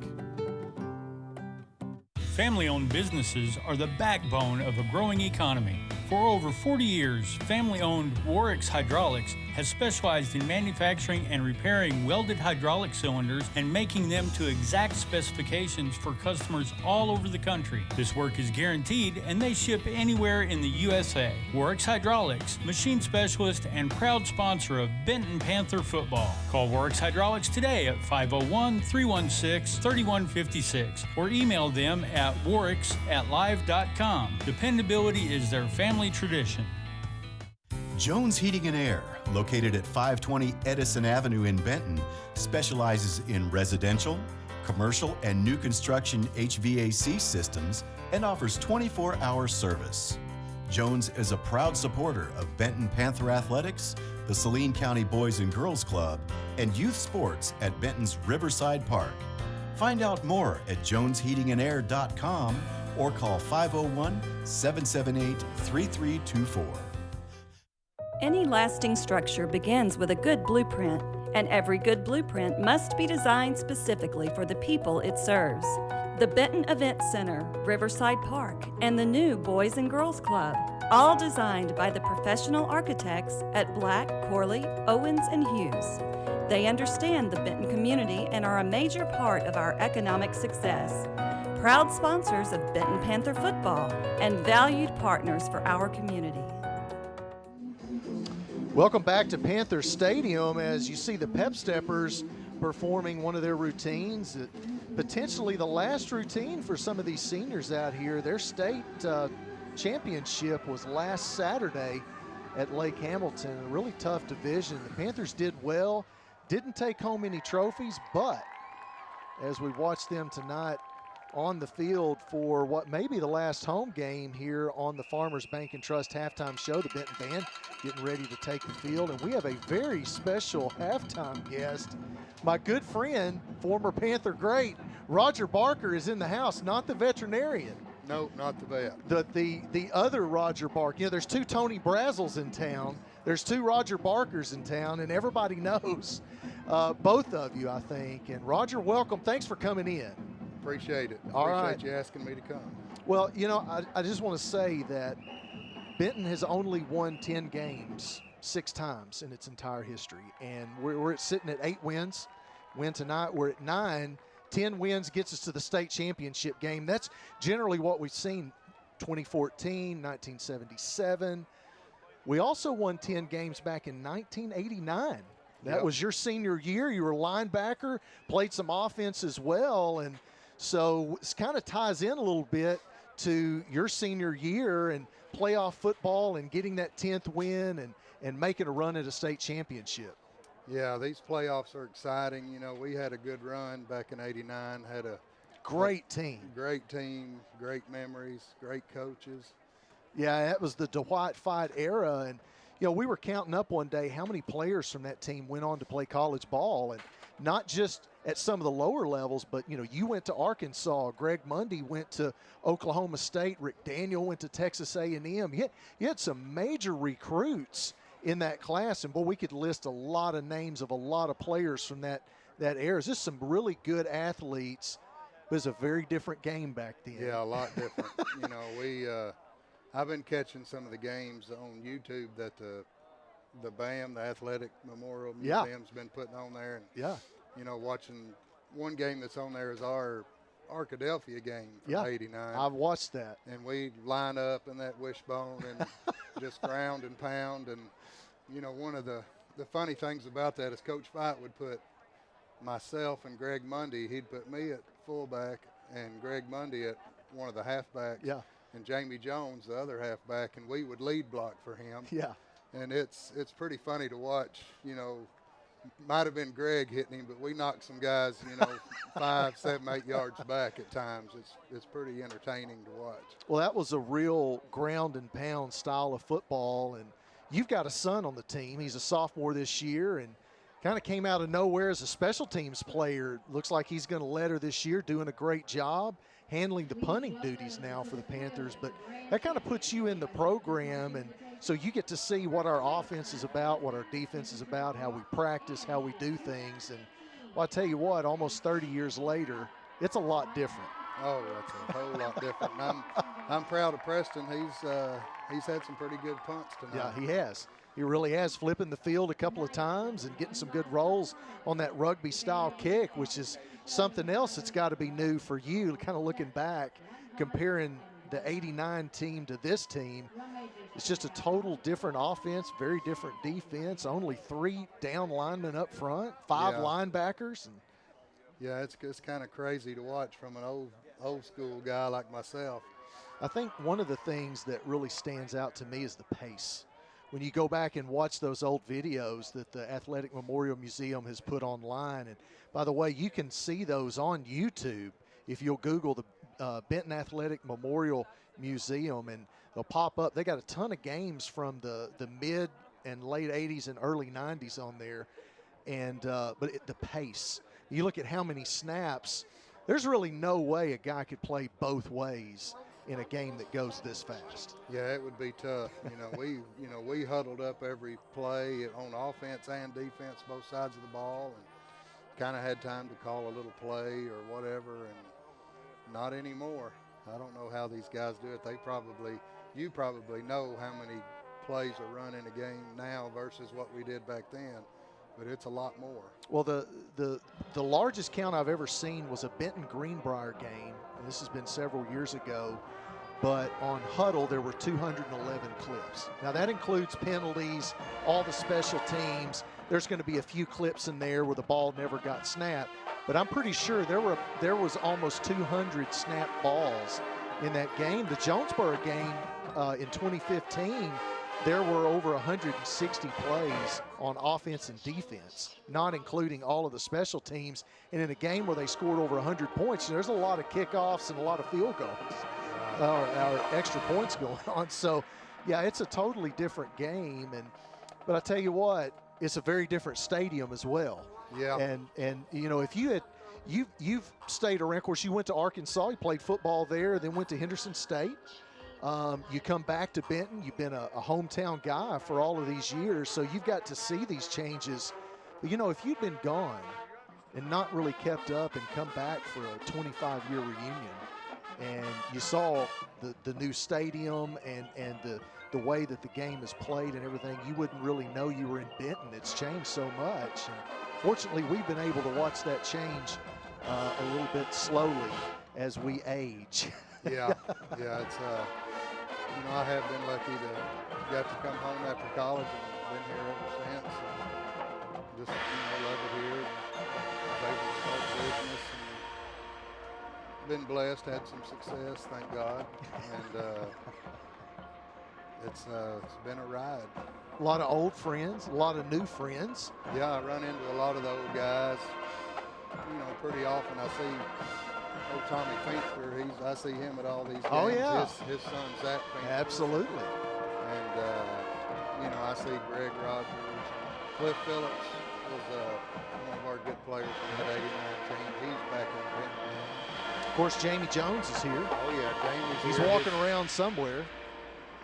Family-owned businesses are the backbone of a growing economy. For over 40 years, family-owned Warwick's Hydraulics has specialized in manufacturing and repairing welded hydraulic cylinders and making them to exact specifications for customers all over the country. This work is guaranteed, and they ship anywhere in the USA. Warwick's Hydraulics, machine specialist and proud sponsor of Benton Panther football. Call Warwick's Hydraulics today at 501-316-3156 or email them at warwicks@live.com. Dependability is their family tradition.
Jones Heating and Air, located at 520 Edison Avenue in Benton, specializes in residential, commercial, and new construction HVAC systems and offers 24-hour service. Jones is a proud supporter of Benton Panther Athletics, the Saline County Boys and Girls Club, and youth sports at Benton's Riverside Park. Find out more at jonesheatingandair.com or call 501-778-3324.
Any lasting structure begins with a good blueprint, and every good blueprint must be designed specifically for the people it serves. The Benton Event Center, Riverside Park, and the new Boys and Girls Club, all designed by the professional architects at Black, Corley, Owens, and Hughes. They understand the Benton community and are a major part of our economic success. Proud sponsors of Benton Panther football and valued partners for our community.
Welcome back to Panther Stadium as you see the Pep Steppers performing one of their routines, potentially the last routine for some of these seniors out here. Their state championship was last Saturday at Lake Hamilton, a really tough division. The Panthers did well, didn't take home any trophies, but as we watch them tonight on the field for what may be the last home game here on the Farmers Bank and Trust halftime show, the Benton Band getting ready to take the field. And we have a very special halftime guest. My good friend, former Panther great, Roger Barker is in the house, not the veterinarian.
No, not the vet.
The other Roger Barker. There's two Tony Brazzles in town. There's two Roger Barkers in town, and everybody knows both of you, I think. And Roger, welcome. Thanks for coming in.
Appreciate it.
All
Appreciate
right.
you asking me to come.
Well, I just want to say that Benton has only won 10 games 6 times in its entire history, and we're sitting at 8 wins win tonight. We're at 9. 10 wins gets us to the state championship game. That's generally what we've seen. 2014, 1977. We also won 10 games back in 1989. That was your senior year. You were a linebacker, played some offense as well. And so it kind of ties in a little bit to your senior year and playoff football and getting that 10th win and making a run at a state championship.
Yeah, these playoffs are exciting. You know, we had a good run back in '89, had a
great team.
Great team, great memories, great coaches.
Yeah, that was the Dwight Fight era. And, you know, we were counting up one day how many players from that team went on to play college ball. And not just at some of the lower levels, but, you know, you went to Arkansas. Greg Mundy went to Oklahoma State. Rick Daniel went to Texas A&M. You had some major recruits in that class. And, boy, we could list a lot of names of a lot of players from that era. It's just some really good athletes. It was a very different game back then.
Yeah, a lot different. You know, I've been catching some of the games on YouTube that the BAM, the Athletic Memorial Museum's been putting on there. And, you know, watching one game that's on there is our Arkadelphia game from '89.
I've watched that.
And we line up in that wishbone and just ground and pound. And, you know, one of the funny things about that is Coach Fight would put myself and Greg Mundy, he'd put me at fullback and Greg Mundy at one of the halfbacks.
Yeah.
And Jamie Jones, the other halfback, and we would lead block for him.
Yeah.
And it's pretty funny to watch. You know, might have been Greg hitting him, but we knocked some guys, you know, 5, 7, 8 yards back at times. It's pretty entertaining to watch.
Well, that was a real ground and pound style of football. And you've got a son on the team. He's a sophomore this year and kind of came out of nowhere as a special teams player. Looks like he's going to letter this year, doing a great job handling the punting duties now for the Panthers. But that kind of puts you in the program, and so you get to see what our offense is about, what our defense is about, how we practice, how we do things. And well, I tell you what, almost 30 years later, it's a lot different.
Oh, that's a whole lot different. And I'm proud of Preston. He's had some pretty good punts tonight.
Yeah, he has. He really has, flipping the field a couple of times and getting some good rolls on that rugby-style kick, which is something else that's got to be new for you, kind of looking back, comparing the '89 team to this team. It's just a total different offense, very different defense, only 3 down linemen up front, 5 linebackers. And
yeah, it's kind of crazy to watch from an old school guy like myself.
I think one of the things that really stands out to me is the pace. When you go back and watch those old videos that the Athletic Memorial Museum has put online, and by the way, you can see those on YouTube if you'll Google the Benton Athletic Memorial Museum, and they'll pop up. They got a ton of games from the mid and late 80s and early 90s on there, and but the pace. You look at how many snaps. There's really no way a guy could play both ways in a game that goes this fast.
Yeah, it would be tough. We huddled up every play on offense and defense, both sides of the ball, and kind of had time to call a little play or whatever, and not anymore. I don't know how these guys do it. You probably know how many plays are run in a game now versus what we did back then, but it's a lot more.
Well, the largest count I've ever seen was a Benton Greenbrier game, and this has been several years ago, but on Huddle there were 211 clips. Now that includes penalties, all the special teams. There's going to be a few clips in there where the ball never got snapped, but I'm pretty sure there was almost 200 snapped balls in that game. The Jonesboro game in 2015, there were over 160 plays on offense and defense, not including all of the special teams. And in a game where they scored over 100 points, there's a lot of kickoffs and a lot of field goals, or extra points going on. So, yeah, it's a totally different game. But I tell you what, it's a very different stadium as well.
Yeah.
And you know, if you've stayed around, of course, you went to Arkansas, you played football there, then went to Henderson State. You come back to Benton, you've been a hometown guy for all of these years, so you've got to see these changes. But, you know, if you'd been gone and not really kept up and come back for a 25-year reunion, and you saw the new stadium and the way that the game is played and everything, you wouldn't really know you were in Benton. It's changed so much. And fortunately, we've been able to watch that change a little bit slowly as we age.
Yeah, it's I have been lucky to get to come home after college and been here ever since. And just love it here. Was able to start business and been blessed, had some success, thank God. And it's been a ride.
A lot of old friends, a lot of new friends.
Yeah, I run into a lot of the old guys. Pretty often I see old Tommy Finster. I see him at all these games.
Oh, yeah.
His son, Zach Finster.
Absolutely.
And, I see Greg Rogers. Cliff Phillips was one of our good players from that 89 team. He's back in Benton.
Of course, Jamie Jones is here.
Oh, yeah, Jamie's
He's
here.
walking around somewhere.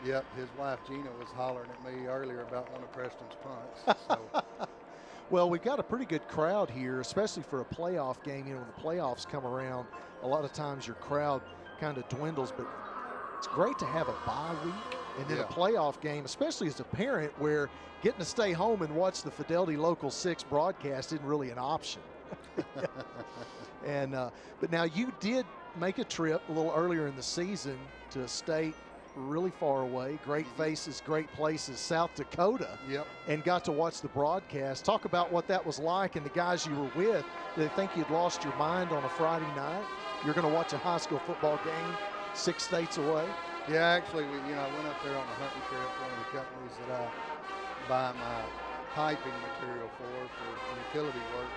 Yep, his wife Gina was hollering at me earlier about one of Preston's punts. So.
Well, we've got a pretty good crowd here, especially for a playoff game. When the playoffs come around, a lot of times your crowd kind of dwindles, but it's great to have a bye week and then a playoff game, especially as a parent, where getting to stay home and watch the Fidelity Local 6 broadcast isn't really an option. But now you did make a trip a little earlier in the season to a state really far away, great faces, great places, South Dakota.
Yep.
And got to watch the broadcast. Talk about what that was like and the guys you were with. Did they think you'd lost your mind on a Friday night? You're going to watch a high school football game 6 states away?
Yeah, actually, I went up there on a hunting trip, one of the companies that I buy my piping material for utility work.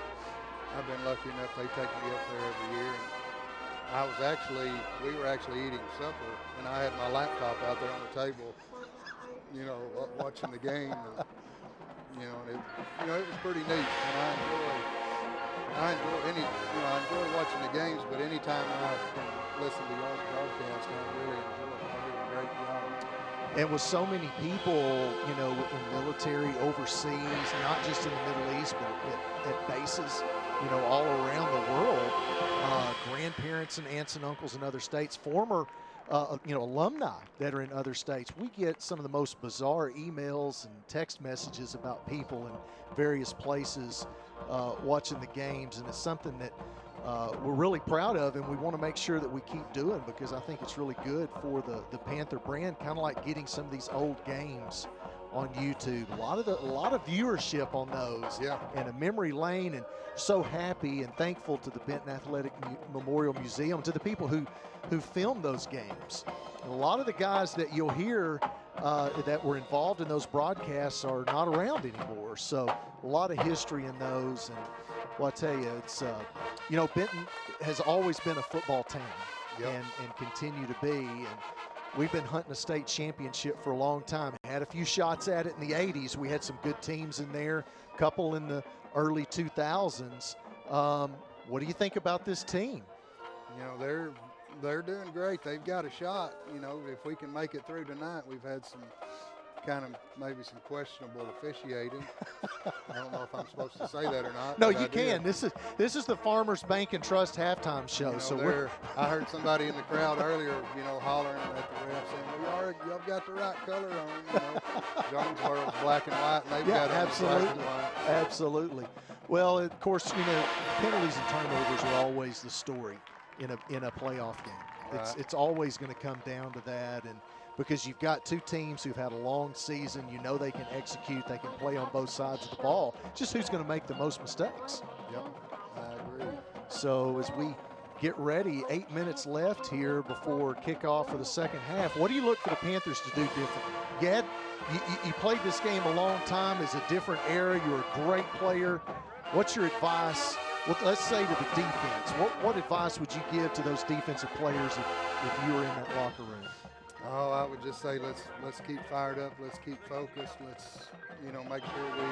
I've been lucky enough they take me up there every year. We were actually eating supper, and I had my laptop out there on the table, watching the game. And, it was pretty neat, and I enjoy watching the games. But anytime I can listen to y'all's broadcast, I really enjoy it. I do a great job.
And with so many people, in the military, overseas, not just in the Middle East, but at bases, all around the world, grandparents and aunts and uncles in other states, former, alumni that are in other states. We get some of the most bizarre emails and text messages about people in various places watching the games, and it's something that we're really proud of, and we want to make sure that we keep doing, because I think it's really good for the Panther brand, kind of like getting some of these old games on YouTube. A lot of viewership on those, and a memory lane, and so happy and thankful to the Benton Athletic Memorial Museum, to the people who filmed those games. And a lot of the guys that you'll hear that were involved in those broadcasts are not around anymore, so a lot of history in those. And well, I tell you, it's Benton has always been a football town, and continue to be. And we've been hunting a state championship for a long time. Had a few shots at it in the 80s. We had some good teams in there, a couple in the early 2000s. What do you think about this team?
They're doing great. They've got a shot. If we can make it through tonight, we've had some maybe some questionable officiating. I don't know if I'm supposed to say that or not.
No, you can. This is the Farmers Bank and Trust halftime show.
I heard somebody in the crowd earlier, hollering at the ref saying, "Y'all got the right color on." Jonesboro's black and white, and they've got
absolutely,
black and white.
Absolutely. Well, of course, penalties and turnovers are always the story in a playoff game. It's always going to come down to that, and because you've got two teams who've had a long season, they can execute, they can play on both sides of the ball. Just who's going to make the most mistakes.
Yep, I agree.
So as we get ready, 8 minutes left here before kickoff for the second half. What do you look for the Panthers to do differently? You played this game a long time. It's a different era. You're a great player. What's your advice? Let's say to the defense. What advice would you give to those defensive players if you were in that locker room?
Oh, I would just say let's keep fired up. Let's keep focused. Let's make sure we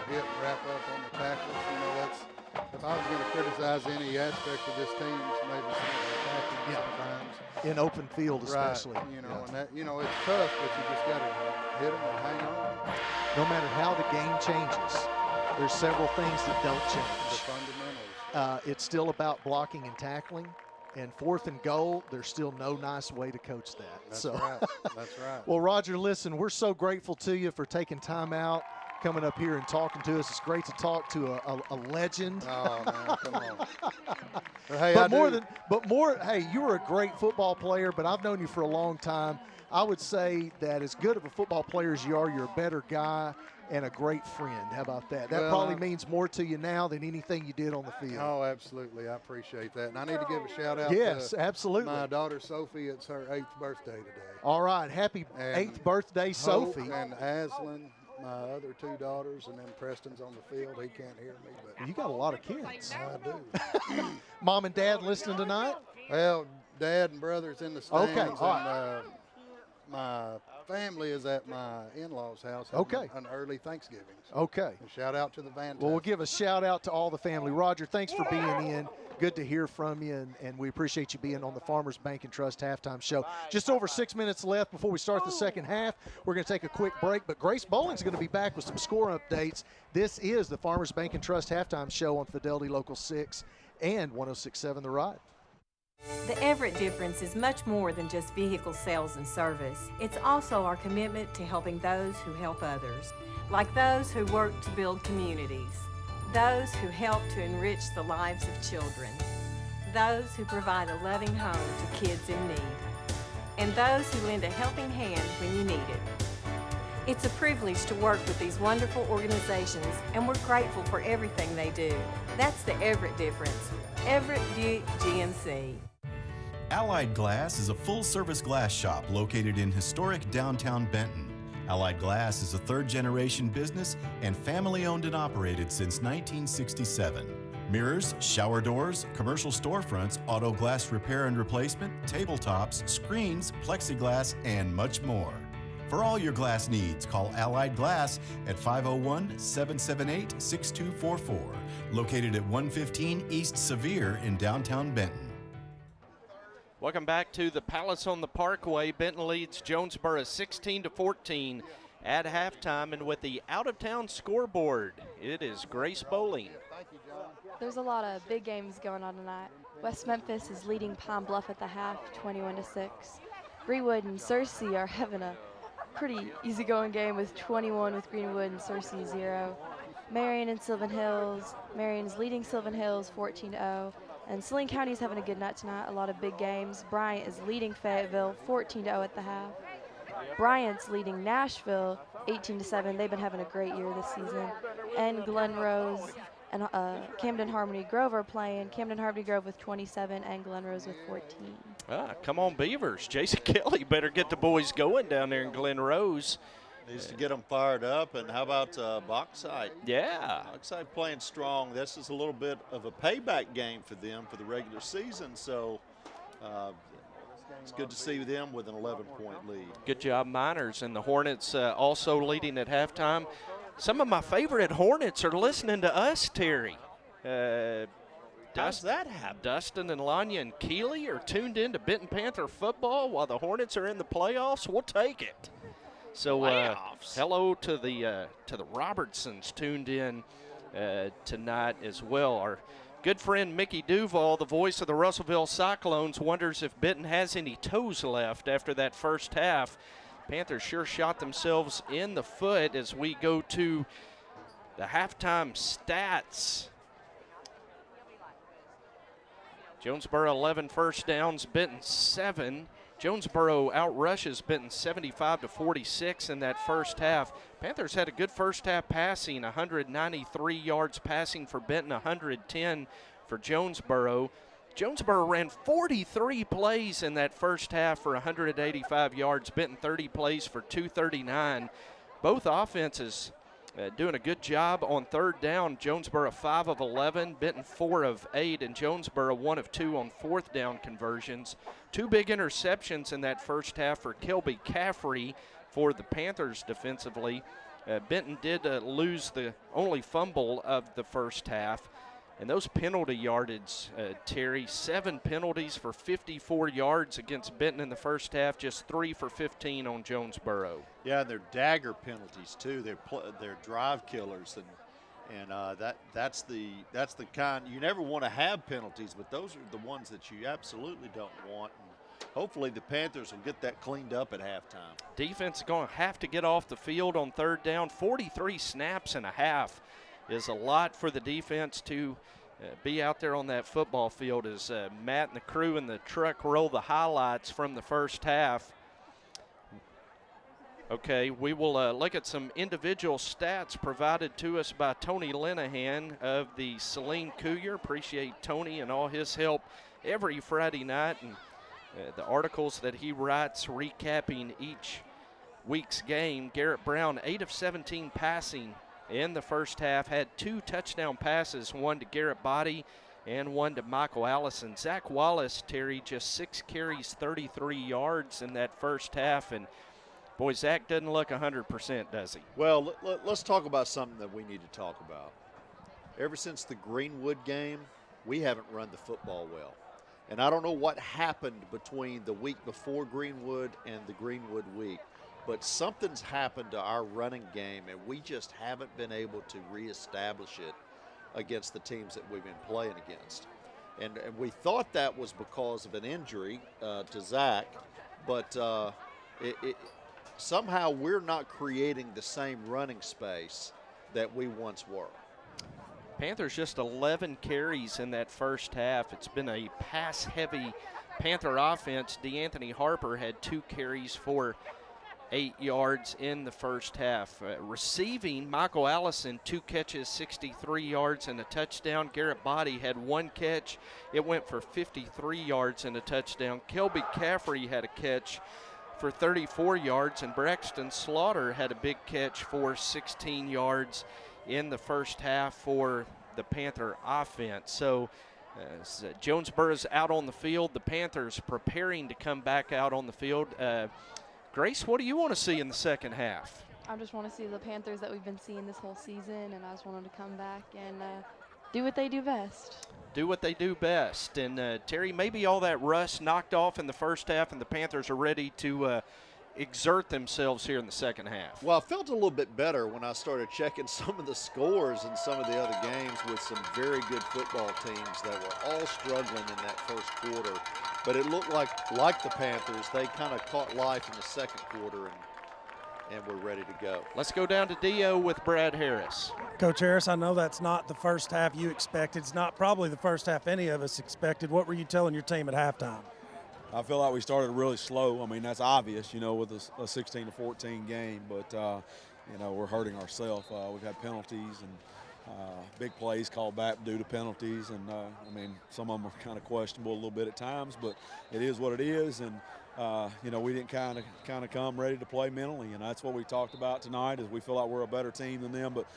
hit and wrap up on the tackles. If I was going to criticize any aspect of this team, it's maybe some of the attacking sometimes.
In open field, especially.
Right. And that it's tough, but you just got to hit them and hang on.
No matter how the game changes, there's several things that don't change.
The fundamentals.
It's still about blocking and tackling. and 4th and goal, there's still no nice way to coach that.
That's right. That's right.
Well, Roger, listen, we're so grateful to you for taking time out, coming up here and talking to us. It's great to talk to a legend.
Oh, man, come on. But, hey,
hey, you were a great football player, but I've known you for a long time. I would say that as good of a football player as you are, you're a better guy and a great friend. How about that? That probably means more to you now than anything you did on the field.
Oh, absolutely. I appreciate that. And I need to give a shout out
to
absolutely. My daughter Sophie. It's her 8th birthday today.
All right. Happy 8th birthday, Sophie.
Hope and Aslan, my other 2 daughters, and then Preston's on the field. He can't hear me. But
you got a lot of kids.
I do.
Mom and Dad listening tonight?
Well, Dad and brother's in the stands.
Okay. All right.
And, my family is at my in-laws' house an early Thanksgiving.
Okay.
And shout out to the Van.
Well, we'll give a shout out to all the family. Roger, thanks for being in. Good to hear from you, and we appreciate you being on the Farmers Bank and Trust halftime show. Just over 6 minutes left before we start the second half. We're going to take a quick break, but Grace Bowling's going to be back with some score updates. This is the Farmers Bank and Trust halftime show on Fidelity Local 6 and 106.7 The Ride.
The Everett difference is much more than just vehicle sales and service. It's also our commitment to helping those who help others, like those who work to build communities, those who help to enrich the lives of children, those who provide a loving home to kids in need, and those who lend a helping hand when you need it. It's a privilege to work with these wonderful organizations, and we're grateful for everything they do. That's the Everett difference. Everett Buick GMC.
Allied Glass is a full-service glass shop located in historic downtown Benton. Allied Glass is a third-generation business and family-owned and operated since 1967. Mirrors, shower doors, commercial storefronts, auto glass repair and replacement, tabletops, screens, plexiglass, and much more. For all your glass needs, call Allied Glass at 501-778-6244, located at 115 East Sevier in downtown Benton.
Welcome back to the Palace on the Parkway. Benton leads Jonesboro 16-14 at halftime, and with the out-of-town scoreboard, it is Grace Bowling.
There's a lot of big games going on tonight. West Memphis is leading Pine Bluff at the half, 21-6. Greenwood and Searcy are having a pretty easygoing game with 21 with Greenwood and Searcy 0. Marion and Sylvan Hills. Marion's leading Sylvan Hills 14-0. And Saline County is having a good night tonight, a lot of big games. Bryant is leading Fayetteville 14-0 at the half. Bryant's leading Nashville 18-7. They've been having a great year this season. And Glen Rose and Camden Harmony Grove are playing. Camden Harmony Grove with 27 and Glen Rose with 14.
Come on, Beavers. Jason Kelly better get the boys going down there in Glen Rose.
Needs to get them fired up. And how about Bauxite?
Yeah.
Bauxite playing strong. This is a little bit of a payback game for them for the regular season. So it's good to see them with an 11-point lead.
Good job, Miners. And the Hornets also leading at halftime. Some of my favorite Hornets are listening to us, Terry.
How's that happen?
Dustin and Lanya and Keeley are tuned in to Benton Panther football while the Hornets are in the playoffs. We'll take it. So hello to the Robertsons tuned in tonight as well. Our good friend Mickey Duval, the voice of the Russellville Cyclones, wonders if Benton has any toes left after that first half. Panthers sure shot themselves in the foot as we go to the halftime stats. Jonesboro 11 first downs, Benton 7. Jonesboro outrushes Benton 75-46 in that first half. Panthers had a good first half passing, 193 yards passing for Benton, 110 for Jonesboro. Jonesboro ran 43 plays in that first half for 185 yards. Benton 30 plays for 239. Both offenses doing a good job on third down. Jonesboro 5 of 11, Benton 4 of 8, and Jonesboro 1 of 2 on fourth down conversions. 2 big interceptions in that first half for Kelby Caffrey for the Panthers defensively. Benton did lose the only fumble of the first half. And those penalty yardage, Terry, 7 penalties for 54 yards against Benton in the first half, just 3 for 15 on Jonesboro.
Yeah, they're dagger penalties too. They're drive killers, And that's the kind you never want to have penalties, but those are the ones that you absolutely don't want. And hopefully the Panthers will get that cleaned up at halftime.
Defense is going to have to get off the field on third down. 43 snaps and a half is a lot for the defense to be out there on that football field as Matt and the crew in the truck roll the highlights from the first half. Okay, we will look at some individual stats provided to us by Tony Linehan of the Saline Cougar. Appreciate Tony and all his help every Friday night, and the articles that he writes recapping each week's game. Garrett Brown, 8 of 17 passing in the first half, had 2 touchdown passes, one to Garrett Body and one to Michael Allison. Zach Wallace, Terry, just 6 carries, 33 yards in that first half, and boy, Zach doesn't look 100%, does he?
Well, let's talk about something that we need to talk about. Ever since the Greenwood game, we haven't run the football well. And I don't know what happened between the week before Greenwood and the Greenwood week, but something's happened to our running game, and we just haven't been able to reestablish it against the teams that we've been playing against. And we thought that was because of an injury to Zach, but somehow we're not creating the same running space that we once were.
Panthers just 11 carries in that first half. It's been a pass-heavy Panther offense. DeAnthony Harper had 2 carries for 8 yards in the first half. Receiving, Michael Allison, 2 catches, 63 yards and a touchdown. Garrett Body had 1 catch. It went for 53 yards and a touchdown. Kelby Caffrey had a catch for 34 yards, and Braxton Slaughter had a big catch for 16 yards in the first half for the Panther offense. So Jonesboro's out on the field. The Panthers preparing to come back out on the field. Grace, what do you want to see in the second half?
I just want to see the Panthers that we've been seeing this whole season, and I just want them to come back and do what they do best.
Do what they do best. And Terry, maybe all that rust knocked off in the first half and the Panthers are ready to exert themselves here in the second half.
Well, I felt a little bit better when I started checking some of the scores in some of the other games with some very good football teams that were all struggling in that first quarter. But it looked like the Panthers, they kind of caught life in the second quarter and we're ready to go.
Let's go down to Dio with Brad Harris.
Coach Harris, I know that's not the first half you expected. It's not probably the first half any of us expected. What were you telling your team at halftime?
I feel like we started really slow. I mean, that's obvious, with a 16-14 game, but, we're hurting ourselves. We've had penalties and big plays called back due to penalties, and, some of them are kind of questionable a little bit at times, but it is what it is, and, we didn't kind of come ready to play mentally, and that's what we talked about tonight is we feel like we're a better team than them, but,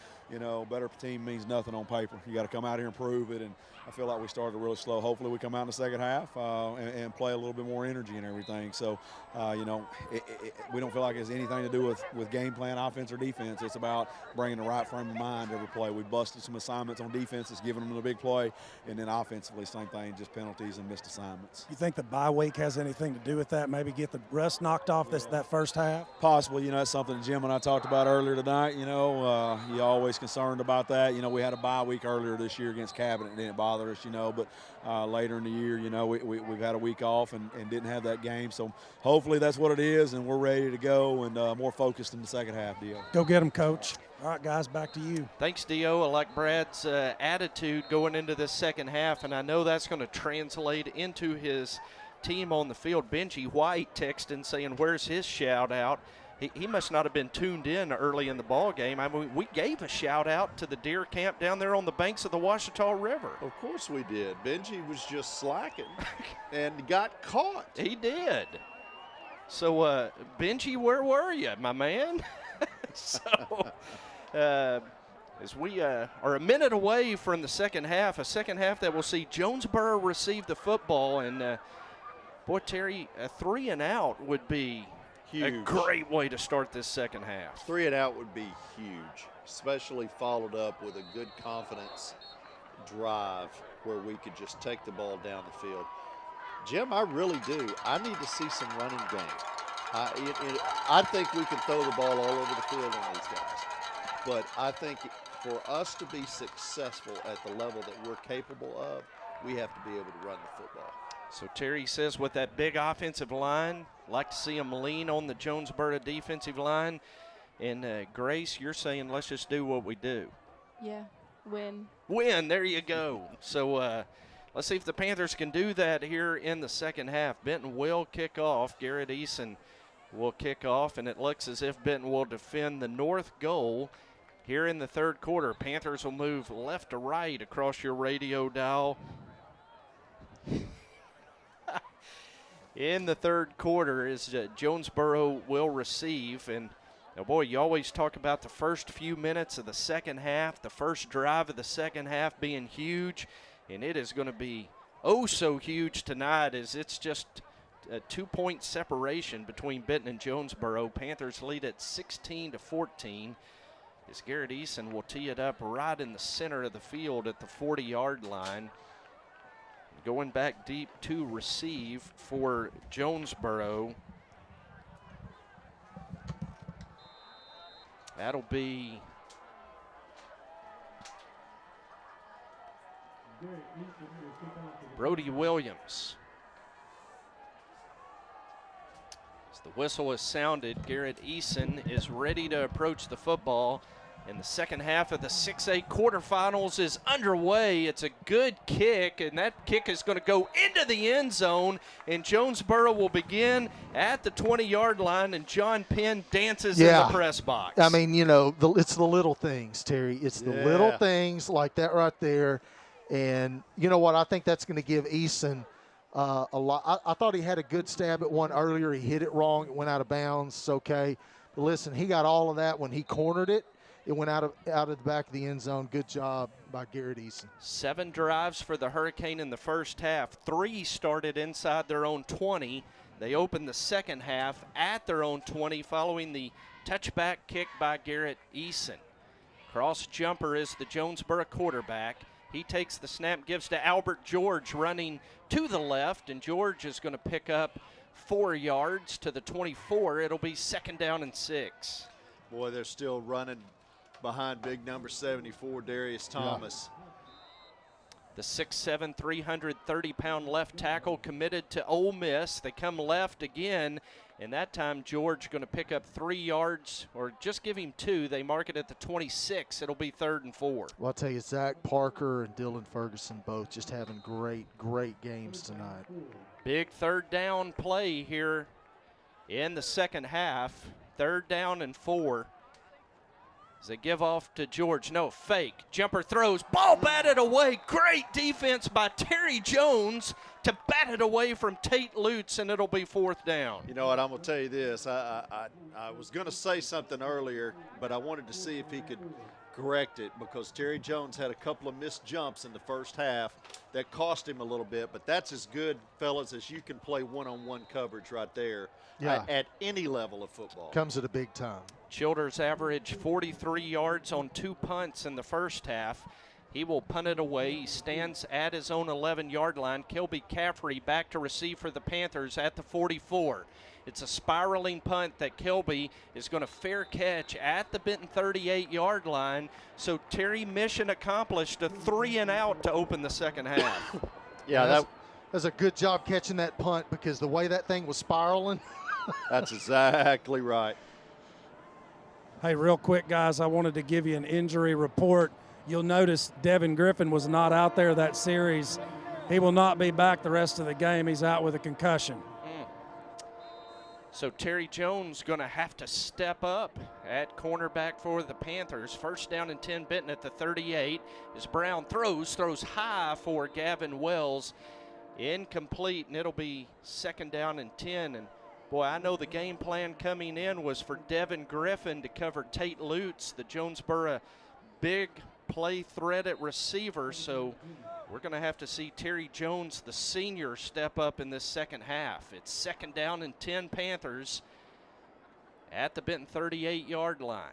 better team means nothing on paper. You got to come out here and prove it, and I feel like we started really slow. Hopefully we come out in the second half and play a little bit more energy and everything. So, we don't feel like it's anything to do with game plan, offense or defense. It's about bringing the right frame of mind every play. We busted some assignments on defense, it's giving them the big play, and then offensively, same thing, just penalties and missed assignments.
You think the bye week has anything to do with that? Maybe get the rust knocked off that first half?
Possibly. That's something Jim and I talked about earlier tonight. You always concerned about that. We had a bye week earlier this year against Cabot. It didn't bother us, but later in the year, we've had a week off and didn't have that game. So hopefully that's what it is, and we're ready to go and more focused in the second half, Dio.
Go get them, Coach. All right, guys, back to you.
Thanks, Dio. I like Brad's attitude going into this second half, and I know that's going to translate into his team on the field. Benji White texting saying, where's his shout out? He must not have been tuned in early in the ball game. I mean, we gave a shout out to the deer camp down there on the banks of the Ouachita River.
Of course we did. Benji was just slacking and got caught.
He did. So, Benji, where were you, my man? So, as we are a minute away from the second half, a second half that will see Jonesboro receive the football, and boy, Terry, a 3 and out would be huge. A great way to start this second half.
3 and out would be huge, especially followed up with a good confidence drive where we could just take the ball down the field. Jim, I really do. I need to see some running game. I think we can throw the ball all over the field on these guys. But I think for us to be successful at the level that we're capable of, we have to be able to run the football.
So Terry says with that big offensive line, like to see them lean on the Jonesboro defensive line. And Grace, you're saying let's just do what we do.
Yeah, win.
Win, there you go. So let's see if the Panthers can do that here in the second half. Benton will kick off. Garrett Eason will kick off, and it looks as if Benton will defend the north goal here in the third quarter. Panthers will move left to right across your radio dial. In the third quarter is Jonesboro will receive. And, boy, you always talk about the first few minutes of the second half, the first drive of the second half being huge. And it is going to be oh so huge tonight as it's just a 2-point separation between Benton and Jonesboro. Panthers lead at 16-14 as Garrett Eason will tee it up right in the center of the field at the 40-yard line. Going back deep to receive for Jonesboro. That'll be Brody Williams. As the whistle is sounded, Garrett Eason is ready to approach the football. And the second half of the 6A quarterfinals is underway. It's a good kick, and that kick is going to go into the end zone. And Jonesboro will begin at the 20-yard line, and John Penn dances in the press box.
I mean, you know, it's the little things, Terry. It's the little things like that right there. And you know what? I think that's going to give Eason a lot. I thought he had a good stab at one earlier. He hit it wrong. It went out of bounds. It's okay. But listen, he got all of that when he cornered it. It went out of the back of the end zone. Good job by Garrett Eason.
7 drives for the Hurricane in the first half. 3 started inside their own 20. They opened the second half at their own 20 following the touchback kick by Garrett Eason. Cross jumper is the Jonesboro quarterback. He takes the snap, gives to Albert George running to the left, and George is going to pick up 4 yards to the 24. It'll be 2nd down and 6.
Boy, they're still running behind big number 74, Darius Thomas.
The 6'7", 330-pound left tackle committed to Ole Miss. They come left again, and that time George going to pick up 3 yards, or just give him 2. They mark it at the 26. It'll be 3rd and 4.
Well, I'll tell you, Zach Parker and Dylan Ferguson both just having great games tonight.
Big 3rd down play here in the second half. 3rd down and 4. As they give off to George. No, fake. Jumper throws. Ball batted away. Great defense by Terry Jones to bat it away from Tate Lutz, and it'll be 4th down.
You know what, I'm going to tell you this. I was going to say something earlier, but I wanted to see if he could correct it because Terry Jones had a couple of missed jumps in the first half that cost him a little bit, but that's as good, fellas, as you can play one-on-one coverage right there at any level of football.
Comes at a big time.
Childers averaged 43 yards on 2 punts in the first half. He will punt it away. He stands at his own 11-yard line. Kilby Caffrey back to receive for the Panthers at the 44. It's a spiraling punt that Kilby is going to fair catch at the Benton 38-yard line. So Terry, mission accomplished, a 3-and-out to open the second half.
That's a good job catching that punt because the way that thing was spiraling.
That's exactly right.
Hey, real quick, guys, I wanted to give you an injury report. You'll notice Devin Griffin was not out there that series. He will not be back the rest of the game. He's out with a concussion.
So Terry Jones going to have to step up at cornerback for the Panthers. 1st down and 10, Benton at the 38. As Brown throws high for Gavin Wells. Incomplete, and it'll be 2nd down and 10. And boy, I know the game plan coming in was for Devin Griffin to cover Tate Lutz, the Jonesboro big play threat at receiver. So we're going to have to see Terry Jones, the senior, step up in this second half. It's 2nd down and 10 Panthers at the Benton 38-yard line.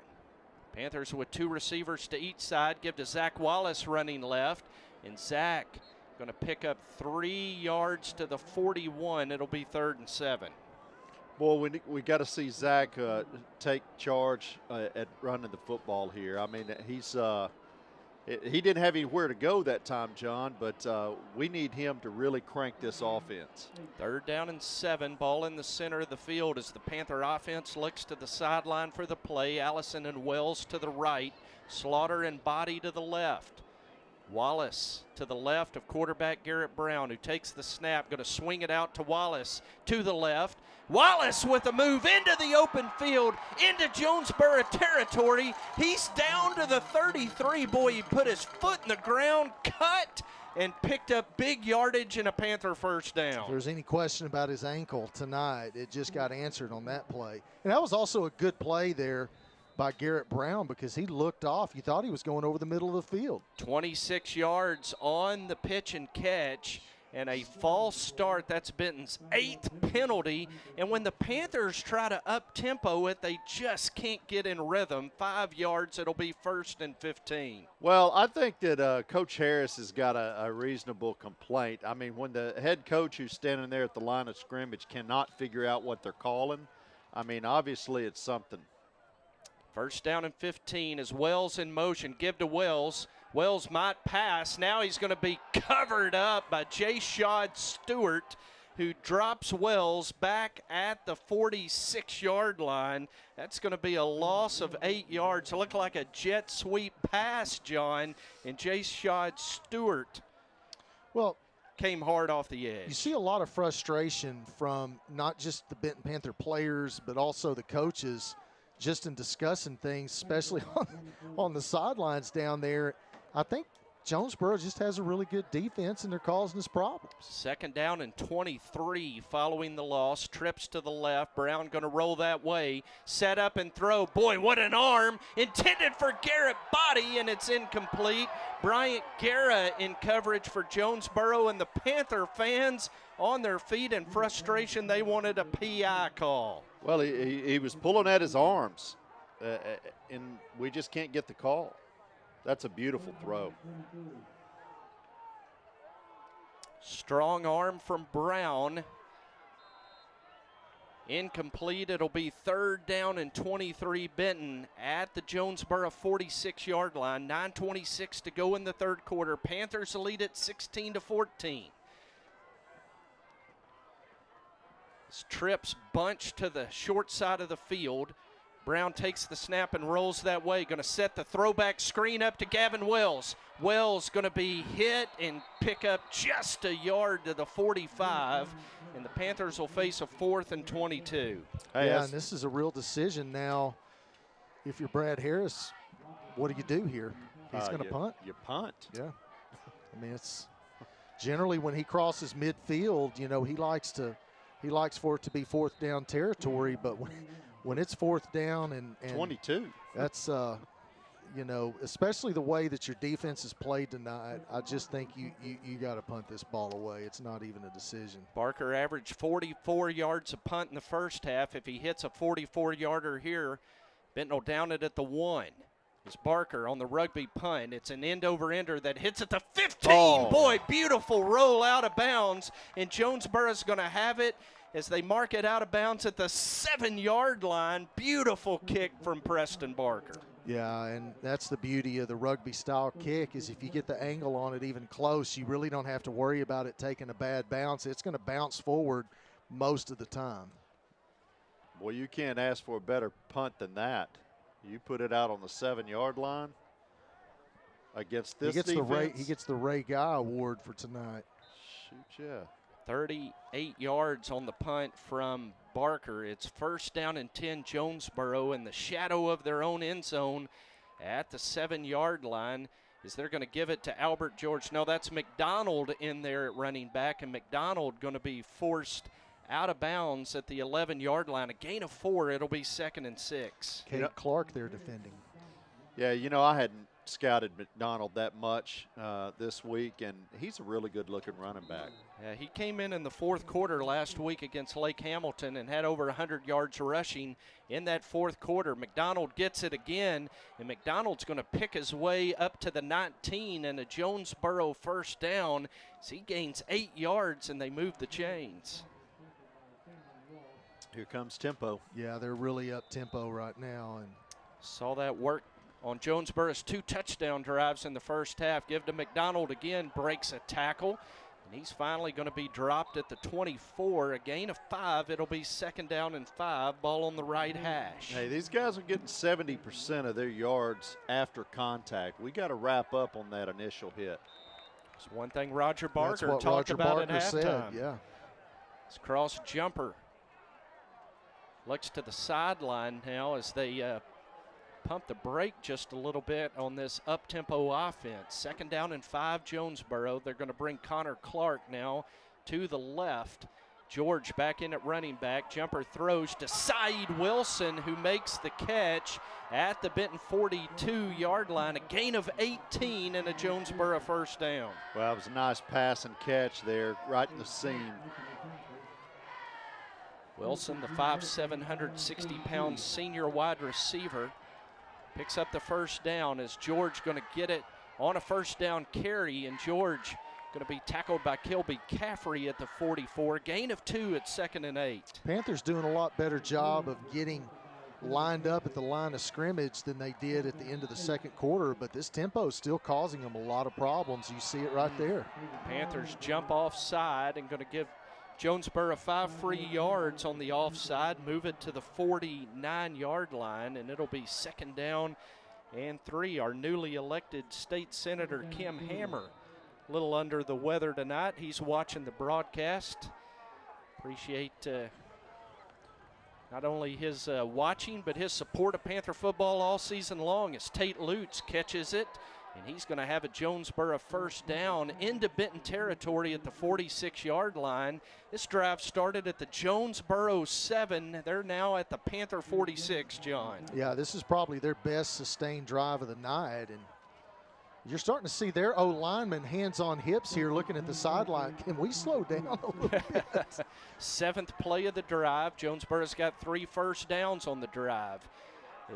Panthers with 2 receivers to each side. Give to Zach Wallace running left. And Zach going to pick up 3 yards to the 41. It'll be 3rd and 7.
Boy, we got to see Zach take charge at running the football here. I mean, he's He didn't have anywhere to go that time, John, but we need him to really crank this offense.
3rd down and 7, ball in the center of the field as the Panther offense looks to the sideline for the play. Allison and Wells to the right, Slaughter and Body to the left. Wallace to the left of quarterback Garrett Brown, who takes the snap, going to swing it out to Wallace to the left. Wallace with a move into the open field, into Jonesboro territory. He's down to the 33. Boy, he put his foot in the ground, cut, and picked up big yardage and a Panther first down.
If there's any question about his ankle tonight, it just got answered on that play. And that was also a good play there by Garrett Brown because he looked off. You thought he was going over the middle of the field.
26 yards on the pitch and catch, and a false start. That's Benton's 8th penalty. And when the Panthers try to up-tempo it, they just can't get in rhythm. 5 yards, it'll be 1st and 15.
Well, I think that Coach Harris has got a reasonable complaint. I mean, when the head coach who's standing there at the line of scrimmage cannot figure out what they're calling, I mean, obviously it's something.
1st down and 15 as Wells in motion. Give to Wells. Wells might pass. Now he's going to be covered up by Jayshad Stewart, who drops Wells back at the 46-yard line. That's going to be a loss of 8 yards. It looked like a jet sweep pass, John, and Jayshad Stewart came hard off the edge.
You see a lot of frustration from not just the Benton Panther players, but also the coaches just in discussing things, especially on the sidelines down there. I think Jonesboro just has a really good defense, and they're causing us problems.
2nd down and 23 following the loss. Trips to the left. Brown going to roll that way. Set up and throw. Boy, what an arm. Intended for Garrett Body, and it's incomplete. Bryant Guerra in coverage for Jonesboro, and the Panther fans on their feet in frustration. They wanted a PI call.
Well, he was pulling at his arms, and we just can't get the call. That's a beautiful throw.
Strong arm from Brown. Incomplete. It'll be 3rd down and 23. Benton at the Jonesboro 46-yard line. 9:26 to go in the 3rd quarter. Panthers lead at 16-14. Trips bunch to the short side of the field. Brown takes the snap and rolls that way. Going to set the throwback screen up to Gavin Wells. Wells going to be hit and pick up just a yard to the 45. And the Panthers will face a 4th and 22.
Yeah, and this is a real decision now. If you're Brad Harris, what do you do here? He's going to punt.
You punt.
Yeah. I mean, it's generally when he crosses midfield, you know, he likes for it to be 4th down territory, but when it's 4th down and
22,
that's you know, especially the way that your defense has played tonight, I just think you got to punt this ball away. It's not even a decision.
Barker averaged 44 yards a punt in the first half. If he hits a 44-yarder here, Benton will down it at the 1. It's Barker on the rugby punt. It's an end-over-ender that hits at the 15. Oh. Boy, beautiful roll out of bounds, and Jonesboro's going to have it as they mark it out of bounds at the 7-yard line. Beautiful kick from Preston Barker.
Yeah, and that's the beauty of the rugby-style kick is if you get the angle on it even close, you really don't have to worry about it taking a bad bounce. It's going to bounce forward most of the time.
Well, you can't ask for a better punt than that. You put it out on the 7-yard line against this defense.
He gets the Ray Guy Award for tonight.
Shoot, yeah.
38 yards on the punt from Barker. It's 1st down and 10 Jonesboro in the shadow of their own end zone at the 7-yard line. Is they're going to give it to Albert George? No, that's McDonald in there at running back, and McDonald going to be forced out of bounds at the 11-yard line. A gain of 4. It'll be 2nd and 6.
Kate Clark there defending.
Yeah, you know, I hadn't scouted McDonald that much this week, and he's a really good-looking running back.
Yeah, he came in the 4th quarter last week against Lake Hamilton and had over 100 yards rushing in that 4th quarter. McDonald gets it again, and McDonald's going to pick his way up to the 19 and a Jonesboro 1st down as he gains 8 yards and they move the chains.
Here comes tempo.
Yeah, they're really up tempo right now. And
saw that work on Jonesboro's 2 touchdown drives in the first half. Give to McDonald again, breaks a tackle, and he's finally going to be dropped at the 24. A gain of 5. It'll be 2nd down and 5. Ball on the right hash.
Hey, these guys are getting 70% of their yards after contact. We got to wrap up on that initial hit.
It's one thing Roger Barker talked
Roger
about
Barker
at halftime.
said, yeah.
This cross jumper looks to the sideline now as they pump the brake just a little bit on this up-tempo offense. 2nd down and 5, Jonesboro. They're going to bring Connor Clark now to the left. George back in at running back. Jumper throws to Saeed Wilson, who makes the catch at the Benton 42-yard line. A gain of 18 and a Jonesboro 1st down.
Well, it was a nice pass and catch there, right in the seam.
Wilson, the 5'7", 160-pound senior wide receiver, picks up the 1st down. Is George going to get it on a 1st down carry? And George going to be tackled by Kilby Caffrey at the 44. Gain of 2 at 2nd and 8.
Panthers doing a lot better job of getting lined up at the line of scrimmage than they did at the end of the 2nd quarter, but this tempo is still causing them a lot of problems. You see it right there.
Panthers jump offside and going to give Jonesboro 5 free yards on the offside, move it to the 49-yard line, and it'll be 2nd down and 3. Our newly elected state senator, Kim Hammer, a little under the weather tonight. He's watching the broadcast. Appreciate not only his watching, but his support of Panther football all season long as Tate Lutz catches it. And he's going to have a Jonesboro 1st down into Benton territory at the 46-yard line. This drive started at the Jonesboro 7. They're now at the Panther 46, John.
Yeah, this is probably their best sustained drive of the night. And you're starting to see their O-lineman hands on hips here looking at the sideline. Can we slow down a little bit?
7th play of the drive. Jonesboro's got 3 first downs on the drive.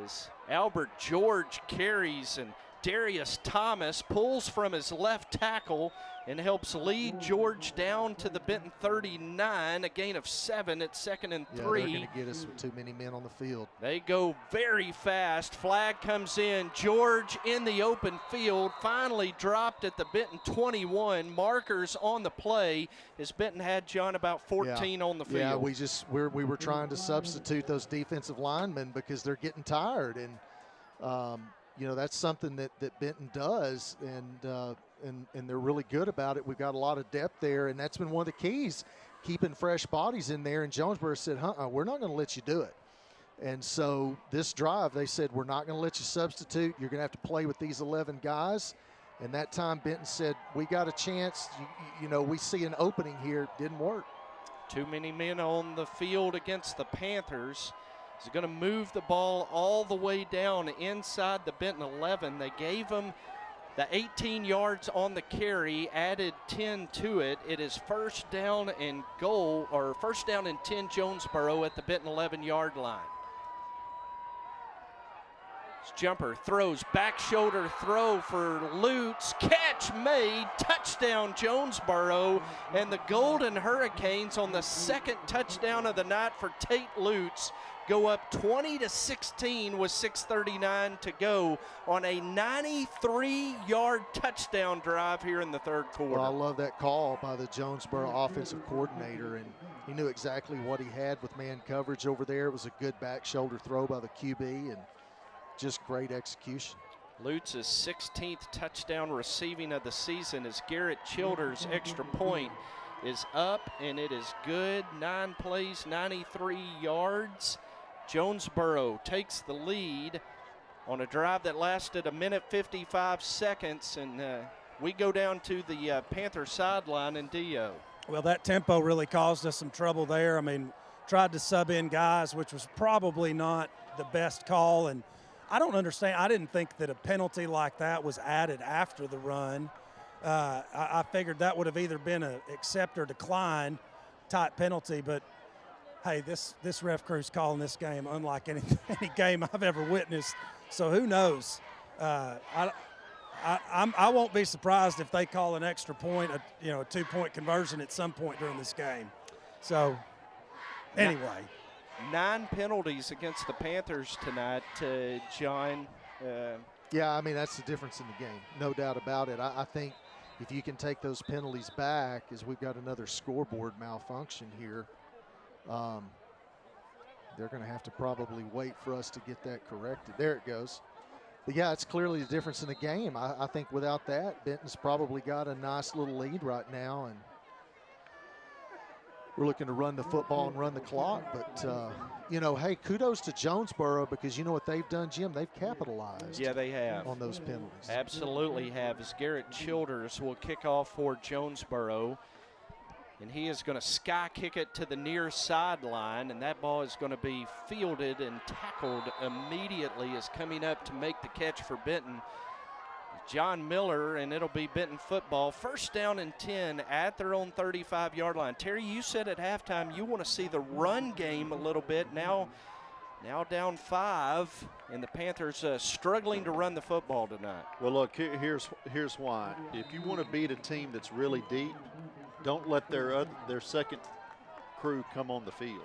As Albert George carries and Darius Thomas pulls from his left tackle and helps lead George down to the Benton 39, a gain of 7 at 2nd and 3.
Yeah, they're going to get us with too many men on the field.
They go very fast. Flag comes in. George in the open field, finally dropped at the Benton 21. Markers on the play as Benton had John about 14 on the field.
Yeah, we were trying to substitute those defensive linemen because they're getting tired, and you know, that's something that Benton does, and they're really good about it. We've got a lot of depth there, and that's been one of the keys, keeping fresh bodies in there. And Jonesboro said, we're not going to let you do it. And so this drive, they said, we're not going to let you substitute. You're going to have to play with these 11 guys. And that time Benton said, we got a chance. You know, we see an opening here. Didn't work.
Too many men on the field against the Panthers. He's going to move the ball all the way down inside the Benton 11. They gave him the 18 yards on the carry, added 10 to it. It is 1st down and goal, or 1st down and 10 Jonesboro at the Benton 11-yard line. Jumper throws, back shoulder throw for Lutz. Catch made, touchdown Jonesboro, and the Golden Hurricanes on the 2nd touchdown of the night for Tate Lutz go up 20-16 with 6:39 to go on a 93-yard touchdown drive here in the 3rd quarter.
Well, I love that call by the Jonesboro offensive coordinator, and he knew exactly what he had with man coverage over there. It was a good back shoulder throw by the QB, and just great execution.
Lutz's 16th touchdown receiving of the season as Garrett Childers' extra point is up, and it is good. 9 plays, 93 yards. Jonesboro takes the lead on a drive that lasted 1:55 seconds, and we go down to the Panther sideline and Dio.
Well, that tempo really caused us some trouble there. I mean, tried to sub in guys, which was probably not the best call, and I don't understand. I didn't think that a penalty like that was added after the run. I figured that would have either been an accept or decline type penalty, but hey, this ref crew's calling this game unlike any game I've ever witnessed. So who knows? I won't be surprised if they call an extra point, a 2-point conversion at some point during this game. So anyway.
9 penalties against the Panthers tonight, John.
Yeah, I mean, that's the difference in the game, no doubt about it. I think if you can take those penalties back, as we've got another scoreboard malfunction here, they're going to have to probably wait for us to get that corrected. There it goes. But yeah, it's clearly the difference in the game. I think without that, Benton's probably got a nice little lead right now, and we're looking to run the football and run the clock. But, you know, hey, kudos to Jonesboro, because you know what they've done, Jim? They've capitalized.
Yeah, they have.
On those penalties.
Absolutely have. As Garrett Childers will kick off for Jonesboro. And he is going to sky kick it to the near sideline, and that ball is going to be fielded and tackled immediately as coming up to make the catch for Benton. John Miller, and it'll be Benton football. First down and 10 at their own 35-yard line. Terry, you said at halftime you want to see the run game a little bit. Now down 5, and the Panthers struggling to run the football tonight.
Well, look, here's why. If you want to beat a team that's really deep, don't let their second crew come on the field.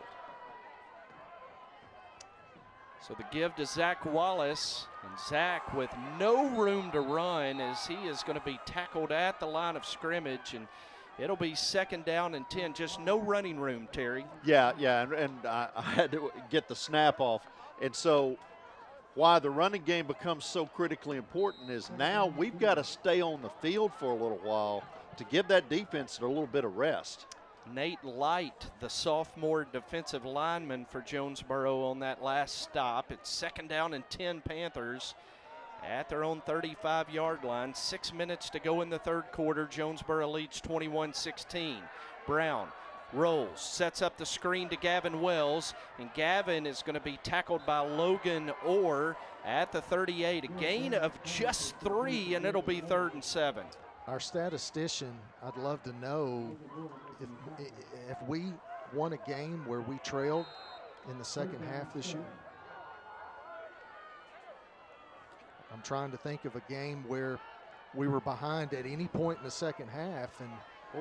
So the give to Zach Wallace, and Zach with no room to run as he is going to be tackled at the line of scrimmage, and it'll be second down and 10. Just no running room, Terry.
Yeah, and I had to get the snap off. And so why the running game becomes so critically important is now we've got to stay on the field for a little while to give that defense a little bit of rest.
Nate Light, the sophomore defensive lineman for Jonesboro on that last stop. It's second down and 10 Panthers at their own 35-yard line. 6 minutes to go in the third quarter. Jonesboro leads 21-16. Brown rolls, sets up the screen to Gavin Wells, and Gavin is going to be tackled by Logan Orr at the 38. A gain of just 3, and it'll be 3rd and 7.
Our statistician, I'd love to know if we won a game where we trailed in the second half this year. I'm trying to think of a game where we were behind at any point in the second half, and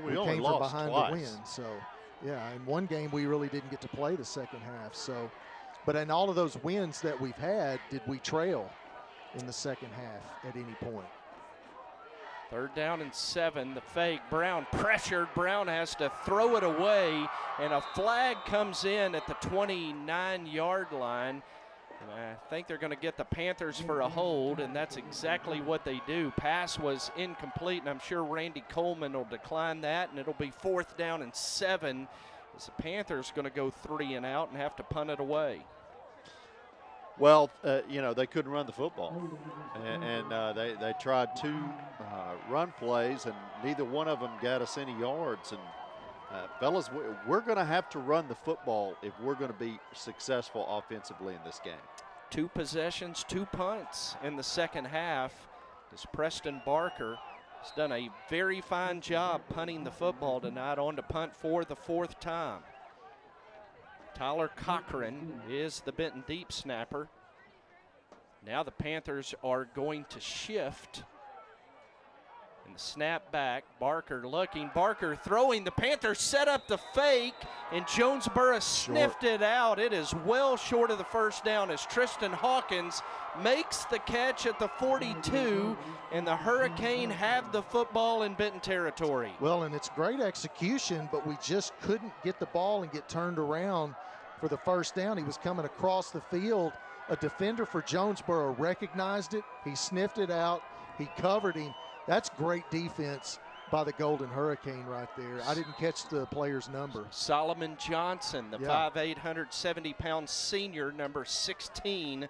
we
came
only
from
lost
behind
twice.
to win. So, yeah, in one game we really didn't get to play the second half. So, but in all of those wins that we've had, did we trail in the second half at any point?
Third down and 7, the fake. Brown pressured. Brown has to throw it away, and a flag comes in at the 29-yard line. And I think they're going to get the Panthers for a hold, and that's exactly what they do. Pass was incomplete, and I'm sure Randy Coleman will decline that, and it'll be 4th down and 7 as the Panthers going to go 3 and out and have to punt it away.
Well, you know, they couldn't run the football, and they tried 2 run plays, and neither one of them got us any yards. And fellas, we're going to have to run the football if we're going to be successful offensively in this game.
2 possessions, 2 punts in the second half. As Preston Barker has done a very fine job punting the football tonight, on to punt for the 4th time. Tyler Cochran is the Benton deep snapper. Now the Panthers are going to shift. And the snap back, Barker looking, Barker throwing. The Panthers set up the fake, and Jonesboro sniffed it out. It is well short of the first down as Tristan Hawkins makes the catch at the 42, and the Hurricane have the football in Benton territory.
Well, and it's great execution, but we just couldn't get the ball and get turned around for the first down. He was coming across the field. A defender for Jonesboro recognized it. He sniffed it out. He covered him. That's great defense by the Golden Hurricane right there. I didn't catch the player's number.
Solomon Johnson, the 5'8", 170-pound senior, number 16,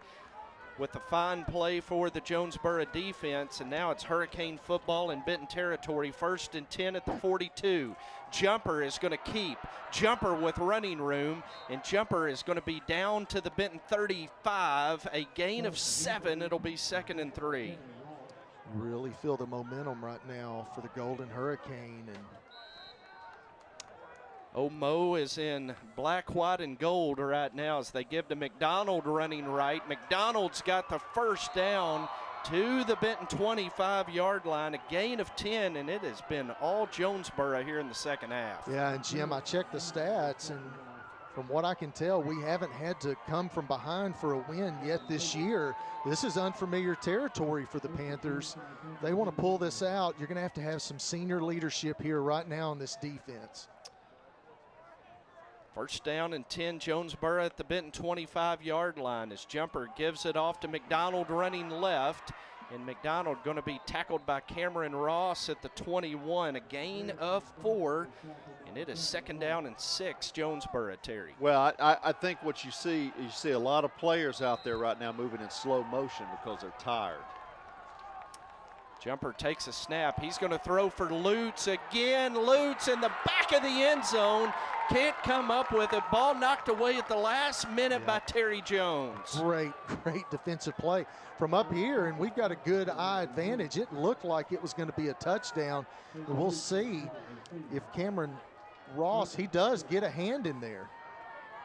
with the fine play for the Jonesboro defense. And now it's Hurricane football in Benton territory. 1st and 10 at the 42. Jumper is going to keep. Jumper with running room, and Jumper is going to be down to the Benton 35. A gain of 7. It'll be 2nd and 3.
Really feel the momentum right now for the Golden Hurricane. And
Mo is in black, white, and gold right now as they give to McDonald running right. McDonald's got the first down to the Benton 25-yard line, a gain of 10, and it has been all Jonesboro here in the second half.
Yeah, and Jim, I checked the stats, and from what I can tell, we haven't had to come from behind for a win yet this year. This is unfamiliar territory for the Panthers. They want to pull this out. You're going to have some senior leadership here right now in this defense.
First down and 10, Jonesboro at the Benton 25-yard line as Jumper gives it off to McDonald running left. And McDonald going to be tackled by Cameron Ross at the 21, a gain of 4. And it is second down and 6, Jonesboro, Terry.
Well, I think what you see a lot of players out there right now moving in slow motion because they're tired.
Jumper takes a snap. He's going to throw for Lutz again. Lutz in the back of the end zone. Can't come up with it. Ball knocked away at the last minute by Terry Jones.
Great defensive play from up here, and we've got a good eye advantage. It looked like it was going to be a touchdown. We'll see if Cameron Ross, he does get a hand in there.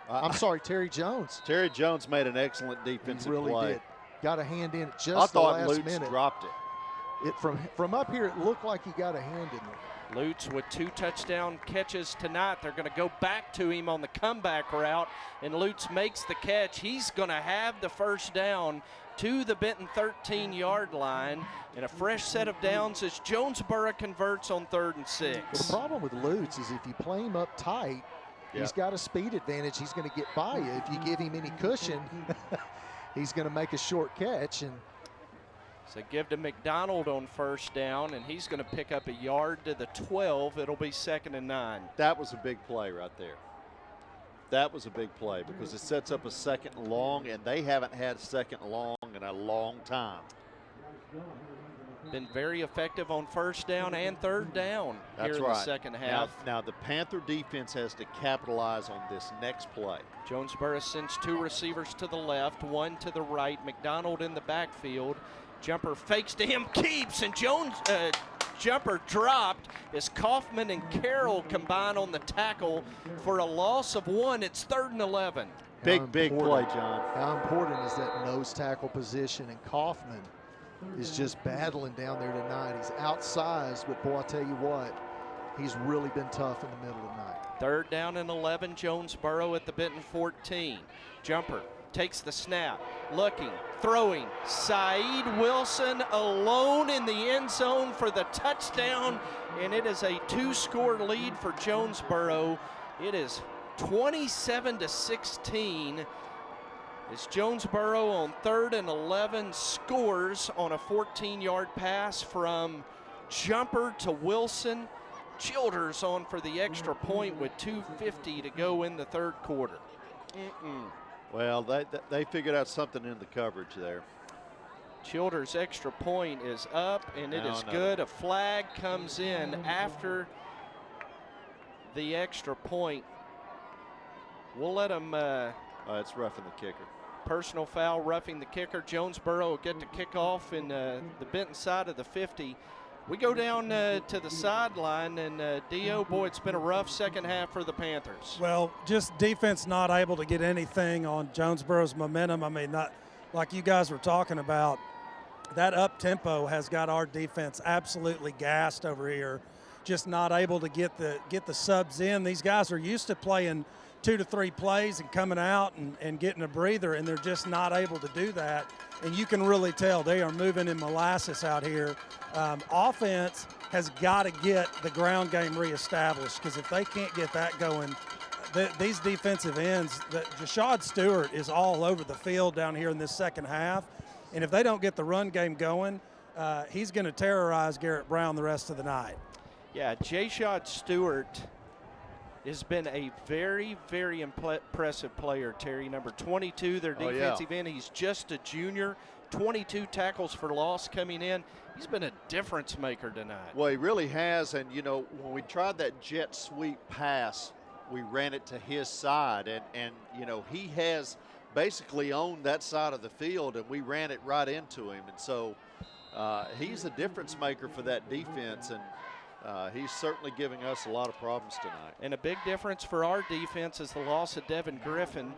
I'm sorry, Terry Jones.
Terry Jones made an excellent defensive
play. He really
play.
did. Got a hand in just
I thought
the last
Lutz
minute.
dropped it.
From up here, it looked like he got a hand in there.
Lutz with 2 touchdown catches tonight. They're going to go back to him on the comeback route, and Lutz makes the catch. He's going to have the first down to the Benton 13-yard line, and a fresh set of downs as Jonesboro converts on 3rd and 6.
Well, the problem with Lutz is if you play him up tight, he's got a speed advantage. He's going to get by you. If you give him any cushion, he's going to make a short catch. And
so give to McDonald on first down, and he's going to pick up a yard to the 12. It'll be 2nd and 9.
That was a big play right there. That was a big play because it sets up a 2nd and long, and they haven't had 2nd and long in a long time.
Been very effective on first down and 3rd down here in the second half.
Now the Panther defense has to capitalize on this next play.
Jonesboro sends 2 receivers to the left, 1 to the right. McDonald in the backfield. Jumper fakes to him, keeps, and Jumper dropped as Kaufman and Carroll combine on the tackle for a loss of 1. It's 3rd and 11.
Big play, John.
How important is that nose tackle position? And Kaufman is just battling down there tonight. He's outsized, but boy, I tell you what, he's really been tough in the middle of the night.
3rd down and 11, Jonesboro at the Benton 14. Jumper takes the snap, looking, throwing. Saeed Wilson alone in the end zone for the touchdown, and it is a 2-score lead for Jonesboro. It is 27-16. As Jonesboro on 3rd and 11 scores on a 14-yard pass from Jumper to Wilson. Childers on for the extra point with 2:50 to go in the 3rd quarter.
Well, they figured out something in the coverage there.
Childers' extra point is up, and it is good. A flag comes in after the extra point. We'll let them.
It's roughing the kicker.
Personal foul, roughing the kicker. Jonesboro will get the kickoff in the Benton side of the 50. We go down to the sideline, and Dio, boy, it's been a rough second half for the Panthers.
Well, just defense not able to get anything on Jonesboro's momentum. I mean, not like you guys were talking about. That up-tempo has got our defense absolutely gassed over here, just not able to get the subs in. These guys are used to playing 2 to 3 plays and coming out and getting a breather, and they're just not able to do that. And you can really tell they are moving in molasses out here. Offense has got to get the ground game reestablished, because if they can't get that going, these defensive ends, Jashad Stewart is all over the field down here in this second half. And if they don't get the run game going, he's going to terrorize Garrett Brown the rest of the night.
Yeah, Jashad Stewart has been a very, very impressive player, Terry. Number 22, their defensive end. He's just a junior. 22 tackles for loss coming in. He's been a difference maker tonight.
Well, he really has. And, you know, when we tried that jet sweep pass, we ran it to his side. And you know, he has basically owned that side of the field, and we ran it right into him. And so he's a difference maker for that defense. And he's certainly giving us a lot of problems tonight.
And a big difference for our defense is the loss of Devin Griffin.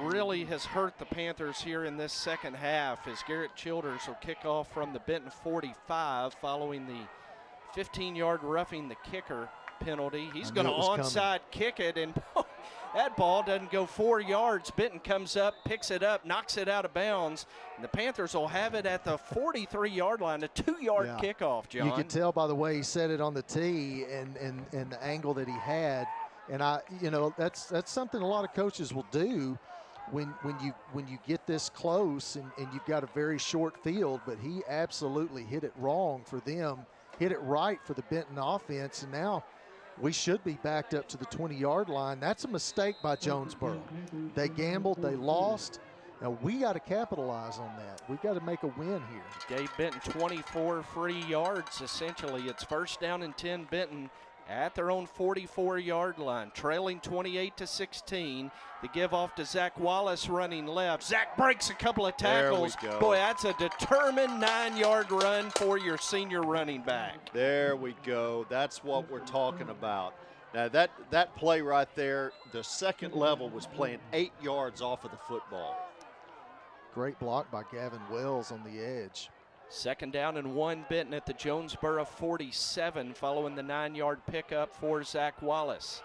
Really has hurt the Panthers here in this second half, as Garrett Childers will kick off from the Benton 45 following the 15-yard roughing the kicker penalty. He's going to onside kick it, and That ball doesn't go 4 yards. Benton comes up, picks it up, knocks it out of bounds, and the Panthers will have it at the 43-yard line, a 2-yard kickoff, John.
You could tell by the way he set it on the tee and the angle that he had. And that's something a lot of coaches will do when you get this close and you've got a very short field, but he absolutely hit it wrong for them, hit it right for the Benton offense, and now we should be backed up to the 20-yard line. That's a mistake by Jonesboro. They gambled, they lost. Now we got to capitalize on that. We've got to make a win here.
Gave Benton 24 free yards, essentially. It's first down and 10 Benton at their own 44-yard line, trailing 28-16. The give off to Zach Wallace running left. Zach breaks a couple of tackles.
There we go.
Boy, that's a determined 9-yard run for your senior running back.
There we go. That's what we're talking about. Now that play right there, the second level was playing 8 yards off of the football.
Great block by Gavin Wells on the edge.
Second down and 1 Benton at the Jonesboro 47 following the 9-yard pickup for Zach Wallace.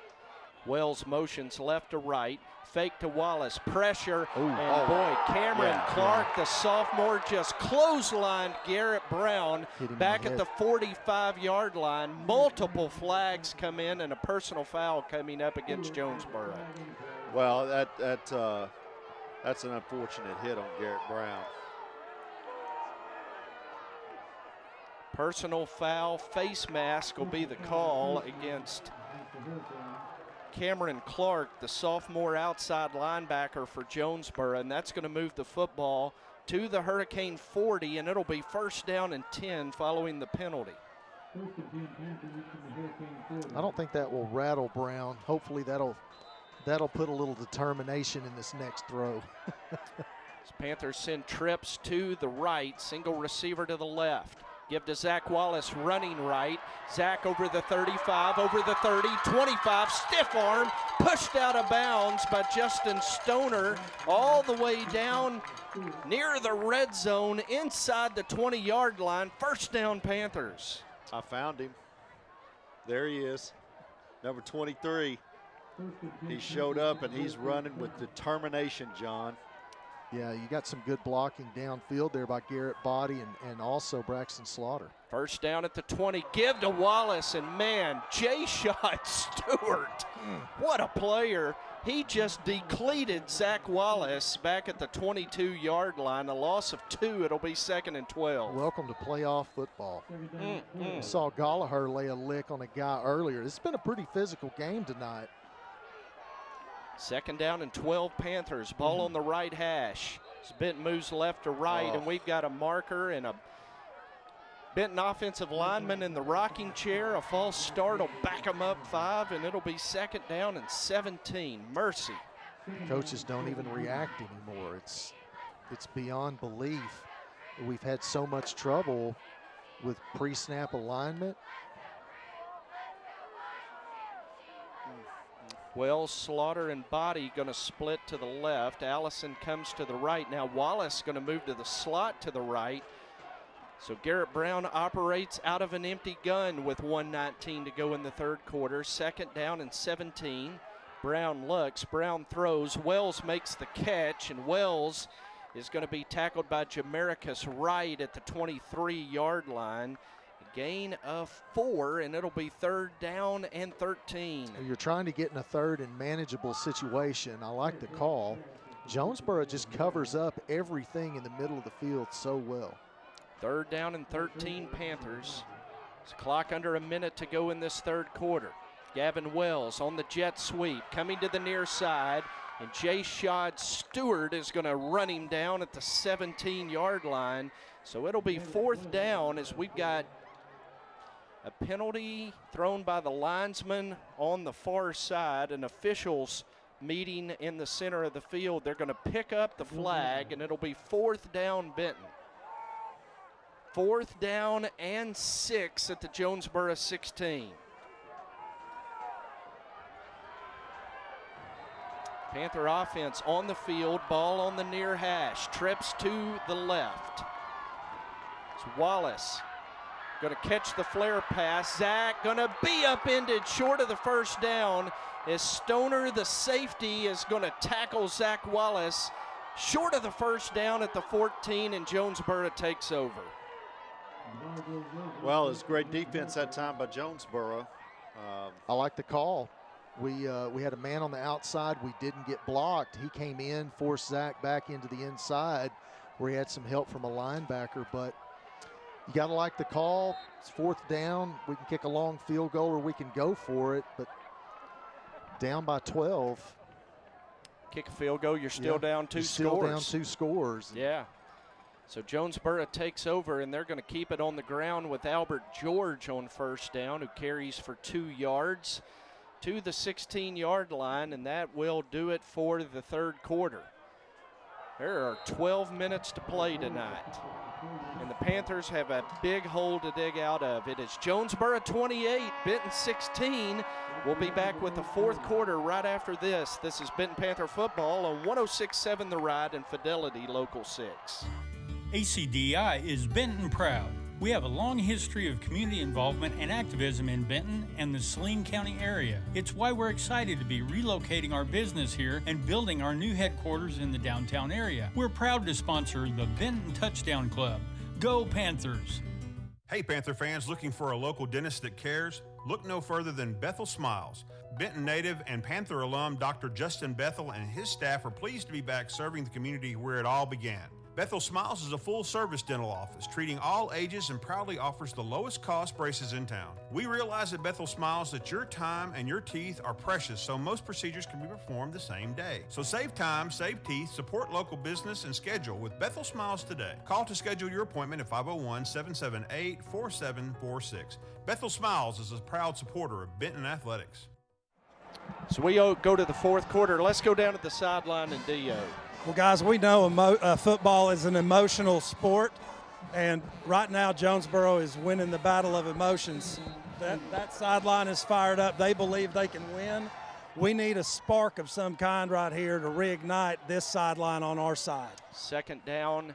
Wells motions left to right, fake to Wallace, pressure, boy, Cameron Clark, the sophomore, just clotheslined Garrett Brown back at the 45-yard line. Multiple flags come in and a personal foul coming up against Jonesboro.
Well, that's an unfortunate hit on Garrett Brown.
Personal foul, face mask will be the call against Cameron Clark, the sophomore outside linebacker for Jonesboro, and that's going to move the football to the Hurricane 40, and it'll be first down and 10 following the penalty.
I don't think that will rattle Brown. Hopefully that'll put a little determination in this next throw.
Panthers send trips to the right, single receiver to the left. Give to Zach Wallace running right. Zach over the 35, over the 30, 25, stiff arm, pushed out of bounds by Justin Stoner all the way down near the red zone inside the 20-yard line. First down Panthers.
I found him. There he is, number 23. He showed up and he's running with determination, John.
Yeah, you got some good blocking downfield there by Garrett Body and also Braxton Slaughter.
First down at the 20, give to Wallace, and man, Jay-Shot Stewart, what a player. He just depleted Zach Wallace back at the 22-yard line, a loss of 2, it'll be second and 12.
Welcome to playoff football. Saw Gallagher lay a lick on a guy earlier. It's been a pretty physical game tonight.
Second down and 12 Panthers. Ball on the right hash. As Benton moves left to right, and we've got a marker and a Benton offensive lineman in the rocking chair. A false start will back them up 5, and it'll be second down and 17. Mercy.
Coaches don't even react anymore. It's beyond belief. We've had so much trouble with pre-snap alignment.
Wells, Slaughter, and Body going to split to the left. Allison comes to the right. Now Wallace going to move to the slot to the right. So Garrett Brown operates out of an empty gun with 1:19 to go in the third quarter. Second down and 17. Brown looks, Brown throws. Wells makes the catch, and Wells is going to be tackled by Jamaricus Wright at the 23-yard line. Gain of 4, and it'll be third down and 13.
You're trying to get in a third and manageable situation. I like the call. Jonesboro just covers up everything in the middle of the field so well.
Third down and 13 Panthers. There's a clock under a minute to go in this third quarter. Gavin Wells on the jet sweep, coming to the near side, and Jay-Shot Stewart is going to run him down at the 17-yard line. So it'll be fourth down as we've got a penalty thrown by the linesman on the far side, and officials meeting in the center of the field. They're going to pick up the flag, and it'll be fourth down Benton. Fourth down and 6 at the Jonesboro 16. Panther offense on the field, ball on the near hash, trips to the left. It's Wallace Going to catch the flare pass. Zach going to be upended short of the first down as Stoner, the safety, is going to tackle Zach Wallace short of the first down at the 14, and Jonesboro takes over.
Well, it's great defense that time by Jonesboro.
I like the call. We had a man on the outside. We didn't get blocked. He came in, forced Zach back into the inside where he had some help from a linebacker, but you got to like the call. It's 4th down. We can kick a long field goal or we can go for it, but down by 12.
Kick a field goal, you're still down 2 scores.
Still down 2 scores.
Yeah. So Jonesboro takes over, and they're going to keep it on the ground with Albert George on first down, who carries for 2 yards to the 16-yard line, and that will do it for the 3rd quarter. There are 12 minutes to play tonight, and the Panthers have a big hole to dig out of. It is Jonesboro 28, Benton 16. We'll be back with the 4th quarter right after this. This is Benton Panther football on 106.7 The Ride and Fidelity Local 6.
ACDI is Benton proud. We have a long history of community involvement and activism in Benton and the Saline County area. It's why we're excited to be relocating our business here and building our new headquarters in the downtown area. We're proud to sponsor the Benton Touchdown Club. Go Panthers!
Hey Panther fans looking for a local dentist that cares? Look no further than Bethel Smiles. Benton native and Panther alum Dr. Justin Bethel and his staff are pleased to be back serving the community where it all began. Bethel Smiles is a full-service dental office, treating all ages and proudly offers the lowest cost braces in town. We realize at Bethel Smiles that your time and your teeth are precious, so most procedures can be performed the same day. So save time, save teeth, support local business, and schedule with Bethel Smiles today. Call to schedule your appointment at 501-778-4746. Bethel Smiles is a proud supporter of Benton Athletics.
So we go to the 4th quarter. Let's go down to the sideline and Dio.
Well, guys, we know football is an emotional sport, and right now Jonesboro is winning the battle of emotions. That sideline is fired up. They believe they can win. We need a spark of some kind right here to reignite this sideline on our side. 2nd down.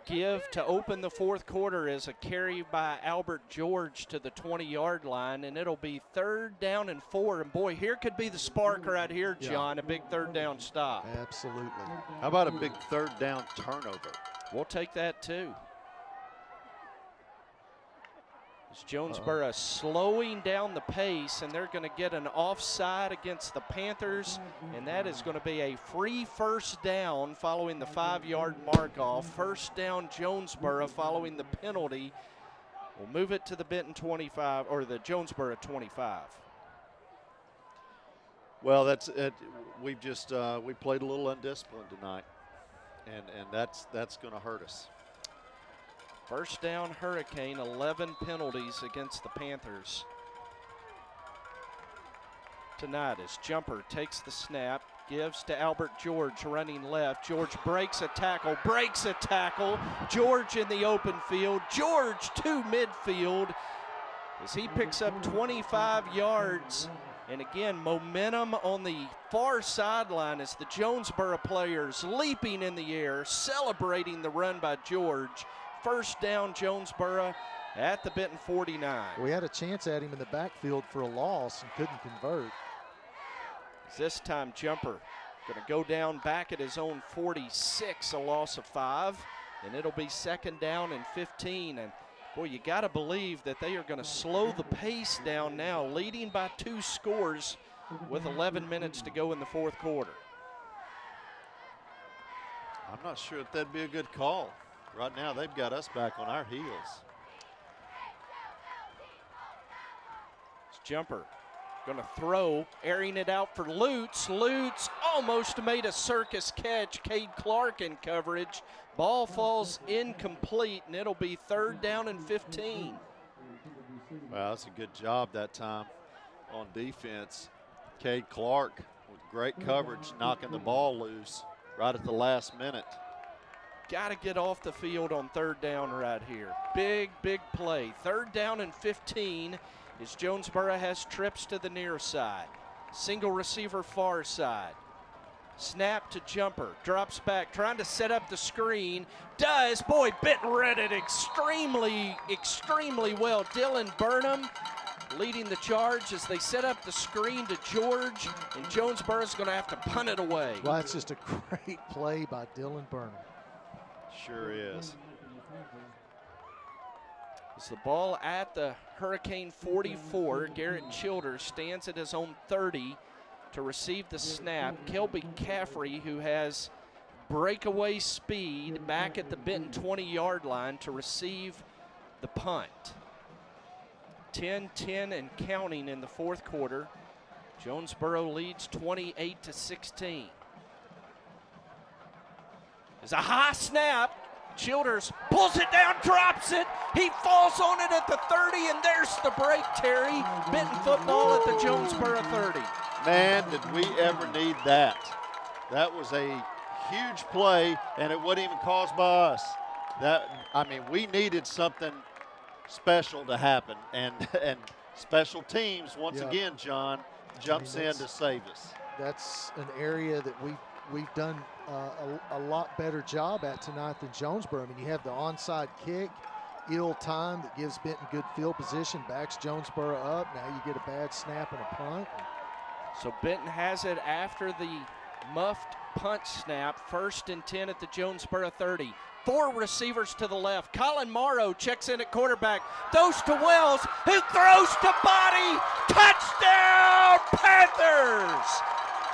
Give to open the 4th quarter is a carry by Albert George to the 20-yard line, and it'll be 3rd down and 4. And boy, here could be the spark right here, John, a big 3rd down stop.
Absolutely.
How about a big 3rd down turnover?
We'll take that too. It's Jonesboro slowing down the pace, and they're going to get an offside against the Panthers, and that is going to be a free 1st down following the 5-yard mark off. 1st down Jonesboro following the penalty. We'll move it to the Benton 25, or the Jonesboro 25.
Well, that's it. We've just we played a little undisciplined tonight, and that's going to hurt us.
1st down Hurricane, 11 penalties against the Panthers tonight as Jumper takes the snap, gives to Albert George running left. George breaks a tackle. George in the open field. George to midfield as he picks up 25 yards. And again, momentum on the far sideline as the Jonesboro players leaping in the air, celebrating the run by George. 1st down Jonesboro at the Benton 49.
We had a chance at him in the backfield for a loss and couldn't convert.
This time Jumper going to go down back at his own 46, a loss of 5, and it'll be 2nd down and 15. And boy, you got to believe that they are going to slow the pace down now, leading by 2 scores with 11 minutes to go in the 4th quarter.
I'm not sure if that'd be a good call. Right now, they've got us back on our heels.
It's Jumper going to throw, airing it out for Lutz. Lutz almost made a circus catch. Cade Clark in coverage. Ball falls incomplete, and it'll be 3rd down and 15.
Well, that's a good job that time on defense. Cade Clark with great coverage, knocking the ball loose right at the last minute.
Got to get off the field on 3rd down right here. Big play. 3rd down and 15 as Jonesboro has trips to the near side. Single receiver far side. Snap to jumper, drops back, trying to set up the screen. Does. Boy, Benton read it extremely, extremely well. Dylan Burnham leading the charge as they set up the screen to George, and Jonesboro's going to have to punt it away.
Well, that's just a great play by Dylan Burnham.
Sure is.
It's the ball at the Hurricane 44. Garrett Childers stands at his own 30 to receive the snap. Kelby Caffrey, who has breakaway speed, back at the Benton 20-yard line to receive the punt. 10-10 and counting in the fourth quarter. Jonesboro leads 28-16. It's a high snap. Childers pulls it down, drops it. He falls on it at the 30, and there's the break, Terry. Benton football at the Jonesboro 30.
Man, did we ever need that. That was a huge play, and it wasn't even caused by us. We needed something special to happen, and special teams, once again, John, jumps in to save us.
That's an area that we've done a lot better job at tonight than Jonesboro. I mean, you have the onside kick, ill time that gives Benton good field position, backs Jonesboro up. Now you get a bad snap and a punt.
So Benton has it after the muffed punt snap. 1st and 10 at the Jonesboro 30. 4 receivers to the left. Colin Morrow checks in at quarterback. Throws to Wells, who throws to Body. Touchdown, Panthers!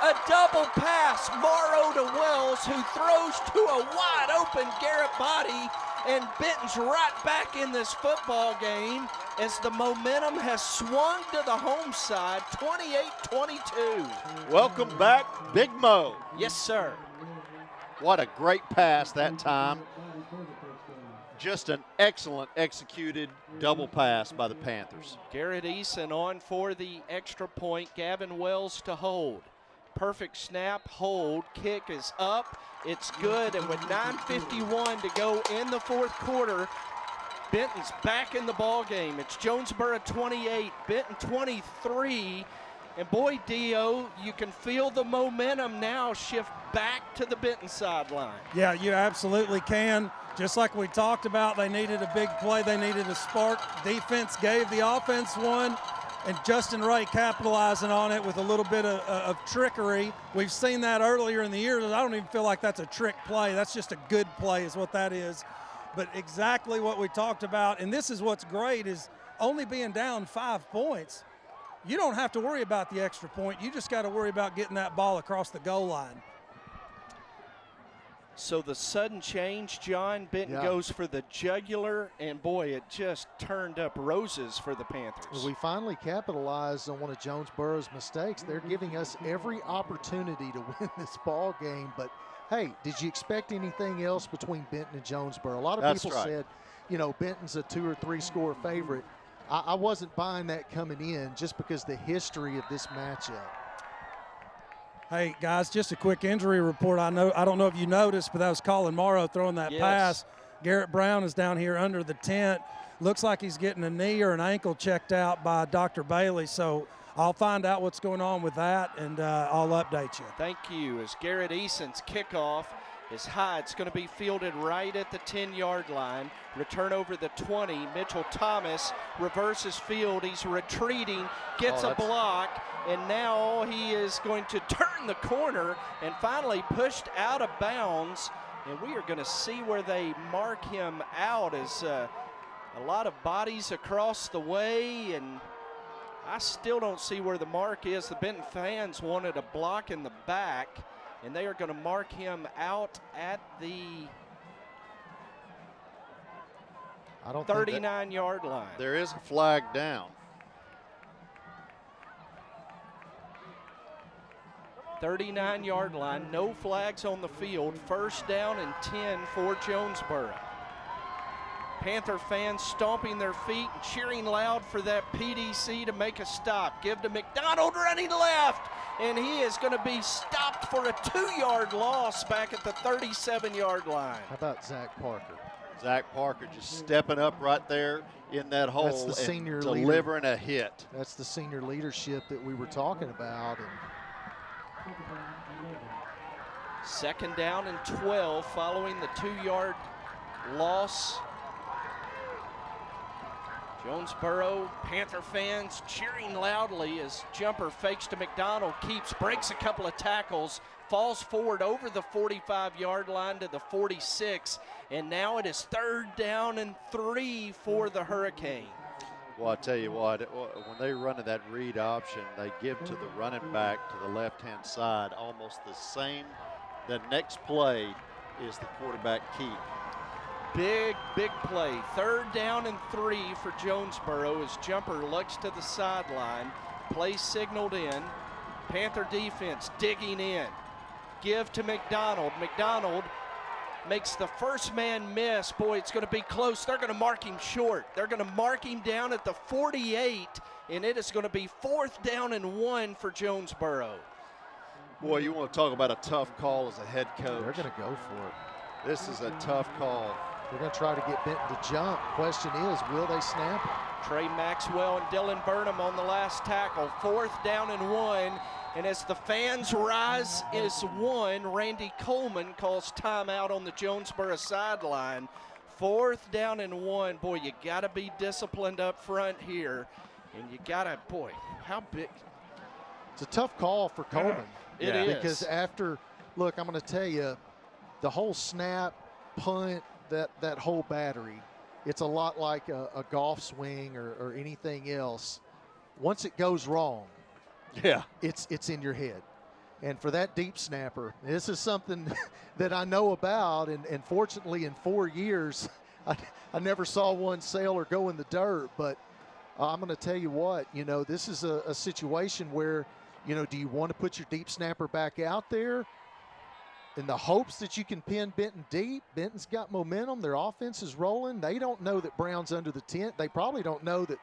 A double pass, Morrow to Wells, who throws to a wide open Garrett Body, and Benton's right back in this football game as the momentum has swung to the home side, 28-22.
Welcome back, Big Mo.
Yes, sir.
What a great pass that time. Just an excellent executed double pass by the Panthers.
Garrett Eason on for the extra point. Gavin Wells to hold. Perfect snap, hold, kick is up, it's good, and with 9:51 to go in the fourth quarter, Benton's back in the ball game. It's Jonesboro 28, Benton 23, and boy, Dio, you can feel the momentum now shift back to the Benton sideline.
Yeah, you absolutely can. Just like we talked about, they needed a big play, they needed a spark. Defense gave the offense one, and Justin Wright capitalizing on it with a little bit of trickery. We've seen that earlier in the year. I don't even feel like that's a trick play. That's just a good play is what that is. But exactly what we talked about, and this is what's great, is only being down 5 points. You don't have to worry about the extra point. You just got to worry about getting that ball across the goal line.
So the sudden change, John, Benton goes for the jugular, and boy, it just turned up roses for the Panthers.
Well, we finally capitalized on one of Jonesboro's mistakes. They're giving us every opportunity to win this ball game, but hey, did you expect anything else between Benton and Jonesboro? A lot of people said, Benton's a 2 or 3 score favorite. I wasn't buying that coming in just because the history of this matchup.
Hey, guys, just a quick injury report. I don't know if you noticed, but that was Colin Morrow throwing that pass. Garrett Brown is down here under the tent. Looks like he's getting a knee or an ankle checked out by Dr. Bailey. So I'll find out what's going on with that, and I'll update you.
Thank you. As Garrett Eason's kickoff is high, it's going to be fielded right at the 10-yard line. Return over the 20. Mitchell Thomas reverses field. He's retreating, gets a block, and now he is going to turn the corner and finally pushed out of bounds. And we are going to see where they mark him out as a lot of bodies across the way, and I still don't see where the mark is. The Benton fans wanted a block in the back, and they are going to mark him out at the 39-yard line.
There is a flag down.
39-yard line, no flags on the field. 1st down and 10 for Jonesboro. Panther fans stomping their feet and cheering loud for that PDC to make a stop. Give to McDonald running left, and he is going to be stopped for a 2-yard loss back at the 37-yard line.
How about Zach Parker?
Zach Parker just stepping up right there in that hole.
That's the senior
delivering a hit.
That's the senior leadership that we were talking about. And
Second down and 12 following the 2-yard loss. Jonesboro Panther fans cheering loudly as Jumper fakes to McDonald, breaks a couple of tackles, falls forward over the 45-yard line to the 46, and now it is 3rd down and 3 for the Hurricane.
Well, I tell you what, when they run in that read option, they give to the running back to the left-hand side almost the same. The next play is the quarterback keep.
Big play. 3rd down and 3 for Jonesboro as Jumper looks to the sideline. Play signaled in. Panther defense digging in. Give to McDonald. McDonald makes the first man miss. Boy, it's going to be close. They're going to mark him short. They're going to mark him down at the 48, and it is going to be 4th down and 1 for Jonesboro.
Boy, you want to talk about a tough call as a head coach.
They're going to go for it.
This is a tough call.
They're going to try to get Benton to jump. Question is, will they snap it?
Trey Maxwell and Dylan Burnham on the last tackle. 4th down and 1. And as the fans rise as one, Randy Coleman calls timeout on the Jonesboro sideline. 4th down and 1. Boy, you got to be disciplined up front here. And you got to, boy, how big.
It's a tough call for Coleman.
It is.
Because after, look, I'm going to tell you, the whole snap, punt, that whole battery, it's a lot like a golf swing or anything else. Once it goes wrong, it's in your head. And for that deep snapper, this is something that I know about, and fortunately in 4 years, I never saw one sail or go in the dirt. But I'm going to tell you what, this is a situation where, do you want to put your deep snapper back out there in the hopes that you can pin Benton deep? Benton's got momentum. Their offense is rolling. They don't know that Brown's under the tent. They probably don't know that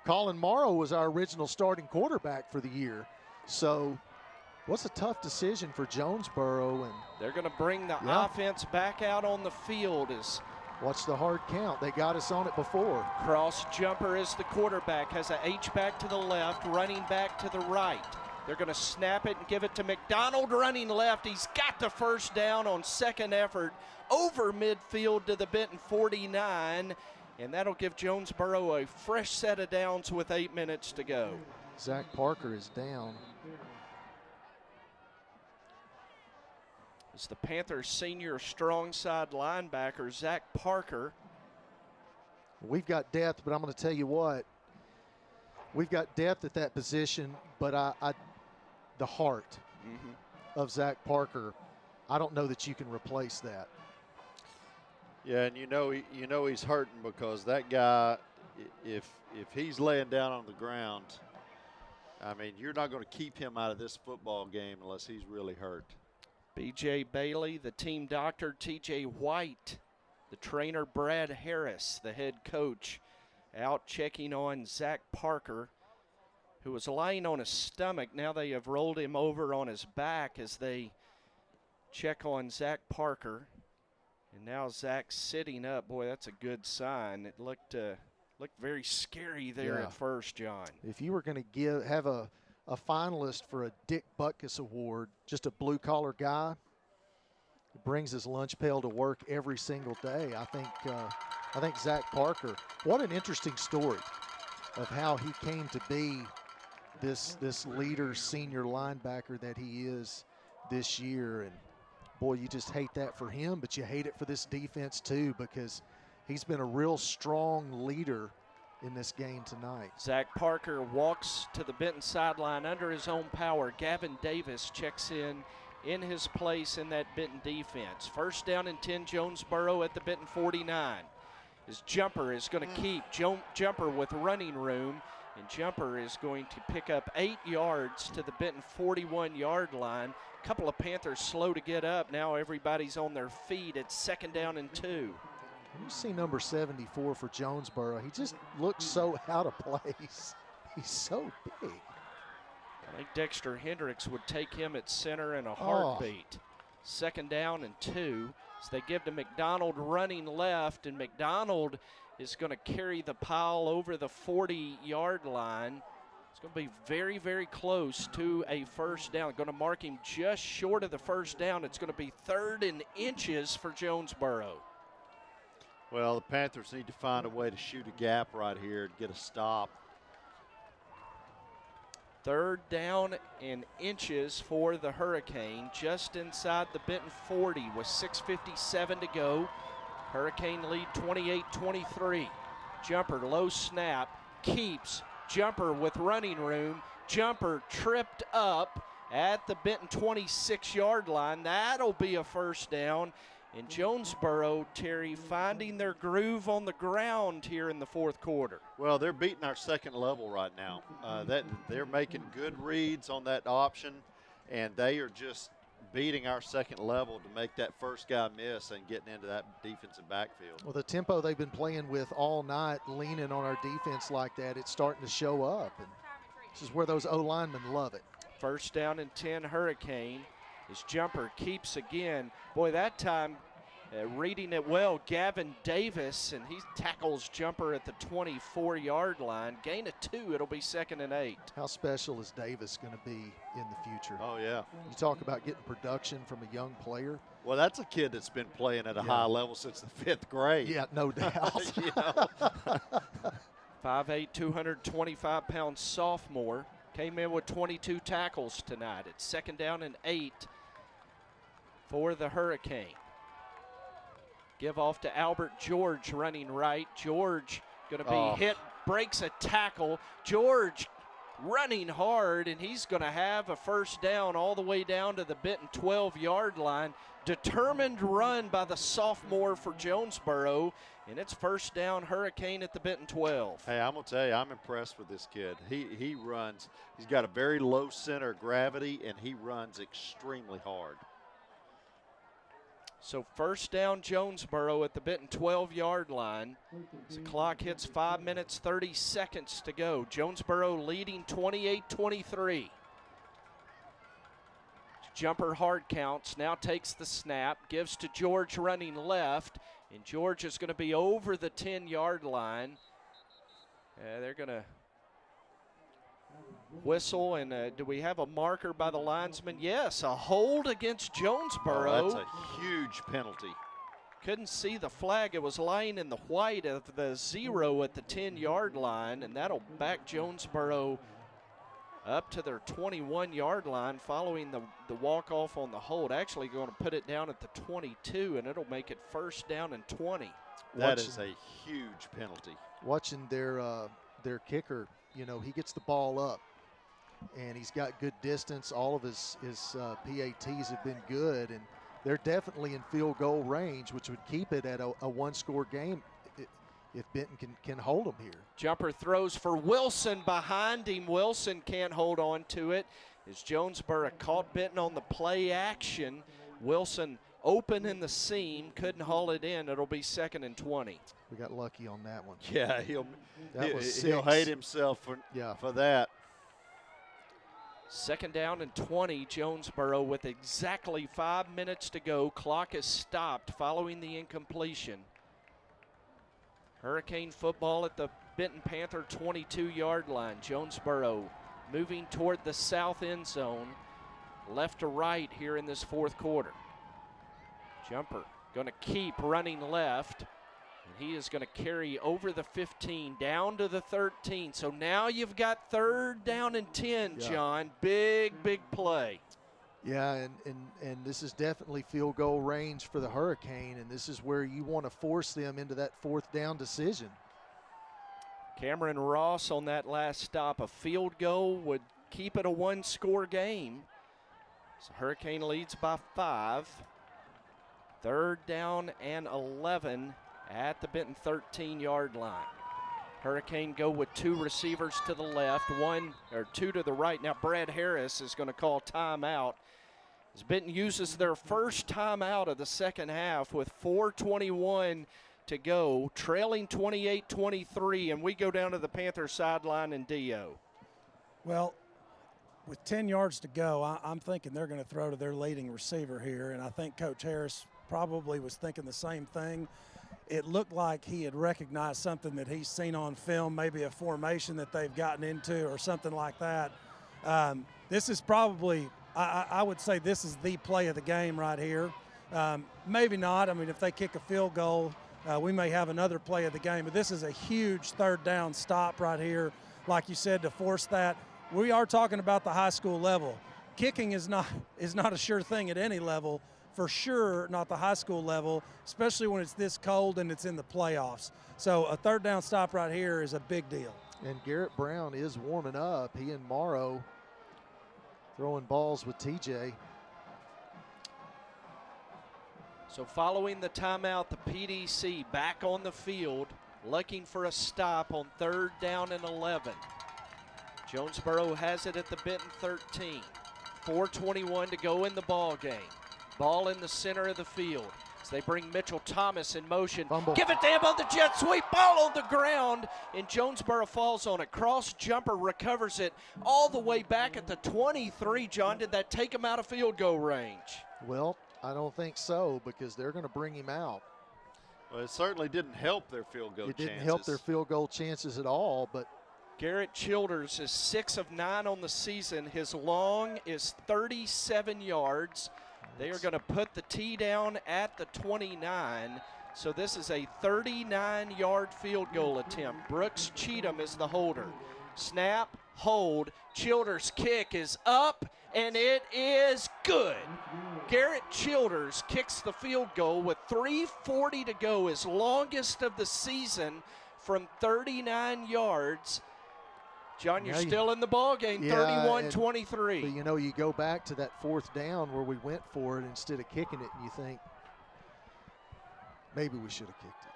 Colin Morrow was our original starting quarterback for the year. So what's a tough decision for Jonesboro? And
they're going to bring the offense back out on the field.
What's the hard count? They got us on it before.
Cross Jumper is the quarterback, has a H-back to the left, running back to the right. They're going to snap it and give it to McDonald running left. He's got the 1st down on 2nd effort over midfield to the Benton 49. And that'll give Jonesboro a fresh set of downs with 8 minutes to go.
Zach Parker is down.
It's the Panthers' senior strong side linebacker, Zach Parker.
We've got depth, but I'm going to tell you what. We've got depth at that position, but the heart of Zach Parker, I don't know that you can replace that.
Yeah, and he's hurting because that guy, if he's laying down on the ground, I mean, you're not going to keep him out of this football game unless he's really hurt.
B.J. Bailey, the team doctor, T.J. White, the trainer Brad Harris, the head coach, out checking on Zach Parker, who was lying on his stomach. Now they have rolled him over on his back as they check on Zach Parker. And now Zach's sitting up. Boy, that's a good sign. It looked very scary there at first, John.
If you were going to have a finalist for a Dick Butkus Award, just a blue-collar guy who brings his lunch pail to work every single day, I think Zach Parker. What an interesting story of how he came to be this leader, senior linebacker that he is this year. And boy, you just hate that for him, but you hate it for this defense too, because he's been a real strong leader in this game tonight.
Zach Parker walks to the Benton sideline under his own power. Gavin Davis checks in his place in that Benton defense. 1st down and 10, Jonesboro at the Benton 49. His Jumper is going to keep Jumper with running room, and Jumper is going to pick up 8 yards to the Benton 41-yard line. A couple of Panthers slow to get up. Now everybody's on their feet. It's 2nd down and 2.
You see number 74 for Jonesboro. He just looks so out of place. He's so big.
I think Dexter Hendricks would take him at center in a heartbeat. 2nd down and 2. So they give to McDonald running left, and McDonald is going to carry the pile over the 40-yard line. It's going to be very, very close to a first down. Going to mark him just short of the first down. It's going to be 3rd and inches for Jonesboro.
Well, the Panthers need to find a way to shoot a gap right here and get a stop.
3rd down and inches for the Hurricane, just inside the Benton 40 with 6:57 to go. Hurricane lead 28-23. Jumper, low snap, keeps. Jumper with running room. Jumper tripped up at the Benton 26-yard line. That'll be a first down. And Jonesboro, Terry, finding their groove on the ground here in the 4th quarter.
Well, they're beating our second level right now. They're making good reads on that option, and they are just beating our second level to make that first guy miss and getting into that defensive backfield.
Well, the tempo they've been playing with all night, leaning on our defense like that, it's starting to show up. And this is where those O-linemen love it.
First down and 10 Hurricane. His jumper keeps again. Boy, that time reading it well, Gavin Davis, and he tackles jumper at the 24-yard line. Gain of 2, it'll be 2nd and 8.
How special is Davis going to be in the future?
Oh, yeah.
You talk about getting production from a young player.
Well, that's a kid that's been playing at a high level since the 5th grade.
Yeah, no doubt.
5'8", 225-pound sophomore. Came in with 22 tackles tonight. It's 2nd down and 8 for the Hurricane. Give off to Albert George running right. George going to be hit, breaks a tackle. George running hard, and he's going to have a first down all the way down to the Benton 12-yard line. Determined run by the sophomore for Jonesboro, and it's first down Hurricane at the Benton 12.
Hey, I'm going to tell you, I'm impressed with this kid. He runs. He's got a very low center of gravity, and he runs extremely hard.
So first down Jonesboro at the Benton 12-yard line. As the clock hits 5 minutes, 30 seconds to go. Jonesboro leading 28-23. Jumper hard counts, now takes the snap, gives to George running left, and George is going to be over the 10-yard line. They're going to whistle, and do we have a marker by the linesman? Yes, a hold against Jonesboro.
Oh, that's a huge penalty.
Couldn't see the flag. It was lying in the white of the 0 at the 10-yard line, and that'll back Jonesboro up to their 21-yard line following the walk-off on the hold. Actually going to put it down at the 22, and it'll make it first down and 20.
That is a huge penalty.
Watching their kicker, you know, he gets the ball up, and he's got good distance. All of his PATs have been good, and they're definitely in field goal range, which would keep it at a one-score game if Benton can hold them here.
Jumper throws for Wilson behind him. Wilson can't hold on to it. As Jonesboro caught Benton on the play action. Wilson open in the seam, couldn't haul it in. It'll be 2nd and 20.
We got lucky on that one.
Yeah, he'll hate himself for that.
2nd down and 20, Jonesboro with exactly 5 minutes to go. Clock is stopped following the incompletion. Hurricane football at the Benton Panther 22-yard line. Jonesboro moving toward the south end zone, left to right here in this 4th quarter. Jumper going to keep running left, and he is going to carry over the 15 down to the 13. So now you've got 3rd down and 10, John. Big play.
Yeah, and this is definitely field goal range for the Hurricane, and this is where you want to force them into that 4th down decision.
Cameron Ross on that last stop. A field goal would keep it a one-score game. So Hurricane leads by 5. 3rd down and 11 at the Benton 13-yard line. Hurricane go with 2 receivers to the left, 2 to the right. Now Brad Harris is going to call timeout as Benton uses their first timeout of the second half with 4:21 to go, trailing 28-23, and we go down to the Panther sideline and Dio.
Well, with 10 yards to go, I'm thinking they're going to throw to their leading receiver here, and I think Coach Harris probably was thinking the same thing. it looked like he had recognized something that he's seen on film, maybe a formation that they've gotten into or something like that. This is probably, I would say this is the play of the game right here. Maybe not. I mean, if they kick a field goal, we may have another play of the game, but this is a huge third down stop right here. Like you said, to force that. We are talking about the high school level. Kicking is not a sure thing at any level, for sure not the high school level, especially when it's this cold and it's in the playoffs. So a third down stop right here is a big deal.
And Garrett Brown is warming up. He and Morrow throwing balls with TJ.
So following the timeout, the PDC back on the field, looking for a stop on 3rd down and 11. Jonesboro has it at the Benton 13. 4:21 to go in the ball game. Ball in the center of the field as they bring Mitchell Thomas in motion.
Fumble.
Give it to him on the jet sweep. Ball on the ground, and Jonesboro falls on it. Cross jumper recovers it all the way back at the 23. John, did that take him out of field goal range?
Well, I don't think so, because they're going to bring him out.
Well, it certainly didn't help their field goal chances.
It didn't help their field goal chances at all, but
Garrett Childers is 6 of 9 on the season. His long is 37 yards. They are going to put the tee down at the 29. So this is a 39-yard field goal attempt. Brooks Cheatham is the holder. Snap, hold. Childers' kick is up, and it is good. Garrett Childers kicks the field goal with 3:40 to go, his longest of the season from 39 yards. John, you're still in the ball game, 31-23.
But, you know, you go back to that 4th down where we went for it instead of kicking it, and you think, maybe we should have kicked it.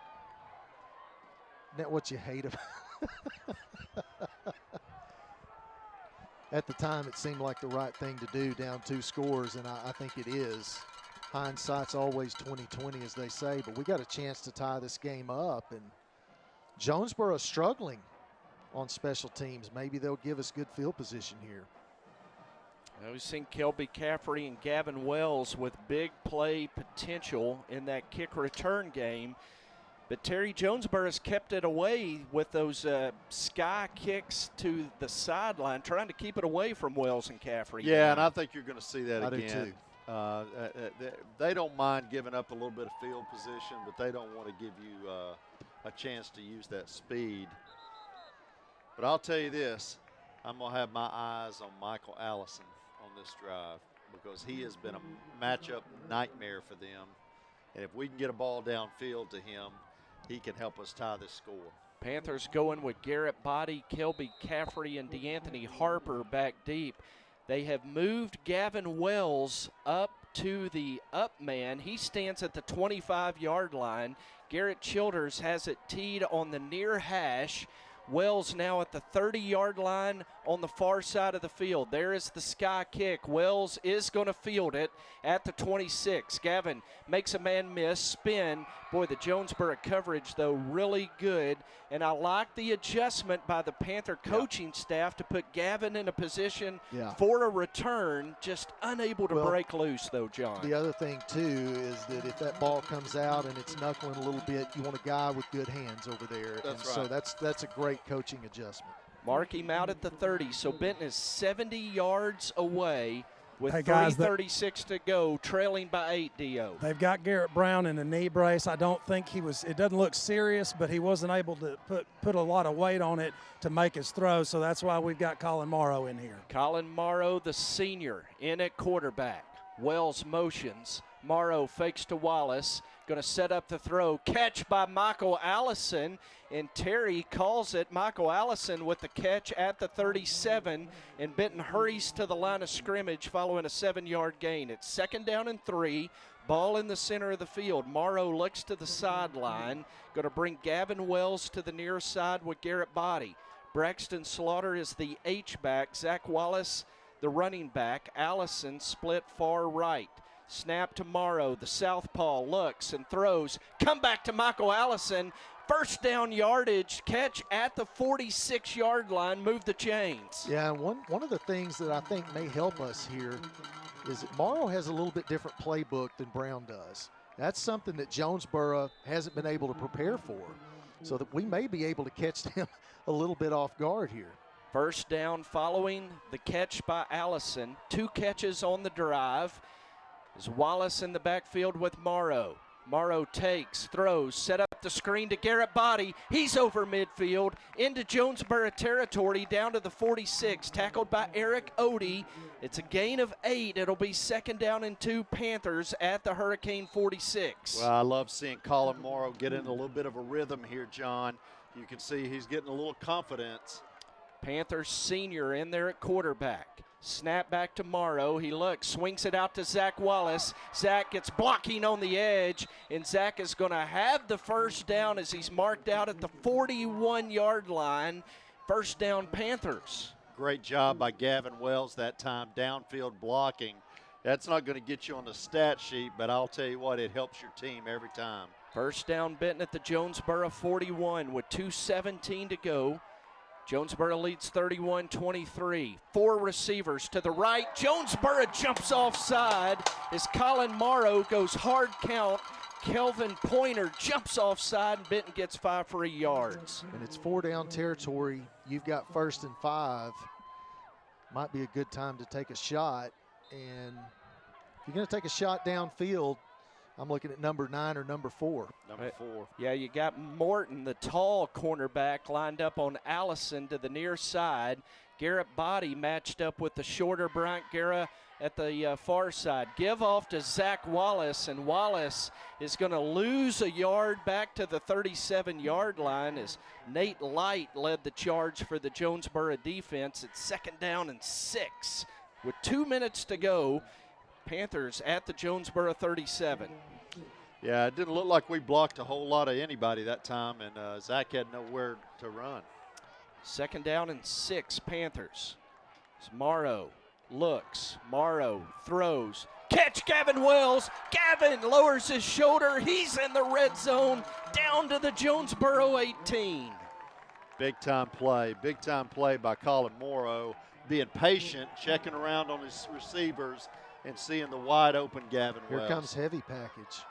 Isn't that what you hate about? At the time, it seemed like the right thing to do, down 2 scores, and I think it is. Hindsight's always 20/20, as they say, but we got a chance to tie this game up, and Jonesboro struggling on special teams. Maybe they'll give us good field position here.
We've seen Kelby Caffrey and Gavin Wells with big play potential in that kick return game. But Terry Jonesboro has kept it away with those sky kicks to the sideline, trying to keep it away from Wells and Caffrey.
Yeah, and I think you're going to see that
I
again.
do too.
They don't mind giving up a little bit of field position, but they don't want to give you a chance to use that speed. But I'll tell you this, I'm going to have my eyes on Michael Allison on this drive, because he has been a matchup nightmare for them. And if we can get a ball downfield to him, he can help us tie this score.
Panthers going with Garrett Body, Kelby Caffrey, and DeAnthony Harper back deep. They have moved Gavin Wells up to the up man. He stands at the 25-yard line. Garrett Childers has it teed on the near hash. Wells now at the 30-yard line on the far side of the field. There is the sky kick. Wells is going to field it at the 26. Gavin makes a man miss, spin. Boy, the Jonesboro coverage, though, really good. And I like the adjustment by the Panther coaching staff to put Gavin in a position for a return, just unable to break loose, though, John.
The other thing, too, is that if that ball comes out and it's knuckling a little bit, you want a guy with good hands over there.
That's right.
So that's a great coaching adjustment.
Mark him out at the 30. So Benton is 70 yards away with
Hey, guys,
3:36 to go, trailing by 8, D.O.
They've got Garrett Brown in a knee brace. I don't think he was – it doesn't look serious, but he wasn't able to put a lot of weight on it to make his throw, so that's why we've got Colin Morrow in here.
Colin Morrow, the senior, in at quarterback. Wells motions. Morrow fakes to Wallace. Going to set up the throw. Catch by Michael Allison, and Terry calls it. Michael Allison with the catch at the 37, and Benton hurries to the line of scrimmage following a 7-yard gain. It's 2nd down and 3. Ball in the center of the field. Morrow looks to the sideline. Going to bring Gavin Wells to the near side with Garrett Body. Braxton Slaughter is the H-back. Zach Wallace, the running back. Allison split far right. Snap to Morrow, the southpaw, looks and throws. Come back to Michael Allison. 1st down yardage, catch at the 46-yard line, move the chains.
Yeah, and one of the things that I think may help us here is that Morrow has a little bit different playbook than Brown does. That's something that Jonesboro hasn't been able to prepare for, so that we may be able to catch them a little bit off guard here.
First down following the catch by Allison. 2 catches on the drive. Is Wallace in the backfield with Morrow. Morrow takes, throws, set up the screen to Garrett Body. He's over midfield into Jonesboro territory down to the 46, tackled by Eric Odie. It's a gain of 8. It'll be 2nd down and 2 Panthers at the Hurricane 46.
Well, I love seeing Colin Morrow get in a little bit of a rhythm here, John. You can see he's getting a little confidence.
Panthers senior in there at quarterback. Snap back to Morrow. He looks, swings it out to Zach Wallace. Zach gets blocking on the edge, and Zach is going to have the first down as he's marked out at the 41-yard line. First down, Panthers.
Great job by Gavin Wells that time, downfield blocking. That's not going to get you on the stat sheet, but I'll tell you what, it helps your team every time.
First down, Benton at the Jonesboro 41 with 2:17 to go. Jonesboro leads 31-23. 4 receivers to the right. Jonesboro jumps offside as Colin Morrow goes hard count. Kelvin Pointer jumps offside, and Benton gets 5 free yards.
And it's 4 down territory. You've got 1st and 5. Might be a good time to take a shot. And if you're going to take a shot downfield, I'm looking at number 9 or number 4.
Number 4.
Yeah, you got Morton, the tall cornerback, lined up on Allison to the near side. Garrett Body matched up with the shorter Bryant Guerra at the far side. Give off to Zach Wallace, and Wallace is going to lose a yard back to the 37-yard line as Nate Light led the charge for the Jonesboro defense. It's 2nd down and 6 with 2 minutes to go. Panthers at the Jonesboro 37.
Yeah, it didn't look like we blocked a whole lot of anybody that time, and Zach had nowhere to run.
2nd down and 6, Panthers. It's Morrow looks, Morrow throws. Catch Gavin Wells. Gavin lowers his shoulder. He's in the red zone down to the Jonesboro 18.
Big time play by Colin Morrow. Being patient, checking around on his receivers, and seeing the wide open Gavin Wells.
Here comes heavy package.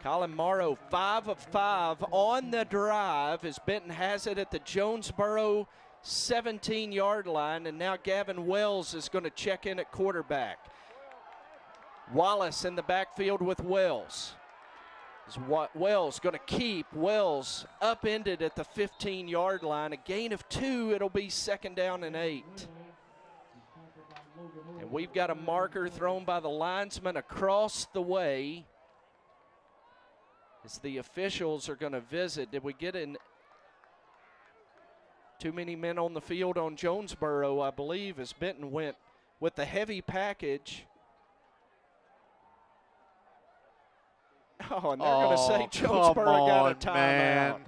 Colin Morrow 5 of 5 on the drive as Benton has it at the Jonesboro 17-yard line, and now Gavin Wells is going to check in at quarterback. Wallace in the backfield with Wells. Is what Wells going to keep. Wells upended at the 15-yard line. A gain of 2. It'll be 2nd down and 8. And we've got a marker thrown by the linesman across the way as the officials are going to visit. Did we get in too many men on the field on Jonesboro, I believe, as Benton went with the heavy package. Oh, and they're going to say Jonesboro got a timeout.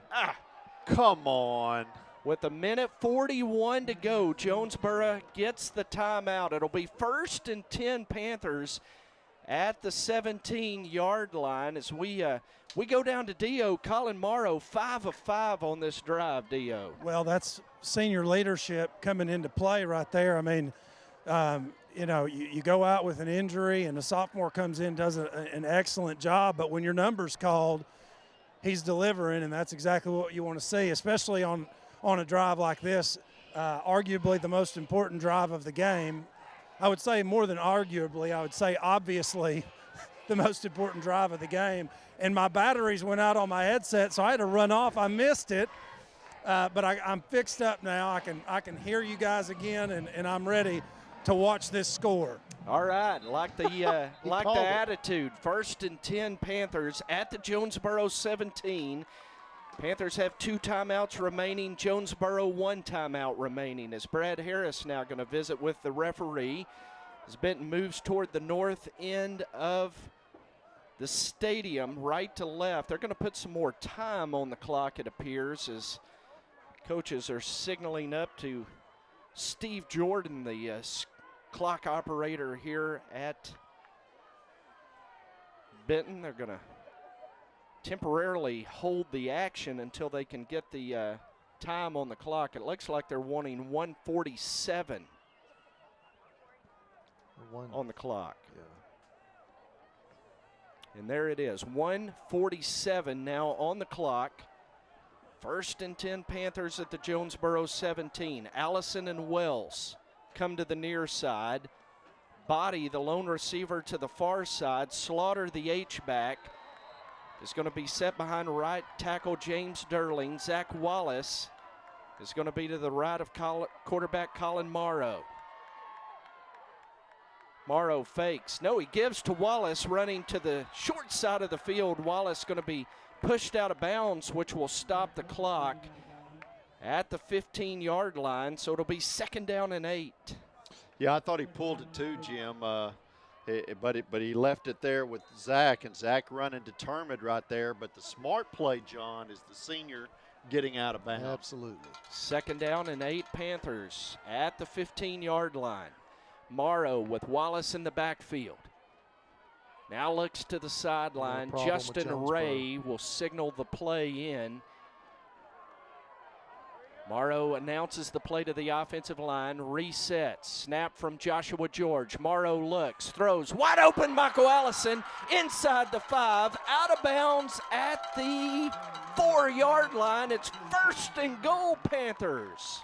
Come on.
With a minute 41 to go, Jonesboro gets the timeout. It'll be 1st and 10 Panthers at the 17-yard line as we go down to Dio. Colin Morrow, 5 of 5 on this drive, Dio.
Well, that's senior leadership coming into play right there. I mean, you go out with an injury and a sophomore comes in, does an excellent job, but when your number's called, he's delivering, and that's exactly what you want to see, especially on a drive like this, arguably the most important drive of the game. I would say more than arguably, I would say obviously the most important drive of the game. And my batteries went out on my headset, so I had to run off. I missed it, but I'm fixed up now. I can hear you guys again, and I'm ready to watch this score.
All right, like the attitude. 1st and 10 Panthers at the Jonesboro 17. Panthers have 2 timeouts remaining. Jonesboro 1 timeout remaining. As Brad Harris now going to visit with the referee as Benton moves toward the north end of the stadium, right to left. They're going to put some more time on the clock, it appears, as coaches are signaling up to Steve Jordan, the clock operator here at Benton. They're going to temporarily hold the action until they can get the time on the clock. It looks like they're wanting 1:47 on the clock.
Yeah.
And there it is, 1:47 now on the clock. 1st and 10 Panthers at the Jonesboro 17. Allison and Wells come to the near side. Body, the lone receiver, to the far side. Slaughter, the H-back, is going to be set behind right tackle James Durling. Zach Wallace is going to be to the right of quarterback Colin Morrow. Morrow fakes. No, he gives to Wallace, running to the short side of the field. Wallace going to be pushed out of bounds, which will stop the clock at the 15-yard line. So it'll be 2nd down and 8.
Yeah, I thought he pulled it too, Jim. But he left it there with Zach, and Zach running determined right there. But the smart play, John, is the senior getting out of bounds.
Absolutely.
2nd down and 8 Panthers at the 15-yard line. Morrow with Wallace in the backfield. Now looks to the sideline. Justin Ray will signal the play in. Morrow announces the play to the offensive line, resets, snap from Joshua George. Morrow looks, throws, wide open, Michael Allison, inside the 5, out of bounds at the 4-yard line. It's 1st and goal, Panthers.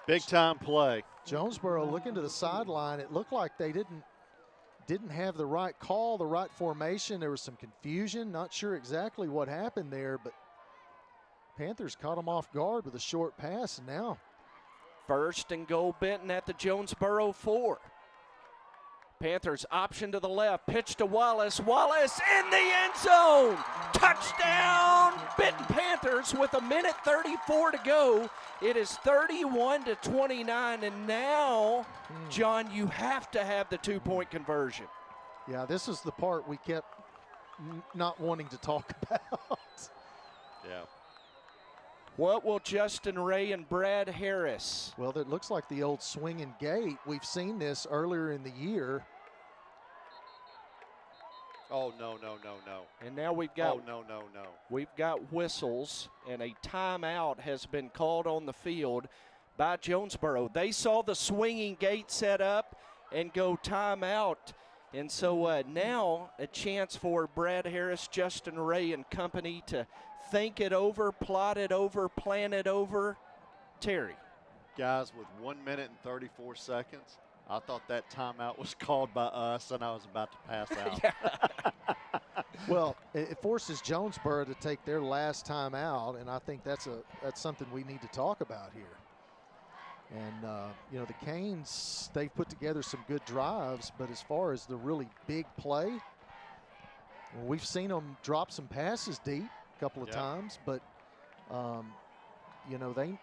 Big time play.
Jonesboro looking to the sideline. It looked like they didn't have the right call, the right formation. There was some confusion. Not sure exactly what happened there, but Panthers caught them off guard with a short pass, and now
1st and goal, Benton at the Jonesboro 4. Panthers option to the left, pitch to Wallace. Wallace in the end zone. Touchdown, Benton Panthers with 1:34 to go. It is 31-29, and now, John, you have to have the 2-point conversion.
Yeah, this is the part we kept not wanting to talk about.
Yeah.
What will Justin Ray and Brad Harris?
Well, it looks like the old swinging gate. We've seen this earlier in the year.
Oh, no.
And now we've got
no.
We've got whistles, and a timeout has been called on the field by Jonesboro. They saw the swinging gate set up and go timeout. And so now a chance for Brad Harris, Justin Ray, and company to think it over, plot it over, plan it over. Terry.
Guys, with 1 minute and 34 seconds, I thought that timeout was called by us, and I was about to pass out.
Well, it forces Jonesboro to take their last time out, and I think that's something we need to talk about here. And, the Canes, they've put together some good drives, but as far as the really big play, we've seen them drop some passes deep a couple of times, but,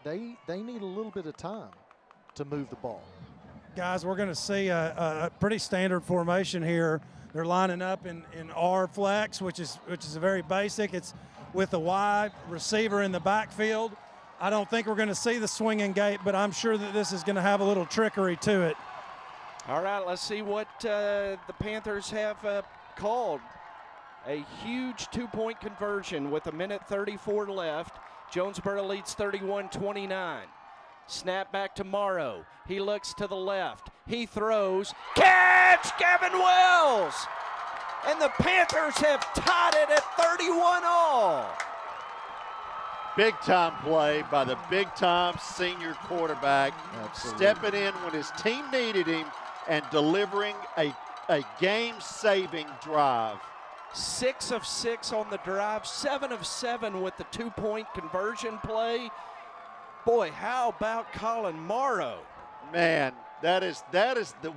they need a little bit of time to move the ball.
Guys, we're going to see a pretty standard formation here. They're lining up in R flex, which is a very basic. It's with a wide receiver in the backfield. I don't think we're going to see the swinging gate, but I'm sure that this is going to have a little trickery to it.
All right, let's see what the Panthers have called. A huge 2-point conversion with 1:34 left. Jonesboro leads 31-29. Snap back to Morrow. He looks to the left. He throws. Catch, Gavin Wells! And the Panthers have tied it at 31-all.
Big time play by the big time senior quarterback.
Absolutely.
Stepping in when his team needed him and delivering a game-saving drive.
6 of 6 on the drive, 7 of 7 with the 2-point conversion play. Boy, how about Colin Morrow?
Man, that is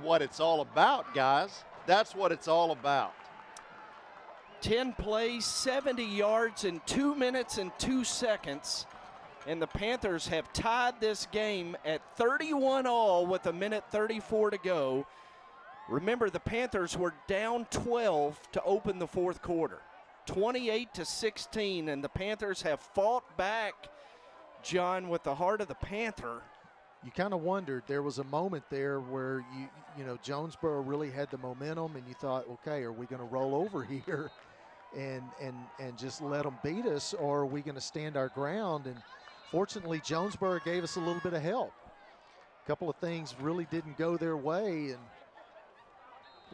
what it's all about, guys. That's what it's all about.
10 plays, 70 yards in 2 minutes and 2 seconds. And the Panthers have tied this game at 31-all with 1:34 to go. Remember, the Panthers were down 12 to open the fourth quarter, 28-16, and the Panthers have fought back, John, with the heart of the Panther.
You kind of wondered, there was a moment there where Jonesboro really had the momentum, and you thought, okay, are we going to roll over here and just let them beat us, or are we going to stand our ground? And fortunately, Jonesboro gave us a little bit of help. A couple of things really didn't go their way, and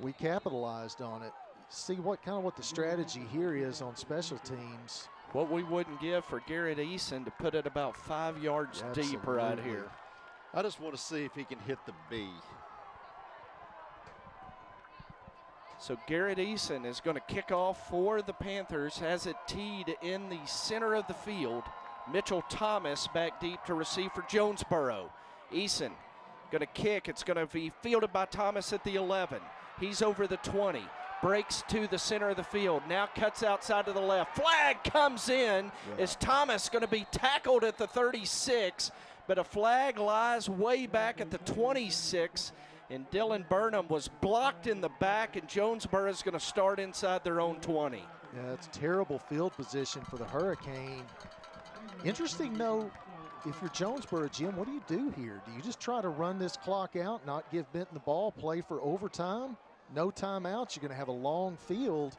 we capitalized on it. see what the strategy here is on special teams.
What we wouldn't give for Garrett Eason to put it about 5 yards deep right here.
I just want to see if he can hit the B.
So Garrett Eason is going to kick off for the Panthers, has it teed in the center of the field. Mitchell Thomas back deep to receive for Jonesboro. Eason going to kick. It's going to be fielded by Thomas at the 11. He's over the 20. Breaks to the center of the field. Now cuts outside to the left. Flag comes in. Is Thomas going to be tackled at the 36? But a flag lies way back at the 26. And Dylan Burnham was blocked in the back, and Jonesboro is going to start inside their own 20.
Yeah, it's terrible field position for the Hurricane. Interesting, though, if you're Jonesboro, Jim, what do you do here? Do you just try to run this clock out, not give Benton the ball, play for overtime? No timeouts. You're going to have a long field.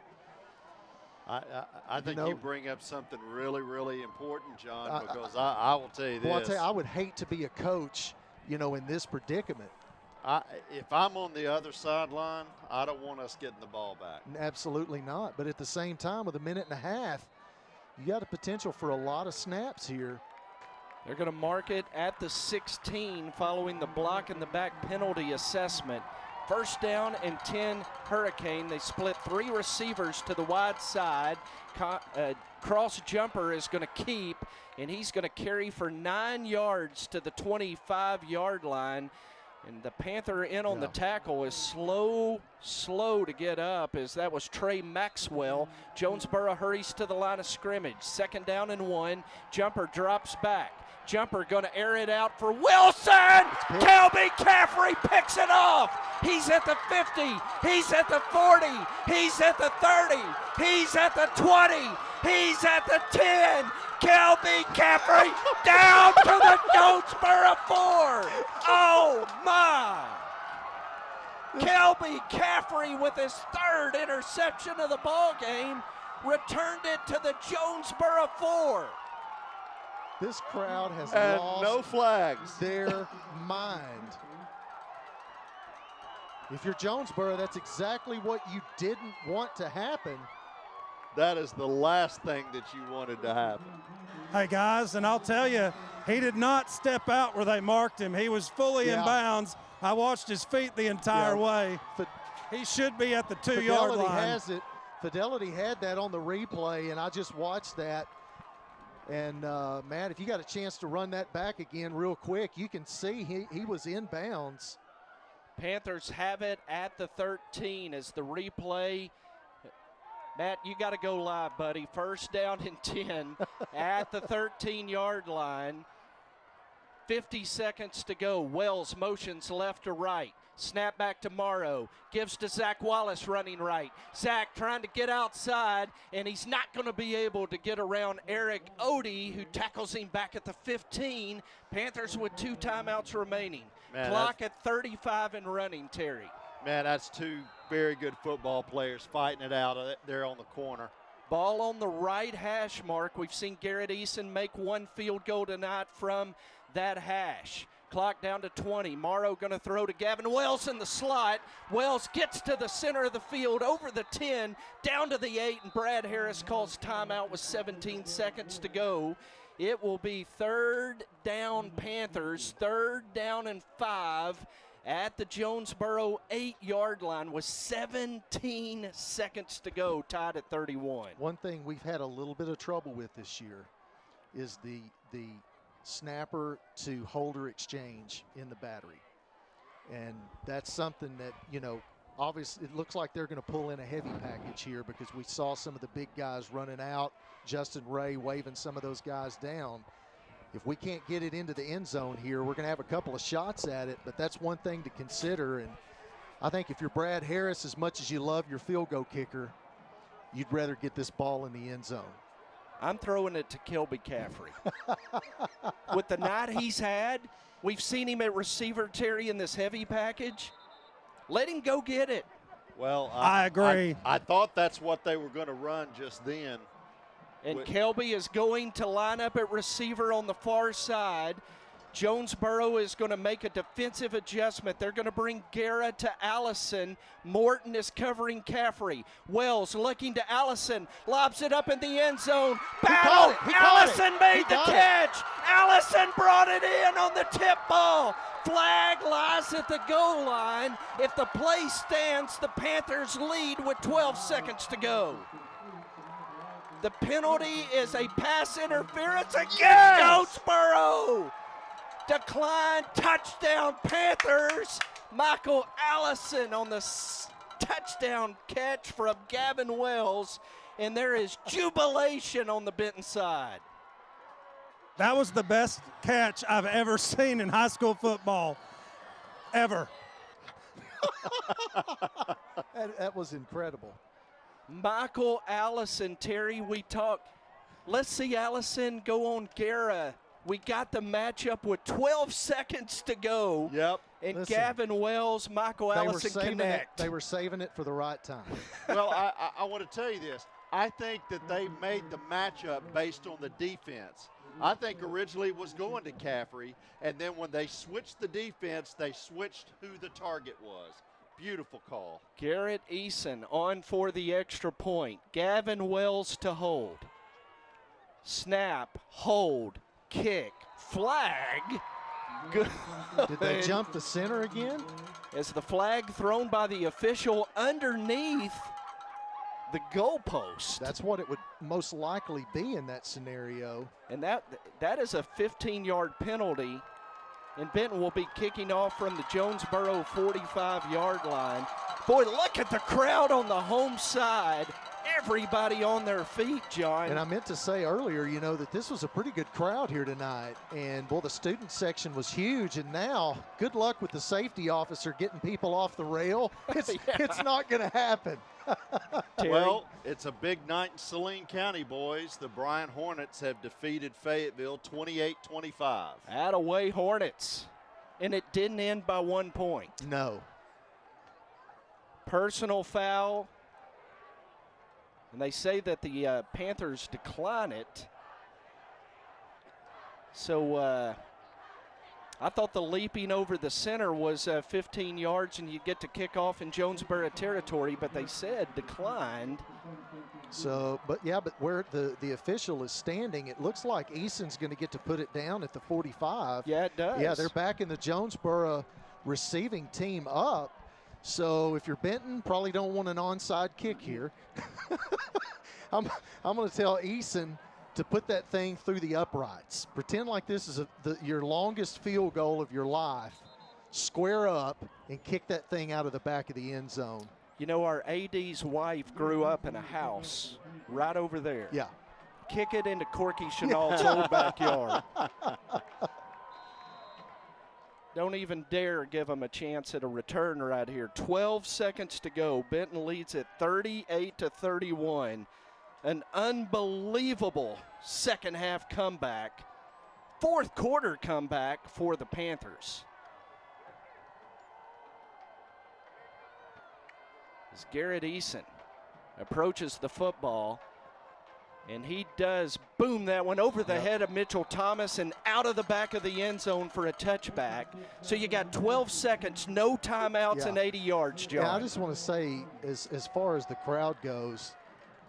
I think you bring up something really, really important, John, because I will tell you this.
Well, I'll tell you, I would hate to be a coach, in this predicament.
If I'm on the other sideline, I don't want us getting the ball back.
Absolutely not. But at the same time, with a minute and a half, you got a potential for a lot of snaps here.
They're going to mark it at the 16 following the block in the back penalty assessment. First down and 10 Hurricane. They split 3 receivers to the wide side. Cross jumper is going to keep, and he's going to carry for 9 yards to the 25-yard line. And the Panther in on the tackle is slow to get up, as that was Trey Maxwell. Jonesboro hurries to the line of scrimmage. 2nd down and 1. Jumper drops back. Jumper going to air it out for Wilson. Kelby Caffrey picks it off. He's at the 50. He's at the 40. He's at the 30. He's at the 20. He's at the 10. Kelby Caffrey down to the Jonesboro 4. Oh, my. Kelby Caffrey with his 3rd interception of the ball game returned it to the Jonesboro 4.
This crowd has lost
no flags.
their mind. If you're Jonesboro, that's exactly what you didn't want to happen.
That is the last thing that you wanted to happen.
Hey, guys, and I'll tell you, he did not step out where they marked him. He was fully in bounds. I watched his feet the entire way. He should be at the 2-yard line.
Fidelity has it. Fidelity had that on the replay, and I just watched that. And, Matt, if you got a chance to run that back again real quick, you can see he was in bounds.
Panthers have it at the 13 as the replay. Matt, you got to go live, buddy. 1st down and 10 at the 13-yard line. 50 seconds to go. Wells motions left to right. Snap back to Morrow. Gives to Zach Wallace running right. Zach trying to get outside, and he's not going to be able to get around Eric Odie, who tackles him back at the 15. Panthers with 2 timeouts remaining. Clock at 35 and running, Terry.
Man, that's 2 very good football players fighting it out there on the corner.
Ball on the right hash mark. We've seen Garrett Eason make 1 field goal tonight from that hash. Clock down to 20. Morrow going to throw to Gavin Wells in the slot. Wells gets to the center of the field, over the 10, down to the 8, and Brad Harris calls timeout with 17 seconds to go. It will be 3rd down Panthers, 3rd down and 5 at the Jonesboro 8-yard line with 17 seconds to go, tied at 31.
One thing we've had a little bit of trouble with this year is the snapper to holder exchange in the battery. And that's something that, obviously it looks like they're going to pull in a heavy package here, because we saw some of the big guys running out, Justin Ray waving some of those guys down. If we can't get it into the end zone here, we're going to have a couple of shots at it, but that's one thing to consider. And I think if you're Brad Harris, as much as you love your field goal kicker, you'd rather get this ball in the end zone.
I'm throwing it to Kelby Caffrey. With the night he's had, we've seen him at receiver, Terry, in this heavy package. Let him go get it.
Well,
I agree.
I thought that's what they were going to run just then.
And Kelby is going to line up at receiver on the far side. Jonesboro is going to make a defensive adjustment. They're going to bring Guerra to Allison. Morton is covering Caffrey. Wells looking to Allison. Lobs it up in the end zone. Battle! Allison made the catch. Allison brought it in on the tip ball. Flag lies at the goal line. If the play stands, the Panthers lead with 12 seconds to go. The penalty is a pass interference against Jonesboro. Decline, touchdown Panthers. Michael Allison on the touchdown catch from Gavin Wells, and there is jubilation on the Benton side.
That was the best catch I've ever seen in high school football, ever.
That was incredible.
Michael Allison, Terry, we talked. Let's see Allison go on Guerra. We got the matchup with 12 seconds to go.
Yep.
And
Listen,
Gavin Wells, Michael Allison connect.
They were saving it for the right time.
Well, I want to tell you this. I think that they made the matchup based on the defense. I think originally it was going to Caffrey, and then when they switched the defense, they switched who the target was. Beautiful call.
Garrett Eason on for the extra point. Gavin Wells to hold. Snap, hold, kick, flag. Good.
Did they jump the center again?
As the flag thrown by the official underneath the goalpost.
That's what it would most likely be in that scenario.
And that is a 15-yard penalty. And Benton will be kicking off from the Jonesboro 45-yard line. Boy, look at the crowd on the home side. Everybody on their feet, John.
And I meant to say earlier, you know, that this was a pretty good crowd here tonight. And, boy, the student section was huge. And now, good luck with the safety officer getting people off the rail. It's not going to happen.
Well, it's a big night in Saline County, boys. The Bryan Hornets have defeated Fayetteville 28-25.
Attaway Hornets. And it didn't end by 1 point.
No.
Personal foul. And they say that the Panthers decline it. So I thought the leaping over the center was 15 yards and you get to kick off in Jonesboro territory, but they said declined.
So, but where the official is standing, it looks like Eason's going to get to put it down at the 45.
Yeah, it does.
Yeah, they're backing the Jonesboro receiving team up. So if you're Benton, probably don't want an onside kick here. I'm going to tell Eason to put that thing through the uprights. Pretend like this is your longest field goal of your life. Square up and kick that thing out of the back of the end zone.
You know, our AD's wife grew up in a house right over there.
Yeah.
Kick it into Corky Chenault's old backyard. Don't even dare give them a chance at a return right here. 12 seconds to go. Benton leads at 38-31. An unbelievable second half comeback. Fourth quarter comeback for the Panthers. As Garrett Eason approaches the football, and he does boom that one over the head of Mitchell Thomas and out of the back of the end zone for a touchback. So you got 12 seconds, no timeouts, and 80 yards, John.
Yeah, I just want to say, as far as the crowd goes,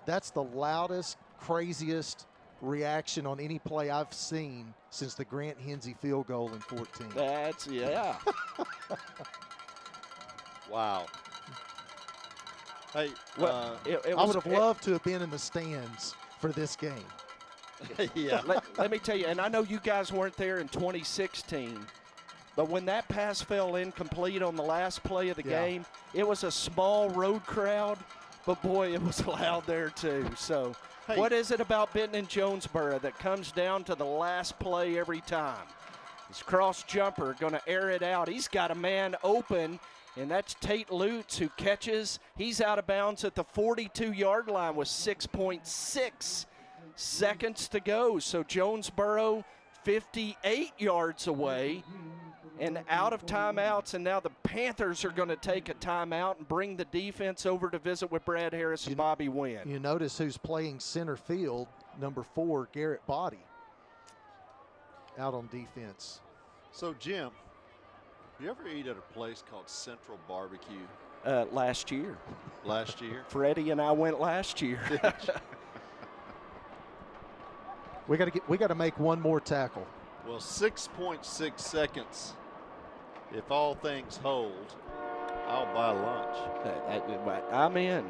that's the loudest, craziest reaction on any play I've seen since the Grant Hensey field goal in 14.
That's, yeah.
Wow. Hey,
well, I would have loved to have been in the stands for this game.
Yeah.
Let me tell you, and I know you guys weren't there in 2016, but when that pass fell incomplete on the last play of the game, it was a small road crowd, but boy, it was loud there too. So what is it about Benton and Jonesboro that comes down to the last play every time? This cross jumper going to air it out. He's got a man open, and that's Tate Lutz who catches. He's out of bounds at the 42-yard line with 6.6 seconds to go. So Jonesboro 58 yards away and out of timeouts, and now the Panthers are going to take a timeout and bring the defense over to visit with Brad Harris and Bobby Wynn.
You notice who's playing center field, number 4, Garrett Body, out on defense.
So, Jim, you ever eat at a place called Central Barbecue?
Last year.
Last year?
Freddie and I went last year.
We got to make one more tackle.
Well, 6.6 seconds. If all things hold, I'll buy lunch.
I'm in.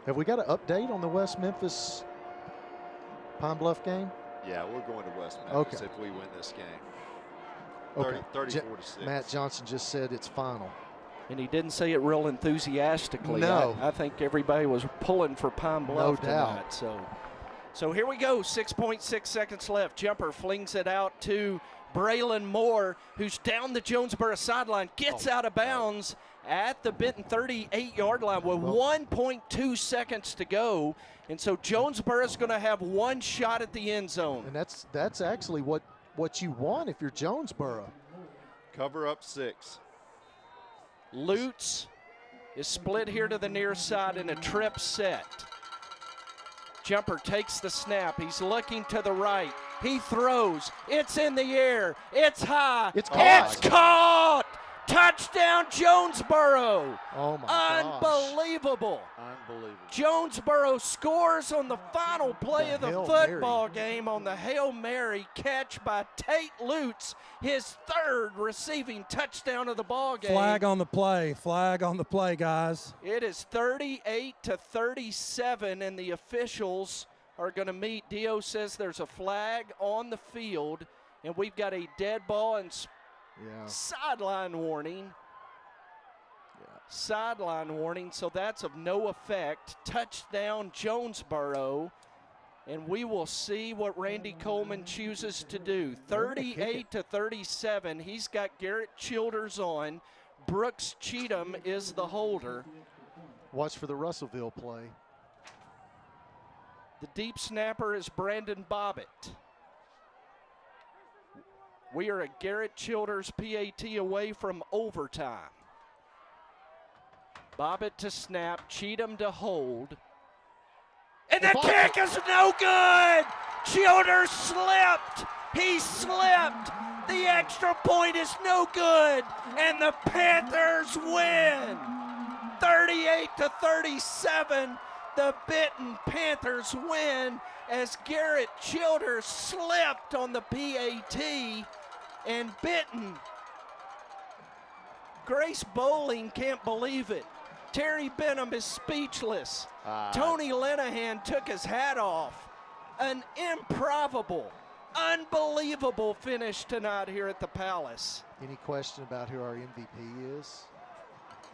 Have we got an update on the West Memphis Pine Bluff game?
Yeah, we're going to West Memphis if we win this game. 34-6.
Matt Johnson just said it's final.
And he didn't say it real enthusiastically.
No.
I think everybody was pulling for Pine Bluff
No doubt.
tonight. So here we go. 6.6 seconds left. Jumper flings it out to Braylon Moore, who's down the Jonesboro sideline, gets out of bounds at the Benton 38-yard line with 1.2 seconds to go. And so Jonesboro's going to have one shot at the end zone.
And that's actually what you want if you're Jonesboro.
Cover up 6.
Lutz is split here to the near side in a trip set. Jumper takes the snap. He's looking to the right. He throws. It's in the air. It's high.
It's caught.
It's caught. Touchdown, Jonesboro.
Oh, my gosh.
Unbelievable.
Unbelievable.
Jonesboro scores on the final play of the
Hail
football game on the Hail Mary catch by Tate Lutz, his 3rd receiving touchdown of the ball game.
Flag on the play. Flag on the play, guys.
It is 38-37, and the officials are going to meet. Dio says there's a flag on the field, and we've got a dead ball and sideline warning. Sideline warning, so that's of no effect. Touchdown, Jonesboro. And we will see what Randy Coleman chooses to do. 38-37. He's got Garrett Childers on. Brooks Cheatham is the holder.
Watch for the Russellville play.
The deep snapper is Brandon Bobbitt. We are a Garrett Childers PAT away from overtime. Bobbitt to snap, Cheatham to hold. And the kick is no good! Childers slipped! He slipped! The extra point is no good! And the Panthers win! 38-37, the Benton Panthers win as Garrett Childers slipped on the PAT, and Benton, Grace Bowling can't believe it. Terry Benham is speechless. Tony Linehan took his hat off. An improbable, unbelievable finish tonight here at the Palace.
Any question about who our MVP is?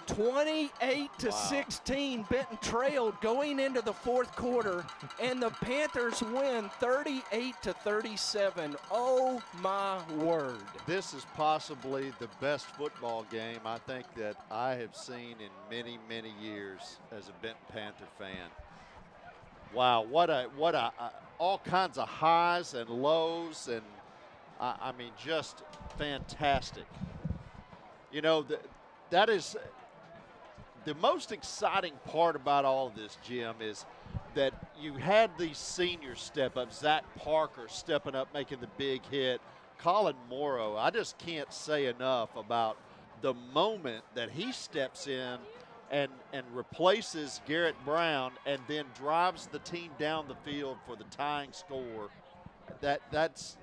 28-16, Benton trailed going into the 4th quarter, and the Panthers win 38-37. Oh my word.
This is possibly the best football game I think that I have seen in many, many years as a Benton Panther fan. Wow, what a all kinds of highs and lows, and I mean, just fantastic. You know, that is the most exciting part about all of this, Jim, is that you had these seniors step up. Zach Parker stepping up, making the big hit. Colin Morrow, I just can't say enough about the moment that he steps in and replaces Garrett Brown and then drives the team down the field for the tying score. That's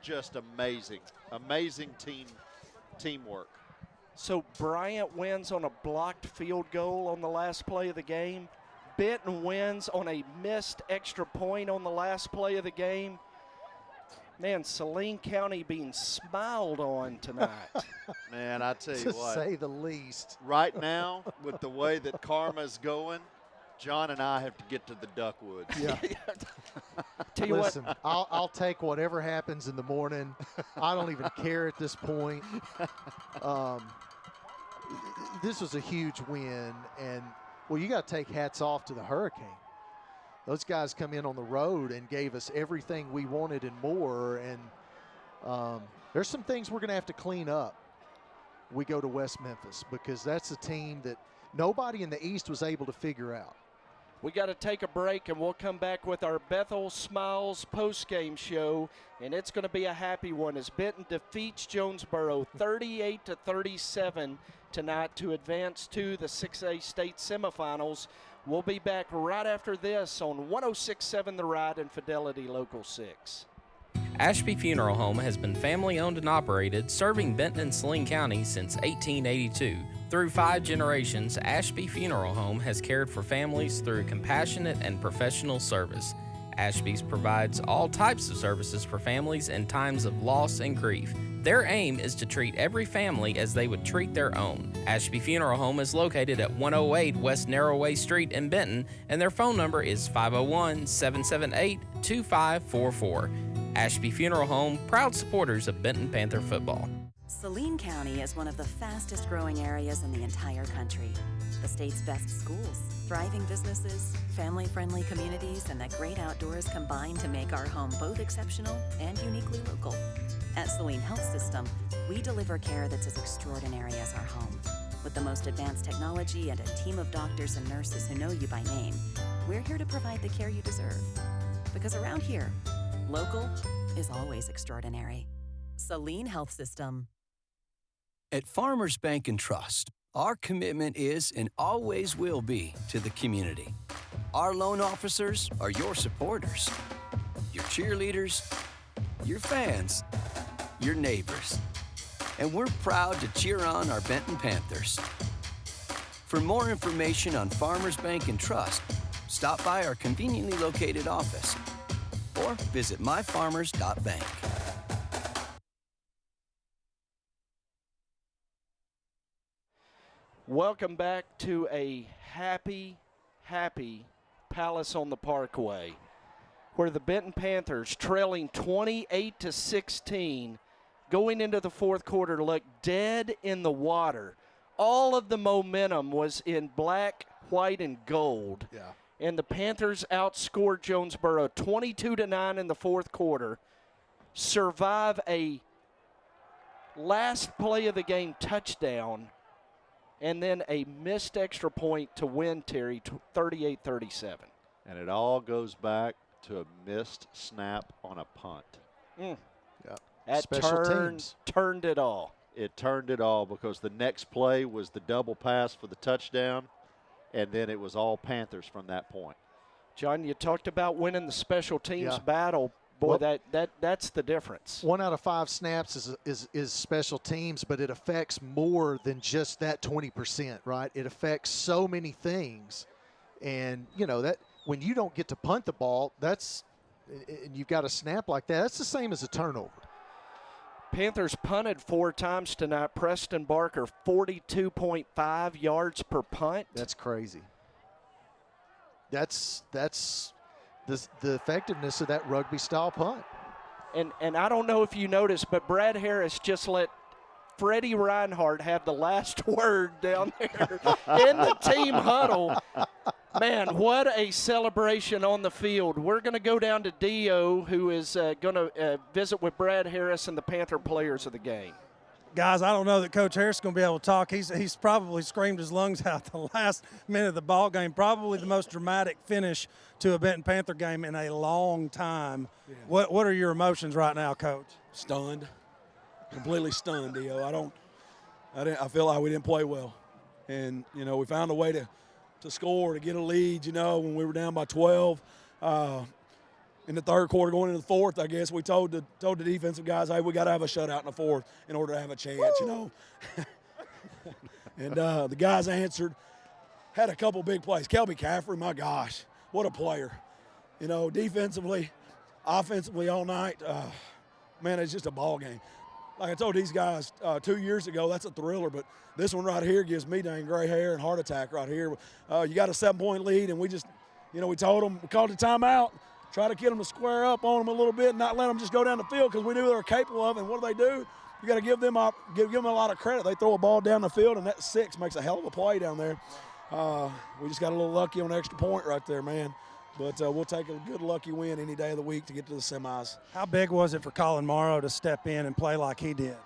just amazing. Amazing teamwork.
So Bryant wins on a blocked field goal on the last play of the game. Benton wins on a missed extra point on the last play of the game. Man, Saline County being smiled on tonight.
Man, I tell you
to
what.
say the least.
Right now, with the way that karma's going, John and I have to get to the Duckwoods.
Yeah.
Tell you
Listen, I'll take whatever happens in the morning. I don't even care at this point. This was a huge win, and, well, you got to take hats off to the Hurricane. Those guys come in on the road and gave us everything we wanted and more, and there's some things we're going to have to clean up. We go to West Memphis because that's a team that nobody in the East was able to figure out.
We got to take a break, and we'll come back with our Bethel Smiles postgame show, and it's going to be a happy one as Benton defeats Jonesboro 38-37 tonight to advance to the 6A state semifinals. We'll be back right after this on 106.7 The Ride and Fidelity Local 6.
Ashby Funeral Home has been family-owned and operated, serving Benton and Saline County since 1882. Through 5 generations, Ashby Funeral Home has cared for families through compassionate and professional service. Ashby's provides all types of services for families in times of loss and grief. Their aim is to treat every family as they would treat their own. Ashby Funeral Home is located at 108 West Narrowway Street in Benton, and their phone number is 501-778-2544. Ashby Funeral Home, proud supporters of Benton Panther football.
Saline County is one of the fastest growing areas in the entire country. The state's best schools, thriving businesses, family-friendly communities, and the great outdoors combine to make our home both exceptional and uniquely local. At Saline Health System, we deliver care that's as extraordinary as our home. With the most advanced technology and a team of doctors and nurses who know you by name, we're here to provide the care you deserve. Because around here, local is always extraordinary. Saline Health System.
At Farmers Bank and Trust, our commitment is and always will be to the community. Our loan officers are your supporters, your cheerleaders, your fans, your neighbors. And we're proud to cheer on our Benton Panthers. For more information on Farmers Bank and Trust, stop by our conveniently located office or visit myfarmers.bank.
Welcome back to a happy Palace on the Parkway, where the Benton Panthers, trailing 28-16, going into the fourth quarter, looked dead in the water. All of the momentum was in black, white, and gold.
Yeah.
And the Panthers outscored Jonesboro 22-9 in the fourth quarter, survive a last play of the game touchdown, and then a missed extra point to win, Terry, 38-37.
And it all goes back to a missed snap on a punt.
Yeah.
That special teams
turned it all.
It turned it all because the next play was the double pass for the touchdown, and then it was all Panthers from that point.
John, you talked about winning the special teams battle. Boy,
well,
that's the difference.
1 out of 5 snaps is special teams, but it affects more than just that 20%, right? It affects so many things. And, you know, that when you don't get to punt the ball, and you've got a snap like that, that's the same as a turnover.
Panthers punted 4 times tonight. Preston Barker, 42.5 yards per punt.
That's crazy. That's the effectiveness of that rugby-style punt.
And I don't know if you noticed, but Brad Harris just let Freddie Reinhardt have the last word down there in the team huddle. Man, what a celebration on the field. We're going to go down to Dio, who is going to visit with Brad Harris and the Panther players of the game.
Guys, I don't know that Coach Harris is going to be able to talk. He's probably screamed his lungs out the last minute of the ball game. Probably the most dramatic finish to a Benton Panther game in a long time. Yeah. What are your emotions right now, Coach?
Stunned, completely stunned, Dio. I feel like we didn't play well, and we found a way to score, to get a lead. When we were down by 12. In the third quarter, going into the fourth, I guess we told the defensive guys, hey, we got to have a shutout in the fourth in order to have a chance, And the guys answered, had a couple big plays. Kelby Caffrey, my gosh, what a player. Defensively, offensively all night, man, it's just a ball game. Like I told these guys 2 years ago, that's a thriller, but this one right here gives me dang gray hair and heart attack right here. You got a 7-point lead, and we just, we told them, we called the timeout. Try to get them to square up on them a little bit and not let them just go down the field because we knew they were capable of it. And what do? You got to give them a lot of credit. They throw a ball down the field, and that 6 makes a hell of a play down there. We just got a little lucky on an extra point right there, man. But we'll take a good lucky win any day of the week to get to the semis.
How big was it for Colin Morrow to step in and play like he did?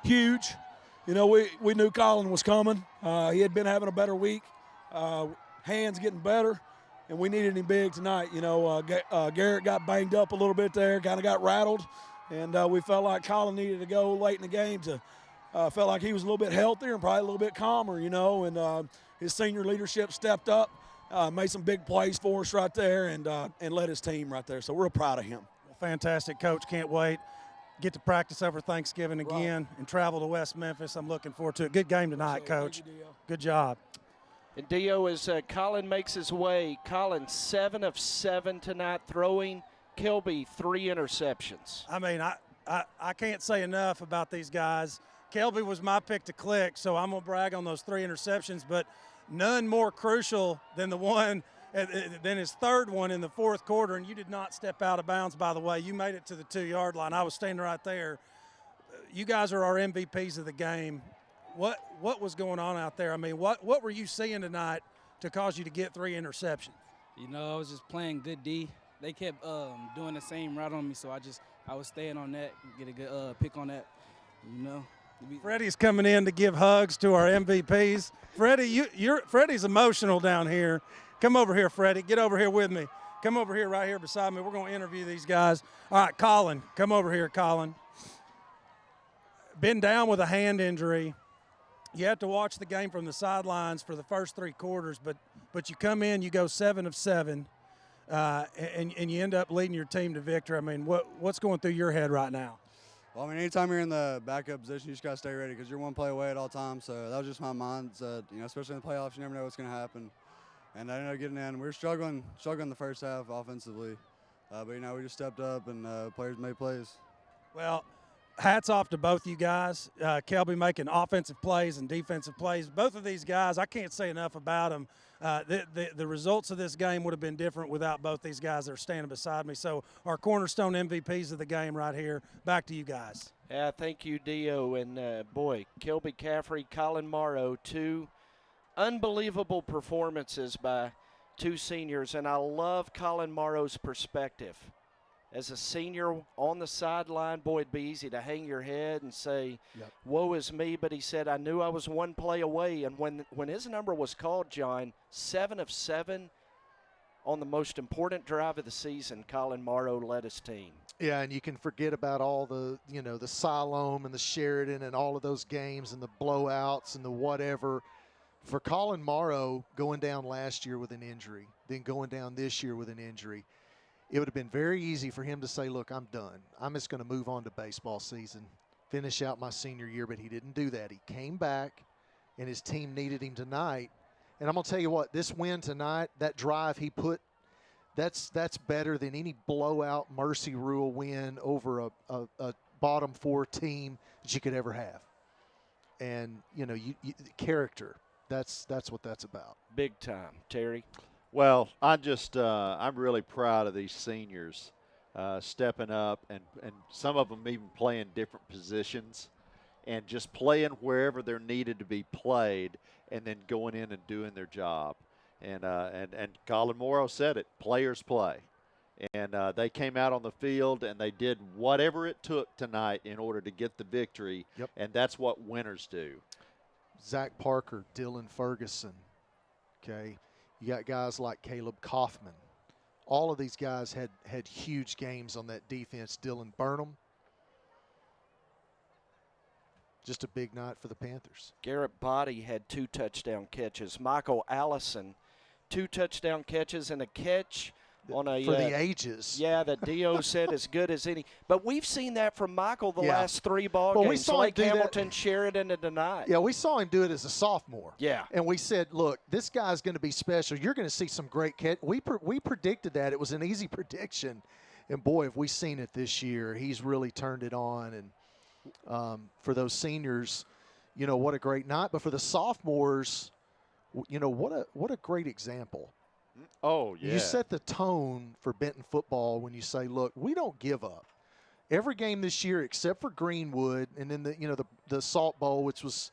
Huge. We knew Colin was coming. He had been having a better week. Hands getting better. and we needed him big tonight. You know, Garrett got banged up a little bit there, kind of got rattled, and we felt like Colin needed to go late in the game to felt like he was a little bit healthier and probably a little bit calmer, you know, and his senior leadership stepped up, made some big plays for us right there, and led his team right there. So we're proud of him.
Well, fantastic, Coach. Can't wait. Get to practice over Thanksgiving again and travel to West Memphis. I'm looking forward to it. Good game tonight, Coach. Good job.
And Dio, as Colin makes his way, Colin 7 of 7 tonight throwing. Kelby 3 interceptions.
I mean, I can't say enough about these guys. Kelby was my pick to click, so I'm going to brag on those 3 interceptions, but none more crucial than the one, than his third one in the fourth quarter, and you did not step out of bounds, by the way. You made it to the 2-yard line. I was standing right there. You guys are our MVPs of the game. What was going on out there? I mean, what were you seeing tonight to cause you to get 3 interceptions?
You know, I was just playing good D. They kept doing the same route on me, so I was staying on that, get a good pick on that, you know.
Freddie's coming in to give hugs to our MVPs. Freddie, Freddie's emotional down here. Come over here, Freddie. Get over here with me. Come over here right here beside me. We're going to interview these guys. All right, Colin, come over here, Colin. Been down with a hand injury. You have to watch the game from the sidelines for the first 3 quarters, but you come in, you go 7 of 7, and you end up leading your team to victory. I mean, what's going through your head right now?
Well, I mean, anytime you're in the backup position, you just got to stay ready because you're one play away at all times. So that was just my mindset. You know, especially in the playoffs, you never know what's going to happen. And I ended up getting in. We were struggling the first half offensively. But, you know, we just stepped up and players made plays.
Well, hats off to both you guys. Kelby making offensive plays and defensive plays. Both of these guys, I can't say enough about them. The results of this game would have been different without both these guys that are standing beside me. So our cornerstone MVPs of the game right here. Back to you guys.
Yeah, thank you, Dio. And, boy, Kelby Caffrey, Colin Morrow, 2 unbelievable performances by 2 seniors. And I love Colin Morrow's perspective. As a senior on the sideline, boy, it'd be easy to hang your head and say, woe is me. But he said, I knew I was one play away. And when his number was called, John, 7 of 7 on the most important drive of the season, Colin Morrow led his team.
Yeah, and you can forget about all the, you know, the Siloam and the Sheridan and all of those games and the blowouts and the whatever. For Colin Morrow going down last year with an injury, then going down this year with an injury, it would have been very easy for him to say, look, I'm done. I'm just going to move on to baseball season, finish out my senior year, but he didn't do that. He came back, and his team needed him tonight. And I'm going to tell you what, this win tonight, that drive he put, that's better than any blowout mercy rule win over a bottom 4 team that you could ever have. And, you know, character, that's what that's about.
Big time. Terry?
Well, I'm really proud of these seniors stepping up and some of them even playing different positions and just playing wherever they're needed to be played and then going in and doing their job. And Colin Morrow said it, players play. And they came out on the field and they did whatever it took tonight in order to get the victory.
Yep.
And that's what winners do.
Zach Parker, Dylan Ferguson, okay. You got guys like Caleb Kaufman. All of these guys had huge games on that defense. Dylan Burnham. Just a big night for the Panthers.
Garrett Body had 2 touchdown catches. Michael Allison, 2 touchdown catches and a catch on a
for the ages.
Yeah, that Dio said as good as any. But we've seen that from Michael the last 3 ball
well,
games.
We saw
Lake
him do
Hamilton,
that.
Sheridan, and tonight.
Yeah, we saw him do it as a sophomore.
Yeah.
And we said, look, this guy's going to be special. You're going to see some great catch. We predicted that. It was an easy prediction. And, boy, have we seen it this year. He's really turned it on. And for those seniors, you know, what a great night. But for the sophomores, you know, what a great example.
Oh, yeah.
You set the tone for Benton football when you say, look, we don't give up. Every game this year except for Greenwood and then the Salt Bowl, which was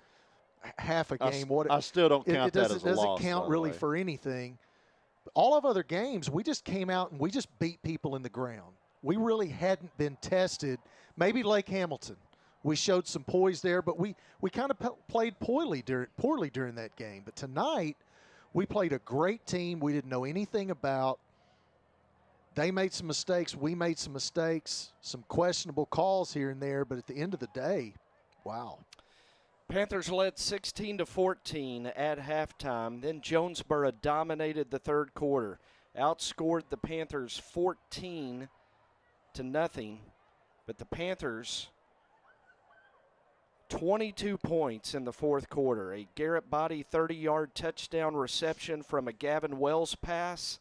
half a game.
I still don't count that as a loss.
It doesn't count really for anything. All of other games, we just came out and we just beat people in the ground. We really hadn't been tested. Maybe Lake Hamilton. We showed some poise there, but we kind of played poorly during that game. But tonight, we played a great team we didn't know anything about. They made some mistakes. We made some mistakes, some questionable calls here and there. But at the end of the day, wow.
Panthers led 16-14 at halftime. Then Jonesboro dominated the third quarter, outscored the Panthers 14-0. But the Panthers, 22 points in the fourth quarter. A Garrett Body 30-yard touchdown reception from a Gavin Wells pass.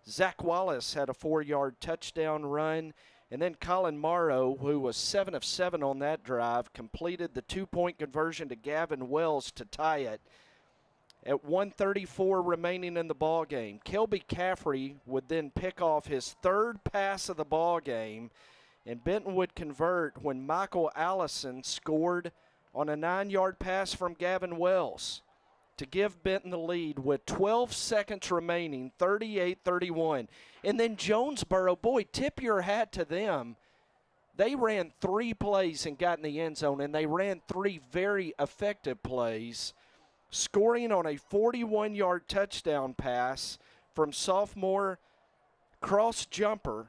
Zach Wallace had a 4-yard touchdown run. And then Colin Morrow, who was 7 of 7 on that drive, completed the 2-point conversion to Gavin Wells to tie it. At 1:34 remaining in the ball game, Kelby Caffrey would then pick off his third pass of the ball game, and Benton would convert when Michael Allison scored on a 9-yard pass from Gavin Wells to give Benton the lead with 12 seconds remaining, 38-31. And then Jonesboro, boy, tip your hat to them. They ran 3 plays and got in the end zone, and they ran 3 very effective plays, scoring on a 41-yard touchdown pass from sophomore cross jumper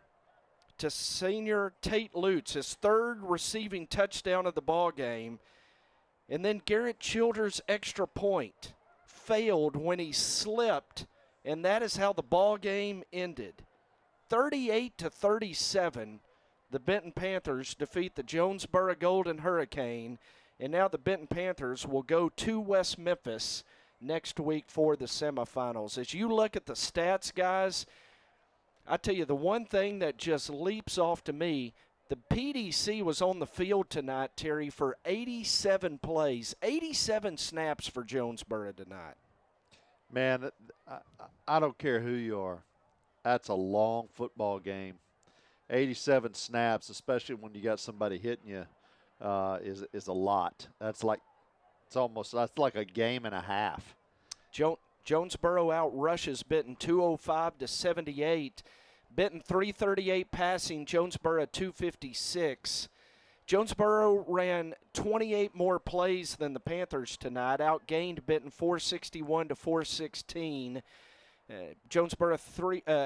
to senior Tate Lutz, his third receiving touchdown of the ball game. And then Garrett Childers' extra point failed when he slipped, and that is how the ball game ended. 38-37, the Benton Panthers defeat the Jonesboro Golden Hurricane, and now the Benton Panthers will go to West Memphis next week for the semifinals. As you look at the stats, guys, I tell you, the one thing that just leaps off to me, the PDC was on the field tonight, Terry, for 87 plays, 87 snaps for Jonesboro tonight.
Man, I don't care who you are. That's a long football game. 87 snaps, especially when you got somebody hitting you, is a lot. That's like a game and a half.
Jonesboro outrushes Benton 205-78. Benton 338 passing, Jonesboro 256. Jonesboro ran 28 more plays than the Panthers tonight, outgained Benton 461-416. Jonesboro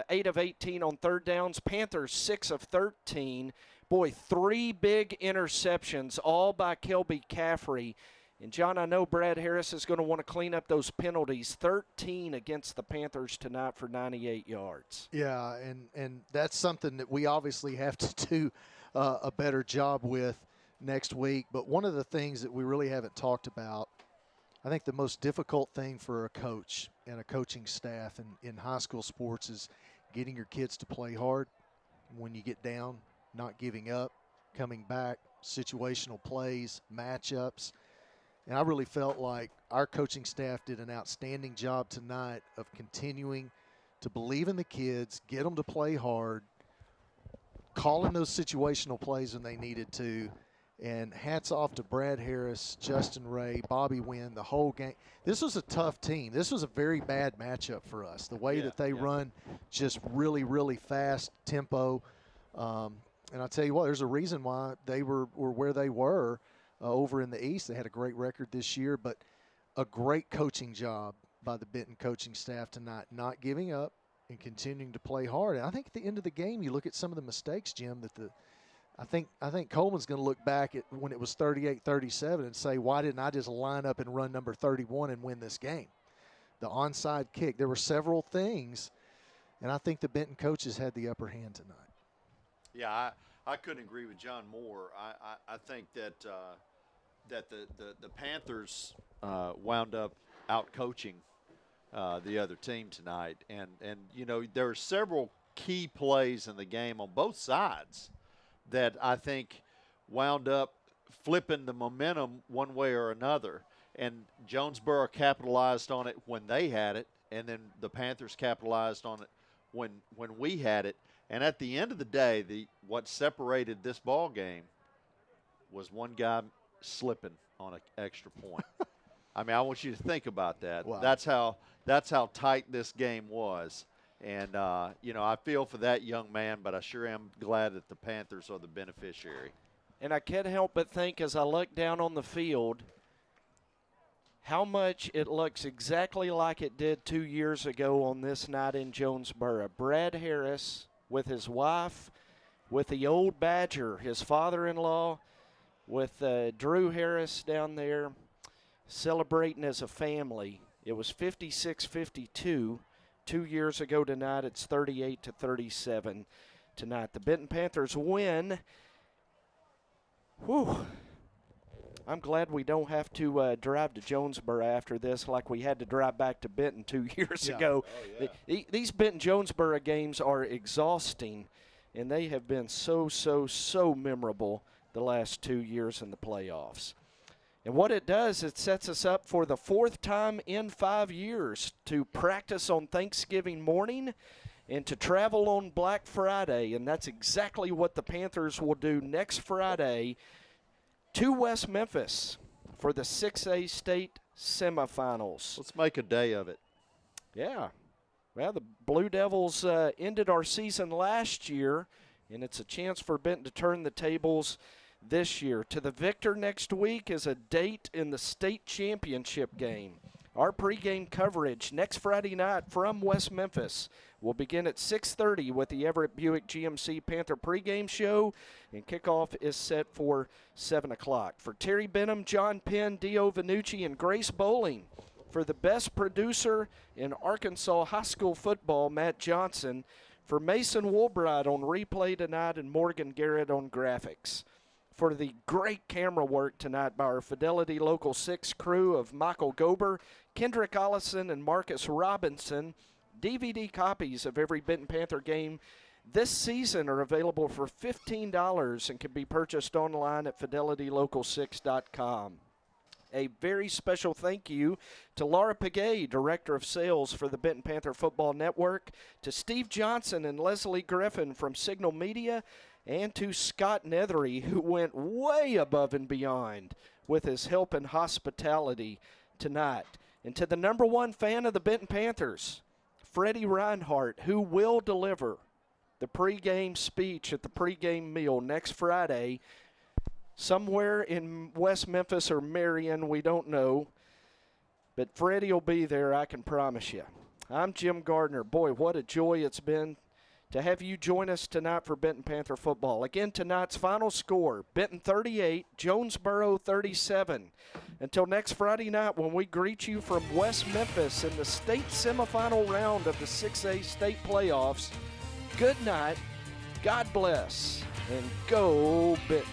8 of 18 on third downs, Panthers 6 of 13. Boy, 3 big interceptions, all by Kelby Caffrey. And, John, I know Brad Harris is going to want to clean up those penalties. 13 against the Panthers tonight for 98 yards.
Yeah, and that's something that we obviously have to do a better job with next week. But one of the things that we really haven't talked about, I think the most difficult thing for a coach and a coaching staff in high school sports is getting your kids to play hard when you get down, not giving up, coming back, situational plays, matchups. And I really felt like our coaching staff did an outstanding job tonight of continuing to believe in the kids, get them to play hard, calling those situational plays when they needed to. And hats off to Brad Harris, Justin Ray, Bobby Wynn, the whole game. This was a tough team. This was a very bad matchup for us. The way that they run just really, really fast tempo. And I'll tell you what, there's a reason why they were where they were. Over in the East, they had a great record this year, but a great coaching job by the Benton coaching staff tonight, not giving up and continuing to play hard. And I think at the end of the game, you look at some of the mistakes, Jim, that I think Coleman's going to look back at when it was 38-37 and say, why didn't I just line up and run number 31 and win this game? The onside kick. There were several things, and I think the Benton coaches had the upper hand tonight.
Yeah, I couldn't agree with John more. I think that the Panthers wound up out coaching the other team tonight, and you know, there were several key plays in the game on both sides that I think wound up flipping the momentum one way or another. And Jonesboro capitalized on it when they had it, and then the Panthers capitalized on it when we had it. And at the end of the day, what separated this ball game was one guy slipping on an extra point. I mean, I want you to think about that.
Wow.
That's how tight this game was. And, you know, I feel for that young man, but I sure am glad that the Panthers are the beneficiary.
And I can't help but think as I look down on the field, how much it looks exactly like it did 2 years ago on this night in Jonesboro. Brad Harris with his wife, with the old Badger, his father-in-law, with Drew Harris down there celebrating as a family. It was 56-52 2 years ago tonight. It's 38-37 tonight. The Benton Panthers win. Whew. I'm glad we don't have to drive to Jonesboro after this like we had to drive back to Benton 2 years ago.
Oh, yeah.
These Benton-Jonesboro games are exhausting, and they have been so memorable the last 2 years in the playoffs. And what it does, it sets us up for the 4th time in 5 years to practice on Thanksgiving morning and to travel on Black Friday. And that's exactly what the Panthers will do next Friday to West Memphis for the 6A state semifinals.
Let's make a day of it.
Yeah. Well, the Blue Devils ended our season last year, and it's a chance for Benton to turn the tables this year. To the victor next week is a date in the state championship game. Our pregame coverage next Friday night from West Memphis will begin at 6:30 with the Everett Buick GMC Panther pregame show, and kickoff is set for 7 o'clock. For Terry Benham, John Penn, Dio Vanucci, and Grace Bowling, for the best producer in Arkansas high school football, Matt Johnson, for Mason Woolbright on replay tonight and Morgan Garrett on graphics. For the great camera work tonight by our Fidelity Local 6 crew of Michael Gober, Kendrick Ollison, and Marcus Robinson. DVD copies of every Benton Panther game this season are available for $15 and can be purchased online at fidelitylocal6.com. A very special thank you to Laura Pagay, Director of Sales for the Benton Panther Football Network, to Steve Johnson and Leslie Griffin from Signal Media, and to Scott Nethery, who went way above and beyond with his help and hospitality tonight. And to the number one fan of the Benton Panthers, Freddie Reinhardt, who will deliver the pregame speech at the pregame meal next Friday somewhere in West Memphis or Marion, we don't know. But Freddie will be there, I can promise you. I'm Jim Gardner. Boy, what a joy it's been to have you join us tonight for Benton Panther football. Again, tonight's final score, Benton 38, Jonesboro 37. Until next Friday night when we greet you from West Memphis in the state semifinal round of the 6A state playoffs, good night, God bless, and go Benton.